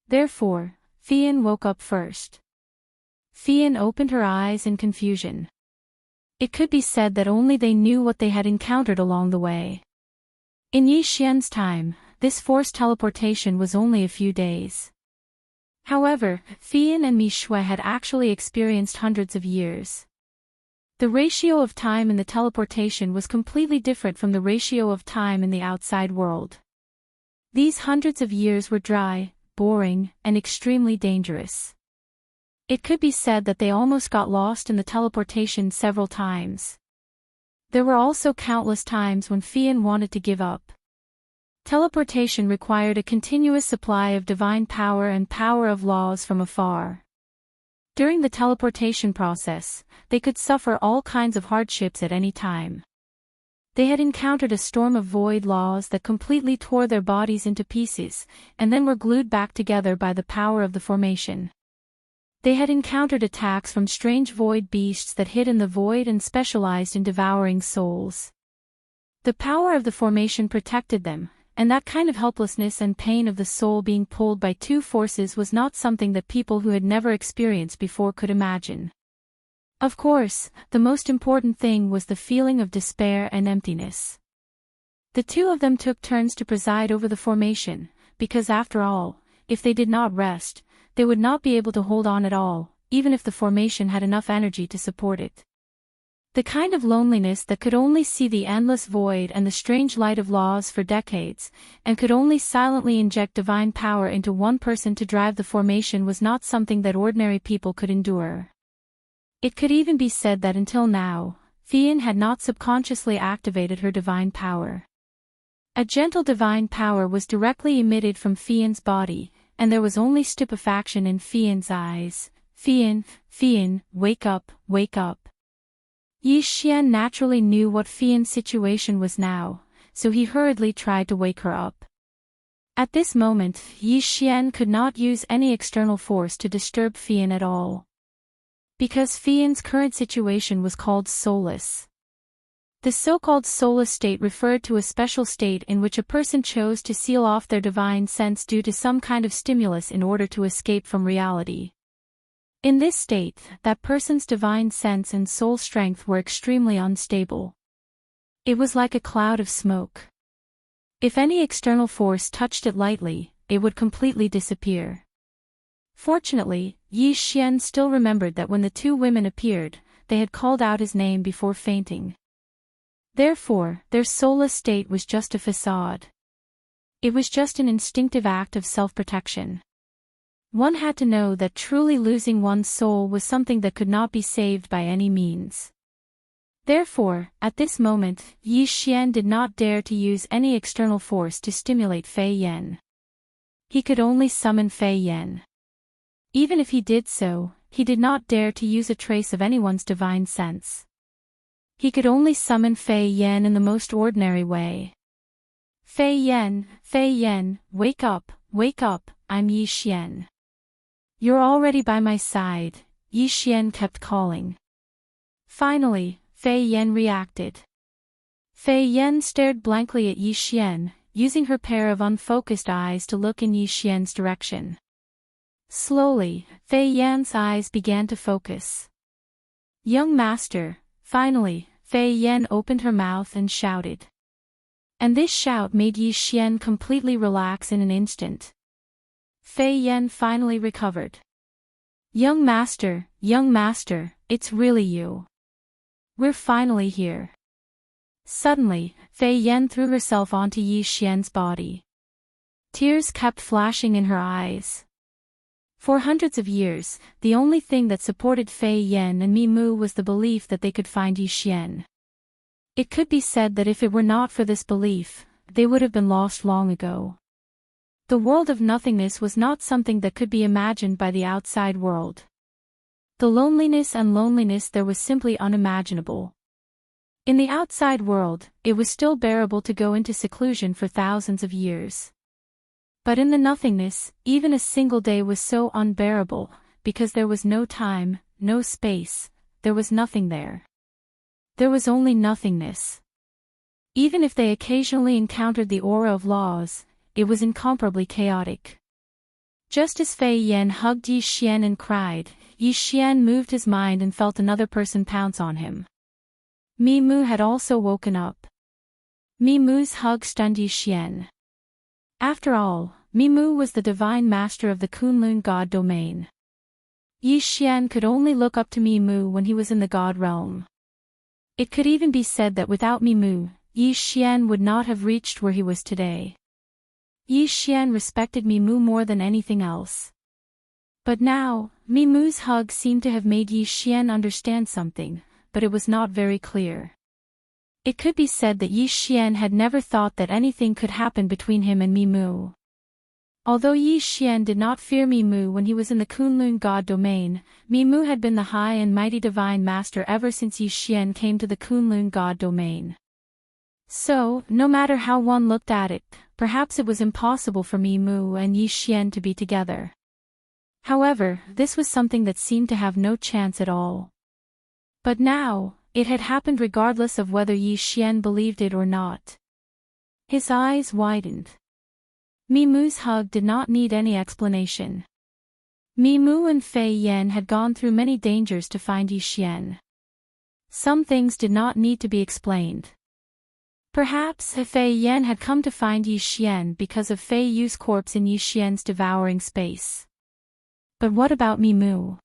Therefore, Fian woke up first. Fian opened her eyes in confusion. It could be said that only they knew what they had encountered along the way. In Yi Xian's time, this forced teleportation was only a few days. However, Fian and Mi Shua had actually experienced hundreds of years. The ratio of time in the teleportation was completely different from the ratio of time in the outside world. These hundreds of years were dry, boring, and extremely dangerous. It could be said that they almost got lost in the teleportation several times. There were also countless times when Fian wanted to give up. Teleportation required a continuous supply of divine power and power of laws from afar. During the teleportation process, they could suffer all kinds of hardships at any time. They had encountered a storm of void laws that completely tore their bodies into pieces, and then were glued back together by the power of the formation. They had encountered attacks from strange void beasts that hid in the void and specialized in devouring souls. The power of the formation protected them, and that kind of helplessness and pain of the soul being pulled by two forces was not something that people who had never experienced before could imagine. Of course, the most important thing was the feeling of despair and emptiness. The two of them took turns to preside over the formation, because after all, if they did not rest, they would not be able to hold on at all, even if the formation had enough energy to support it. The kind of loneliness that could only see the endless void and the strange light of laws for decades, and could only silently inject divine power into one person to drive the formation was not something that ordinary people could endure. It could even be said that until now, Fian had not subconsciously activated her divine power. A gentle divine power was directly emitted from Fian's body, and there was only stupefaction in Fian's eyes. Fian, wake up, wake up. Yi Xian naturally knew what Fian's situation was now, so he hurriedly tried to wake her up. At this moment, Yi Xian could not use any external force to disturb Fian at all. Because Fian's current situation was called soulless. The so-called soulless state referred to a special state in which a person chose to seal off their divine sense due to some kind of stimulus in order to escape from reality. In this state, that person's divine sense and soul strength were extremely unstable. It was like a cloud of smoke. If any external force touched it lightly, it would completely disappear. Fortunately, Yi Xian still remembered that when the two women appeared, they had called out his name before fainting. Therefore, their soulless state was just a facade. It was just an instinctive act of self-protection. One had to know that truly losing one's soul was something that could not be saved by any means. Therefore, at this moment, Yi Xian did not dare to use any external force to stimulate Fei Yan. He could only summon Fei Yan. Even if he did so, he did not dare to use a trace of anyone's divine sense. He could only summon Fei Yan in the most ordinary way. Fei Yan, wake up, I'm Yi Xian. You're already by my side, Yi Xian kept calling. Finally, Fei Yan reacted. Fei Yan stared blankly at Yi Xian, using her pair of unfocused eyes to look in Yi Xian's direction. Slowly, Fei Yan's eyes began to focus. Young master, finally, Fei Yan opened her mouth and shouted. And this shout made Yi Xian completely relax in an instant. Fei Yan finally recovered. Young master, it's really you. We're finally here. Suddenly, Fei Yan threw herself onto Yi Xian's body. Tears kept flashing in her eyes. For hundreds of years, the only thing that supported Fei Yan and Mi Mu was the belief that they could find Yi Xian. It could be said that if it were not for this belief, they would have been lost long ago. The world of nothingness was not something that could be imagined by the outside world. The loneliness there was simply unimaginable. In the outside world, it was still bearable to go into seclusion for thousands of years. But in the nothingness, even a single day was so unbearable, because there was no time, no space, there was nothing there. There was only nothingness. Even if they occasionally encountered the aura of laws, it was incomparably chaotic. Just as Fei Yan hugged Yi Xian and cried, Yi Xian moved his mind and felt another person pounce on him. Mi Mu had also woken up. Mi Mu's hug stunned Yi Xian. After all, Mi Mu was the divine master of the Kunlun god domain. Yi Xian could only look up to Mi Mu when he was in the god realm. It could even be said that without Mi Mu, Yi Xian would not have reached where he was today. Yi Xian respected Mi Mu more than anything else. But now, Mi Mu's hug seemed to have made Yi Xian understand something, but it was not very clear. It could be said that Yi Xian had never thought that anything could happen between him and Mi Mu. Although Yi Xian did not fear Mi Mu when he was in the Kunlun god domain, Mi Mu had been the high and mighty divine master ever since Yi Xian came to the Kunlun god domain. So, no matter how one looked at it, perhaps it was impossible for Mi Mu and Yi Xian to be together. However, this was something that seemed to have no chance at all. But now, it had happened regardless of whether Yi Xian believed it or not. His eyes widened. Mi Mu's hug did not need any explanation. Mi Mu and Fei Yan had gone through many dangers to find Yi Xian. Some things did not need to be explained. Perhaps Fei Yan had come to find Yi Xian because of Fei Yu's corpse in Yi Xian's devouring space. But what about Mi Mu?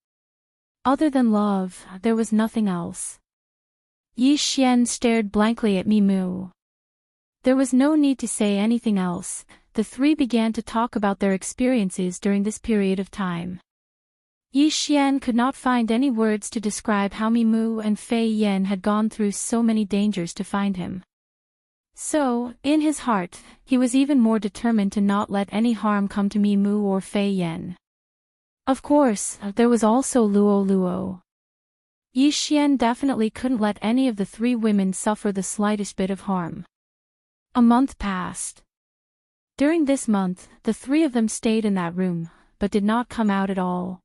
Other than love, there was nothing else. Yi Xian stared blankly at Mi Mu. There was no need to say anything else. The three began to talk about their experiences during this period of time. Yi Xian could not find any words to describe how Mi Mu and Fei Yan had gone through so many dangers to find him. So, in his heart, he was even more determined to not let any harm come to Mi Mu or Fei Yan. Of course, there was also Luo Luo. Yi Xian definitely couldn't let any of the three women suffer the slightest bit of harm. A month passed. During this month, the three of them stayed in that room, but did not come out at all.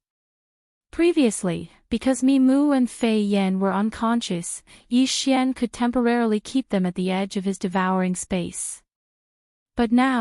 Previously, because Mi Mu and Fei Yan were unconscious, Yi Xian could temporarily keep them at the edge of his devouring space. But now,